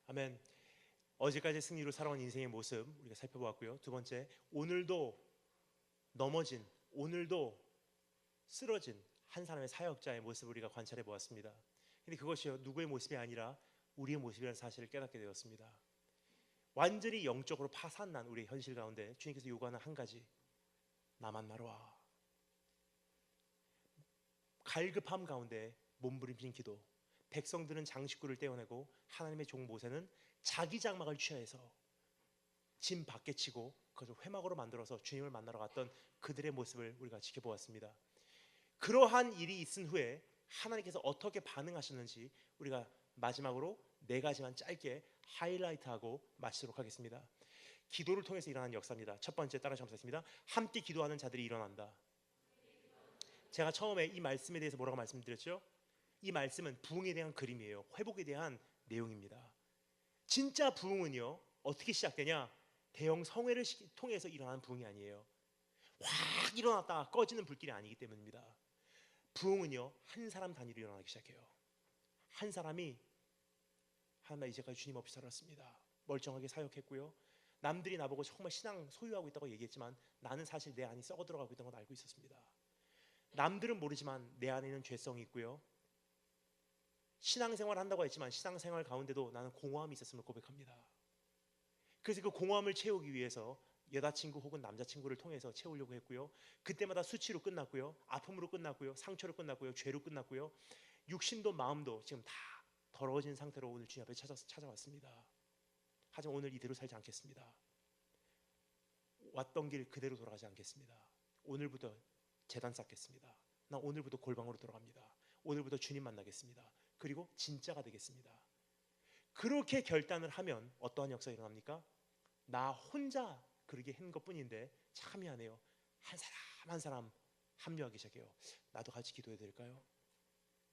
아멘. 어제까지 승리로 살아온 인생의 모습 우리가 살펴보았고요. 두 번째, 오늘도 넘어진, 오늘도 쓰러진, 한 사람의 사역자의 모습을 우리가 관찰해 보았습니다. 근데 그것이요 누구의 모습이 아니라 우리의 모습이라는 사실을 깨닫게 되었습니다. 완전히 영적으로 파산난 우리의 현실 가운데 주님께서 요구하는 한 가지, 나 만나러 와. 갈급함 가운데 몸부림친 기도. 백성들은 장식구를 떼어내고 하나님의 종 모세는 자기 장막을 취하여서 짐 밖에 치고 그것을 회막으로 만들어서 주님을 만나러 갔던 그들의 모습을 우리가 지켜보았습니다. 그러한 일이 있은 후에 하나님께서 어떻게 반응하셨는지 우리가 마지막으로 4가지만 짧게 하이라이트하고 마치도록 하겠습니다. 기도를 통해서 일어난 역사입니다. 첫 번째 따라 점수했습니다. 함께 기도하는 자들이 일어난다. 제가 처음에 이 말씀에 대해서 뭐라고 말씀드렸죠? 이 말씀은 부흥에 대한 그림이에요. 회복에 대한 내용입니다. 진짜 부흥은요 어떻게 시작되냐? 대형 성회를 통해서 일어나는 부흥이 아니에요. 확 일어났다가 꺼지는 불길이 아니기 때문입니다. 부흥은요 한 사람 단위로 일어나기 시작해요. 한 사람이 하나 이제까지 주님 없이 살았습니다. 멀쩡하게 사역했고요. 남들이 나보고 정말 신앙 소유하고 있다고 얘기했지만 나는 사실 내 안이 썩어 들어가고 있다는 걸 알고 있었습니다. 남들은 모르지만 내 안에는 죄성이 있고요. 신앙생활 한다고 했지만 신앙생활 가운데도 나는 공허함이 있었음을 고백합니다. 그래서 그 공허함을 채우기 위해서 여자친구 혹은 남자친구를 통해서 채우려고 했고요. 그때마다 수치로 끝났고요. 아픔으로 끝났고요. 상처로 끝났고요. 죄로 끝났고요. 육신도 마음도 지금 다 더러워진 상태로 오늘 주님 앞에 찾아왔습니다. 하지만 오늘 이대로 살지 않겠습니다. 왔던 길 그대로 돌아가지 않겠습니다. 오늘부터 제단 쌓겠습니다. 나 오늘부터 골방으로 돌아갑니다. 오늘부터 주님 만나겠습니다. 그리고 진짜가 되겠습니다. 그렇게 결단을 하면 어떠한 역사가 일어납니까? 나 혼자 그러게 한 것뿐인데 참 미안해요. 한 사람 한 사람 합류하기 시작해요. 나도 같이 기도해야 될까요?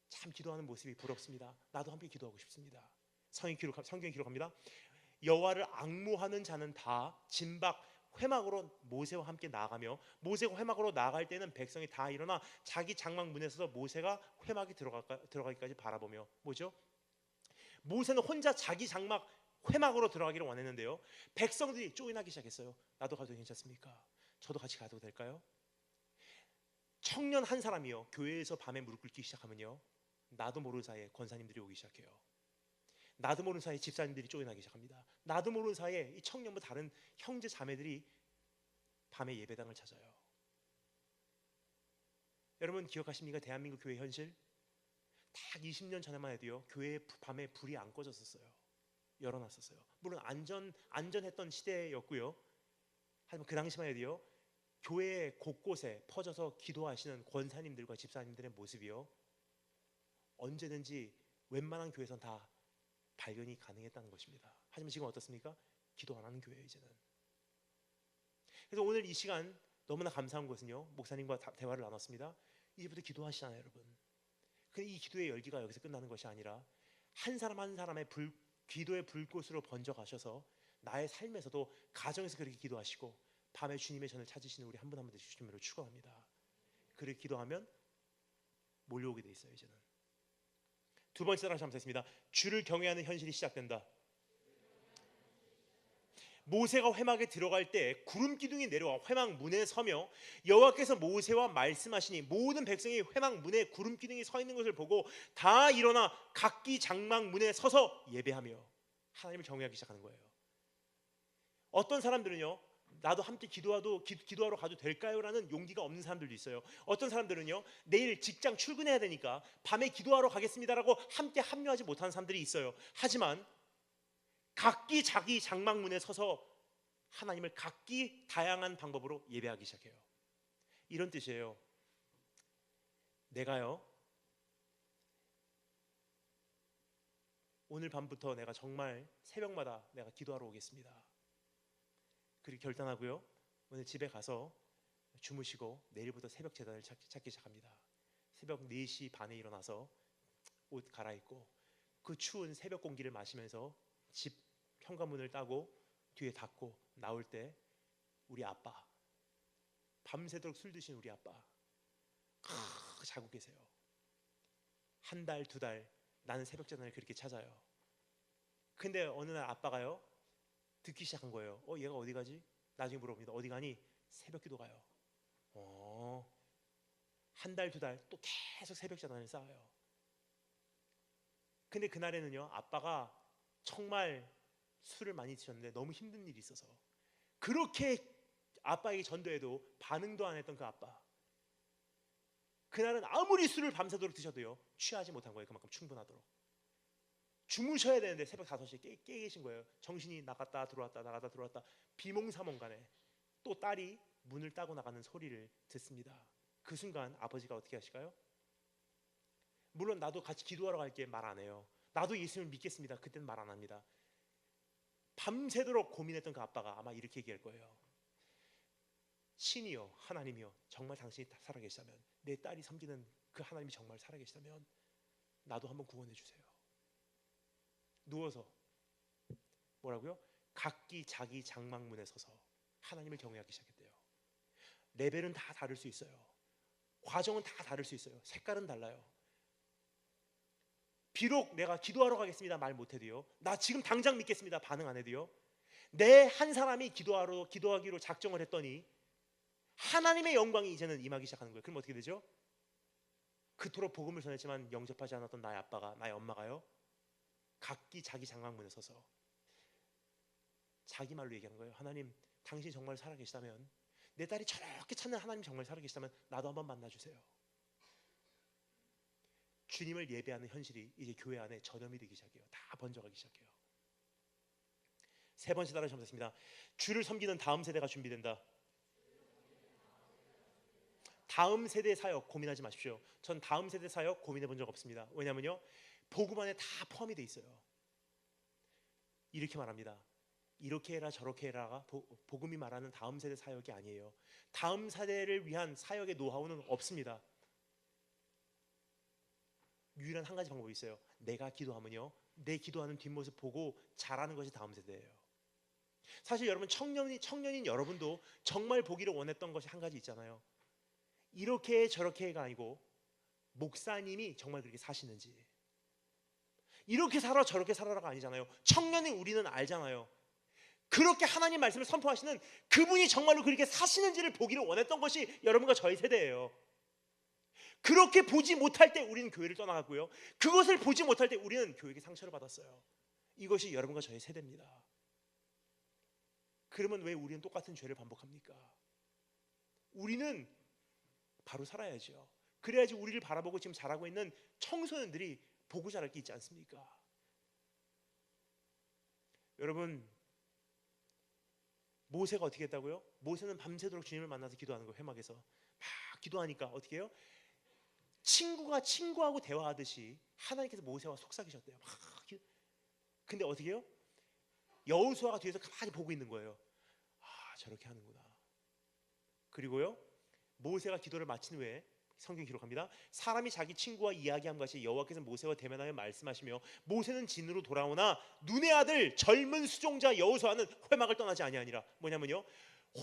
참 기도하는 모습이 부럽습니다. 나도 함께 기도하고 싶습니다. 성경이 기록합니다. 여호와를 앙무하는 자는 다 진박 회막으로 모세와 함께 나아가며 모세가 회막으로 나아갈 때는 백성이 다 일어나 자기 장막 문에 서서 모세가 회막에 들어가기까지 바라보며 뭐죠? 모세는 혼자 자기 장막 회막으로 들어가기를 원했는데요. 백성들이 쪼인하기 시작했어요. 나도 가도 괜찮습니까? 저도 같이 가도 될까요? 청년 한 사람이요 교회에서 밤에 무릎 꿇기 시작하면요 나도 모르는 사이에 권사님들이 오기 시작해요. 나도 모르는 사이에 집사님들이 쪼인하기 시작합니다. 나도 모르는 사이에 이 청년과 다른 형제 자매들이 밤에 예배당을 찾아요. 여러분 기억하십니까? 대한민국 교회 현실 딱 20년 전에만 해도요 교회 밤에 불이 안 꺼졌었어요. 열어놨었어요. 물론 안전했던 시대였고요. 하지만 그 당시만 해도요 교회 곳곳에 퍼져서 기도하시는 권사님들과 집사님들의 모습이요 언제든지 웬만한 교회에선 다 발견이 가능했다는 것입니다. 하지만 지금 어떻습니까? 기도 안 하는 교회예요 이제는. 그래서 오늘 이 시간 너무나 감사한 것은요 목사님과 대화를 나눴습니다. 이제부터 기도하시잖아요 여러분. 근데 이 기도의 열기가 여기서 끝나는 것이 아니라 한 사람 한 사람의 기도의 불꽃으로 번져 가셔서 나의 삶에서도 가정에서 그렇게 기도하시고 밤에 주님의 전을 찾으시는 우리 한 분 한 분 되실 주님으로 축원합니다. 그렇게 기도하면 몰려오게 돼 있어요 이제는. 두 번째 따라 잘못했습니다. 주를 경외하는 현실이 시작된다. 모세가 회막에 들어갈 때 구름 기둥이 내려와 회막 문에 서며 여호와께서 모세와 말씀하시니 모든 백성이 회막 문에 구름 기둥이 서 있는 것을 보고 다 일어나 각기 장막 문에 서서 예배하며 하나님을 경외하기 시작하는 거예요. 어떤 사람들은요 나도 함께 기도하러 가도 될까요? 라는 용기가 없는 사람들도 있어요. 어떤 사람들은요 내일 직장 출근해야 되니까 밤에 기도하러 가겠습니다라고 함께 합류하지 못하는 사람들이 있어요. 하지만 각기 자기 장막문에 서서 하나님을 각기 다양한 방법으로 예배하기 시작해요. 이런 뜻이에요. 내가요 오늘 밤부터 내가 정말 새벽마다 내가 기도하러 오겠습니다. 그렇게 결단하고요 오늘 집에 가서 주무시고 내일부터 새벽 제단을 찾기 시작합니다. 새벽 4시 반에 일어나서 옷 갈아입고 그 추운 새벽 공기를 마시면서 집 현관문을 따고 뒤에 닫고 나올 때 우리 아빠 밤새도록 술 드신 우리 아빠 자고 계세요. 한 달, 2달 나는 새벽 제단을 그렇게 찾아요. 근데 어느 날 아빠가요 듣기 시작한 거예요. 얘가 어디 가지? 나중에 물어봅니다. 어디 가니? 새벽 기도 가요. 한 달, 두 달 또 계속 새벽 전환을 쌓아요. 근데 그날에는요, 아빠가 정말 술을 많이 드셨는데 너무 힘든 일이 있어서 그렇게 아빠에게 전도해도 반응도 안 했던 그 아빠, 그날은 아무리 술을 밤새도록 드셔도요 취하지 못한 거예요. 그만큼 충분하도록. 주무셔야 되는데 새벽 5시에 깨 계신 거예요. 정신이 나갔다 들어왔다 나갔다 들어왔다. 비몽사몽간에 또 딸이 문을 따고 나가는 소리를 듣습니다. 그 순간 아버지가 어떻게 하실까요? 물론 나도 같이 기도하러 갈게 말 안 해요. 나도 예수님을 믿겠습니다. 그때는 말 안 합니다. 밤새도록 고민했던 그 아빠가 아마 이렇게 얘기할 거예요. 신이여, 하나님이여, 정말 당신이 살아계시다면, 내 딸이 섬기는 그 하나님이 정말 살아계시다면 나도 한번 구원해 주세요. 누워서 뭐라고요? 각기 자기 장막문에 서서 하나님을 경외하기 시작했대요. 레벨은 다 다를 수 있어요. 과정은 다 다를 수 있어요. 색깔은 달라요. 비록 내가 기도하러 가겠습니다 말 못해도요, 나 지금 당장 믿겠습니다 반응 안 해도요, 내 한 사람이 기도하기로 작정을 했더니 하나님의 영광이 이제는 임하기 시작하는 거예요. 그럼 어떻게 되죠? 그토록 복음을 전했지만 영접하지 않았던 나의 아빠가, 나의 엄마가요, 각기 자기 장막문에 서서 자기 말로 얘기하는 거예요. 하나님, 당신이 정말 살아계시다면, 내 딸이 저렇게 찾는 하나님 정말 살아계시다면 나도 한번 만나주세요. 주님을 예배하는 현실이 이제 교회 안에 전염이 되기 시작해요. 다 번져가기 시작해요. 세 번째 단어 잘못했습니다. 주를 섬기는 다음 세대가 준비된다. 다음 세대 사역 고민하지 마십시오. 전 다음 세대 사역 고민해 본 적 없습니다. 왜냐면요, 복음 안에 다 포함이 돼 있어요. 이렇게 말합니다. 이렇게 해라 저렇게 해라가 복음이 말하는 다음 세대 사역이 아니에요. 다음 세대를 위한 사역의 노하우는 없습니다. 유일한 한 가지 방법이 있어요. 내가 기도하면요, 내 기도하는 뒷모습 보고 잘하는 것이 다음 세대예요. 사실 여러분, 청년인 여러분도 정말 보기를 원했던 것이 한 가지 있잖아요. 이렇게 저렇게가 아니고 목사님이 정말 그렇게 사시는지, 이렇게 살아 저렇게 살아라가 아니잖아요. 청년인 우리는 알잖아요. 그렇게 하나님 말씀을 선포하시는 그분이 정말로 그렇게 사시는지를 보기를 원했던 것이 여러분과 저희 세대예요. 그렇게 보지 못할 때 우리는 교회를 떠나갔고요, 그것을 보지 못할 때 우리는 교회에게 상처를 받았어요. 이것이 여러분과 저의 세대입니다. 그러면 왜 우리는 똑같은 죄를 반복합니까? 우리는 바로 살아야죠. 그래야지 우리를 바라보고 지금 자라고 있는 청소년들이 보고 자랄 게 있지 않습니까? 여러분, 모세가 어떻게 했다고요? 모세는 밤새도록 주님을 만나서 기도하는 거예요. 회막에서 막 기도하니까 어떻게 해요? 친구가 친구하고 대화하듯이 하나님께서 모세와 속삭이셨대요. 근데 어떻게 해요? 여호수아가 뒤에서 가만히 보고 있는 거예요. 아, 저렇게 하는구나. 그리고요, 모세가 기도를 마친 후에 성경 기록합니다. 사람이 자기 친구와 이야기함 같이 여호와께서 모세와 대면하여 말씀하시며 모세는 진으로 돌아오나 눈의 아들 젊은 수종자 여호수아는 회막을 떠나지 아니하니라. 뭐냐면요,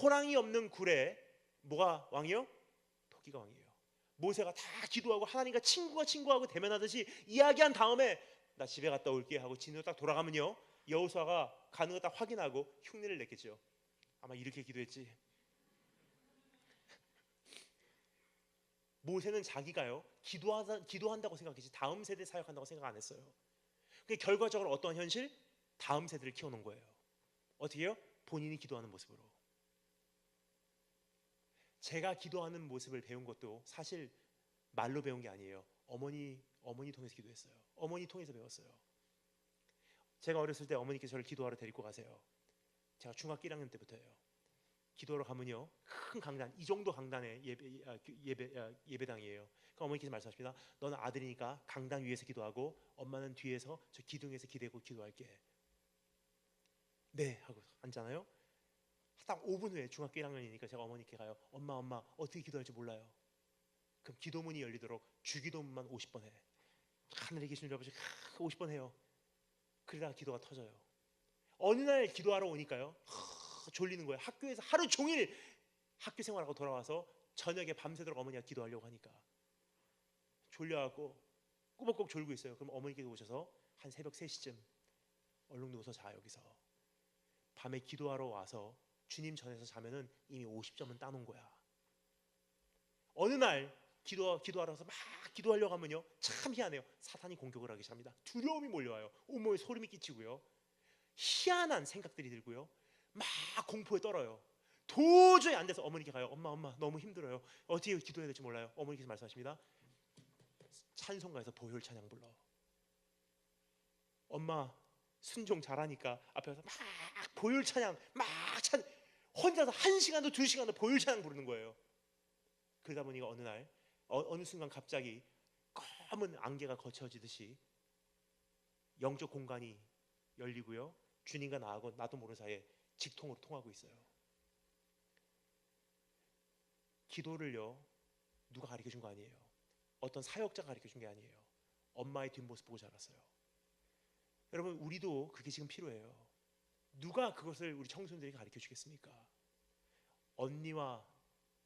호랑이 없는 굴에 뭐가 왕이요? 토끼가 왕이에요. 모세가 다 기도하고 하나님과 친구하고 대면하듯이 이야기한 다음에 나 집에 갔다 올게 하고 진으로 딱 돌아가면요, 여호수아가 가는 거 딱 확인하고 흉내를 냈겠죠. 아마 이렇게 기도했지. 모세는 자기가요 기도한다고 생각했지 다음 세대 사역한다고 생각 안 했어요. 그 결과적으로 어떤 현실? 다음 세대를 키워놓은 거예요. 어떻게 해요? 본인이 기도하는 모습으로. 제가 기도하는 모습을 배운 것도 사실 말로 배운 게 아니에요. 어머니 통해서 기도했어요. 어머니 통해서 배웠어요. 제가 어렸을 때 어머니께서 저를 기도하러 데리고 가세요. 제가 중학교 1학년 때부터예요. 기도하러 가면요, 큰 강단, 이 정도 강단의 예배당이에요. 그러니까 어머니께서 말씀하십니다. 너는 아들이니까 강단 위에서 기도하고 엄마는 뒤에서 저 기둥에서 기대고 기도할게. 네 하고 앉잖아요. 딱 5분 후에 중학교 1학년이니까 제가 어머니께 가요. 엄마 어떻게 기도할지 몰라요. 그럼 기도문이 열리도록 주기도문만 50번 해. 하늘에 계신 우리 아버지 50번 해요. 그러다가 기도가 터져요. 어느 날 기도하러 오니까요, 졸리는 거예요. 학교에서 하루 종일 학교 생활하고 돌아와서 저녁에 밤새도록 어머니가 기도하려고 하니까 졸려갖고 꾸벅꾸벅 졸고 있어요. 그럼 어머니께서 오셔서 한 새벽 3시쯤 얼른 누워서 자. 여기서 밤에 기도하러 와서 주님 전에서 자면은 이미 50점은 따놓은 거야. 어느 날 기도하러서 막 기도하려고 하면요, 참 희한해요. 사탄이 공격을 하기 시작합니다. 두려움이 몰려와요. 온몸에 소름이 끼치고요, 희한한 생각들이 들고요, 막 공포에 떨어요. 도저히 안 돼서 어머니께 가요. 엄마 너무 힘들어요. 어떻게 기도해야 될지 몰라요. 어머니께서 말씀하십니다. 찬송가에서 보혈 찬양 불러. 엄마 순종 잘하니까 앞에서 막 보혈 찬양 막 혼자서 1시간도 2시간도 보혈 찬양 부르는 거예요. 그러다 보니까 어느 날 어느 순간 갑자기 검은 안개가 거쳐지듯이 영적 공간이 열리고요, 주님과 나도 모르는 사이에 직통으로 통하고 있어요. 기도를요, 누가 가르쳐준 거 아니에요. 어떤 사역자가 가르쳐준 게 아니에요. 엄마의 뒷모습 보고 자랐어요. 여러분, 우리도 그게 지금 필요해요. 누가 그것을 우리 청소년들에게 가르쳐 주겠습니까? 언니와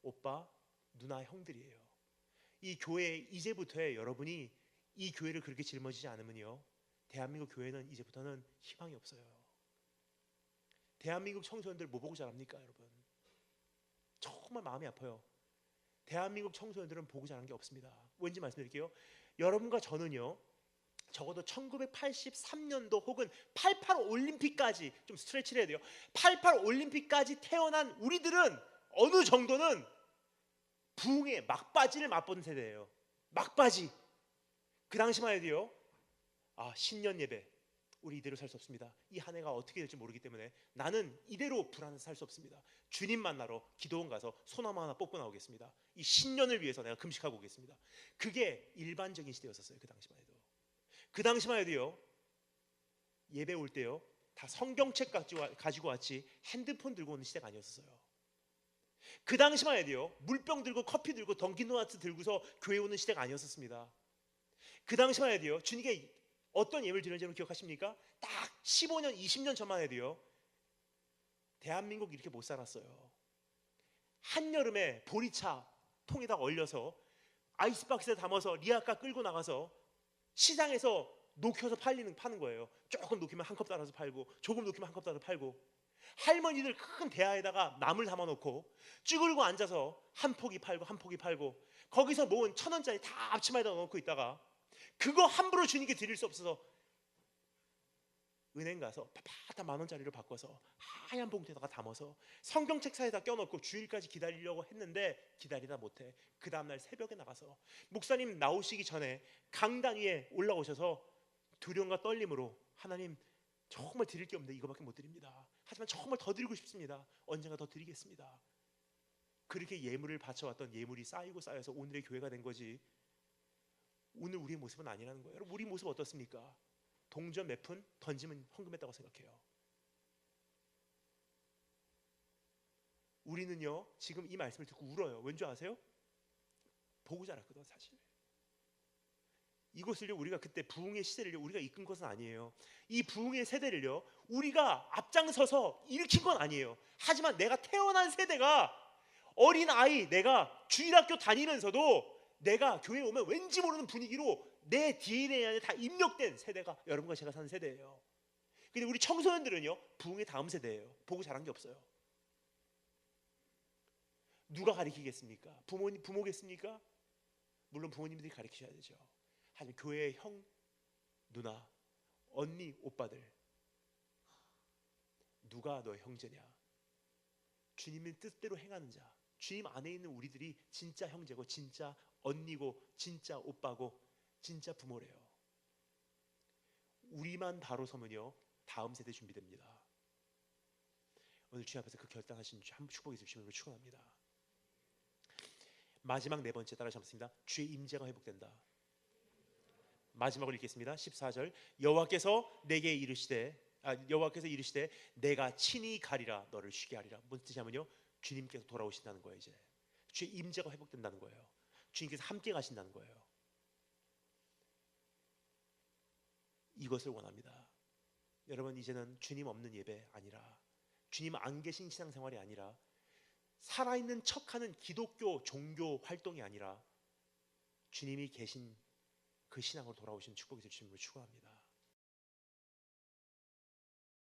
오빠, 누나, 형들이에요. 이 교회 이제부터의 여러분이 이 교회를 그렇게 짊어지지 않으면요, 대한민국 교회는 이제부터는 희망이 없어요. 대한민국 청소년들 뭐 보고 자랍니까, 여러분? 정말 마음이 아파요. 대한민국 청소년들은 보고 자란 게 없습니다. 왠지 말씀드릴게요. 여러분과 저는요, 적어도 1983년도 혹은 88 올림픽까지, 좀 스트레치를 해야 돼요. 88 올림픽까지 태어난 우리들은 어느 정도는 부흥의 막바지를 맛본 세대예요. 막바지. 그 당시만 해도요, 신년 예배, 우리 이대로 살 수 없습니다. 이 한 해가 어떻게 될지 모르기 때문에 나는 이대로 불안해서 살 수 없습니다. 주님 만나러 기도원 가서 소나무 하나 뽑고 나오겠습니다. 이 신년을 위해서 내가 금식하고 오겠습니다. 그게 일반적인 시대였었어요. 그 당시만 해도. 그 당시만 해도요, 예배 올 때요, 다 성경책 가지고 왔지 핸드폰 들고 오는 시대가 아니었어요. 그 당시만 해도요, 물병 들고 커피 들고 던킨도너츠 들고서 교회 오는 시대가 아니었습니다. 그 당시만 해도요, 주님께 어떤 예배를 드렸는지 여러분 기억하십니까? 딱 15년, 20년 전만 해도요, 대한민국 이렇게 못 살았어요. 한여름에 보리차 통에다 얼려서 아이스박스에 담아서 리아카 끌고 나가서 시장에서 녹여서 파는 거예요. 조금 녹이면 한 컵 따라서 팔고, 조금 녹이면 한 컵 따라서 팔고, 할머니들 큰 대야에다가 나물 담아놓고 쭈그리고 앉아서 한 포기 팔고 한 포기 팔고, 거기서 모은 1,000원짜리 다 앞치마에다 넣고 있다가 그거 함부로 주님께 드릴 수 없어서 은행 가서 팍팍 10,000원짜리로 바꿔서 하얀 봉투에다가 담아서 성경책 사이에다 껴놓고 주일까지 기다리려고 했는데 기다리다 못해 그 다음날 새벽에 나가서 목사님 나오시기 전에 강단 위에 올라오셔서 두려움과 떨림으로, 하나님 정말 드릴 게 없는데 이거밖에 못 드립니다. 하지만 정말 더 드리고 싶습니다. 언젠가 더 드리겠습니다. 그렇게 예물을 바쳐왔던 예물이 쌓이고 쌓여서 오늘의 교회가 된 거지, 오늘 우리의 모습은 아니라는 거예요. 여러분, 우리 모습 어떻습니까? 동전 몇 푼 던지면 헌금했다고 생각해요. 우리는요, 지금 이 말씀을 듣고 울어요. 왠지 아세요? 보고 자랐거든. 사실 이것을요, 우리가 그때 부흥의 시대를요, 우리가 이끈 것은 아니에요. 이 부흥의 세대를요, 우리가 앞장서서 일으킨 건 아니에요. 하지만 내가 태어난 세대가, 어린 아이, 내가 주일학교 다니면서도 내가 교회에 오면 왠지 모르는 분위기로 내 DNA 안에 다 입력된 세대가 여러분과 제가 사는 세대예요. 근데 우리 청소년들은요, 부흥의 다음 세대예요. 보고 자란 게 없어요. 누가 가르치겠습니까? 부모겠습니까? 물론 부모님들이 가르치셔야 되죠. 하지만 교회의 형, 누나, 언니, 오빠들, 누가 너의 형제냐? 주님의 뜻대로 행하는 자, 주님 안에 있는 우리들이 진짜 형제고 진짜 언니고 진짜 오빠고 진짜 부모래요. 우리만 바로 서면요, 다음 세대 준비됩니다. 오늘 주님 앞에서 그 결단하신 축복이 있으실 줄로 축원합니다. 마지막 네 번째 따라 잡습니다. 주의 임재가 회복된다. 마지막으로 읽겠습니다. 14절, 여호와께서 이르시되 내가 친히 가리라, 너를 쉬게 하리라. 무슨 뜻이냐면요, 주님께서 돌아오신다는 거예요. 이제 주의 임재가 회복된다는 거예요. 주님께서 함께 가신다는 거예요. 이것을 원합니다. 여러분, 이제는 주님 없는 예배 아니라, 주님 안 계신 신앙생활이 아니라, 살아있는 척하는 기독교 종교 활동이 아니라 주님이 계신 그 신앙으로 돌아오신 축복이 되시는 걸 축원합니다.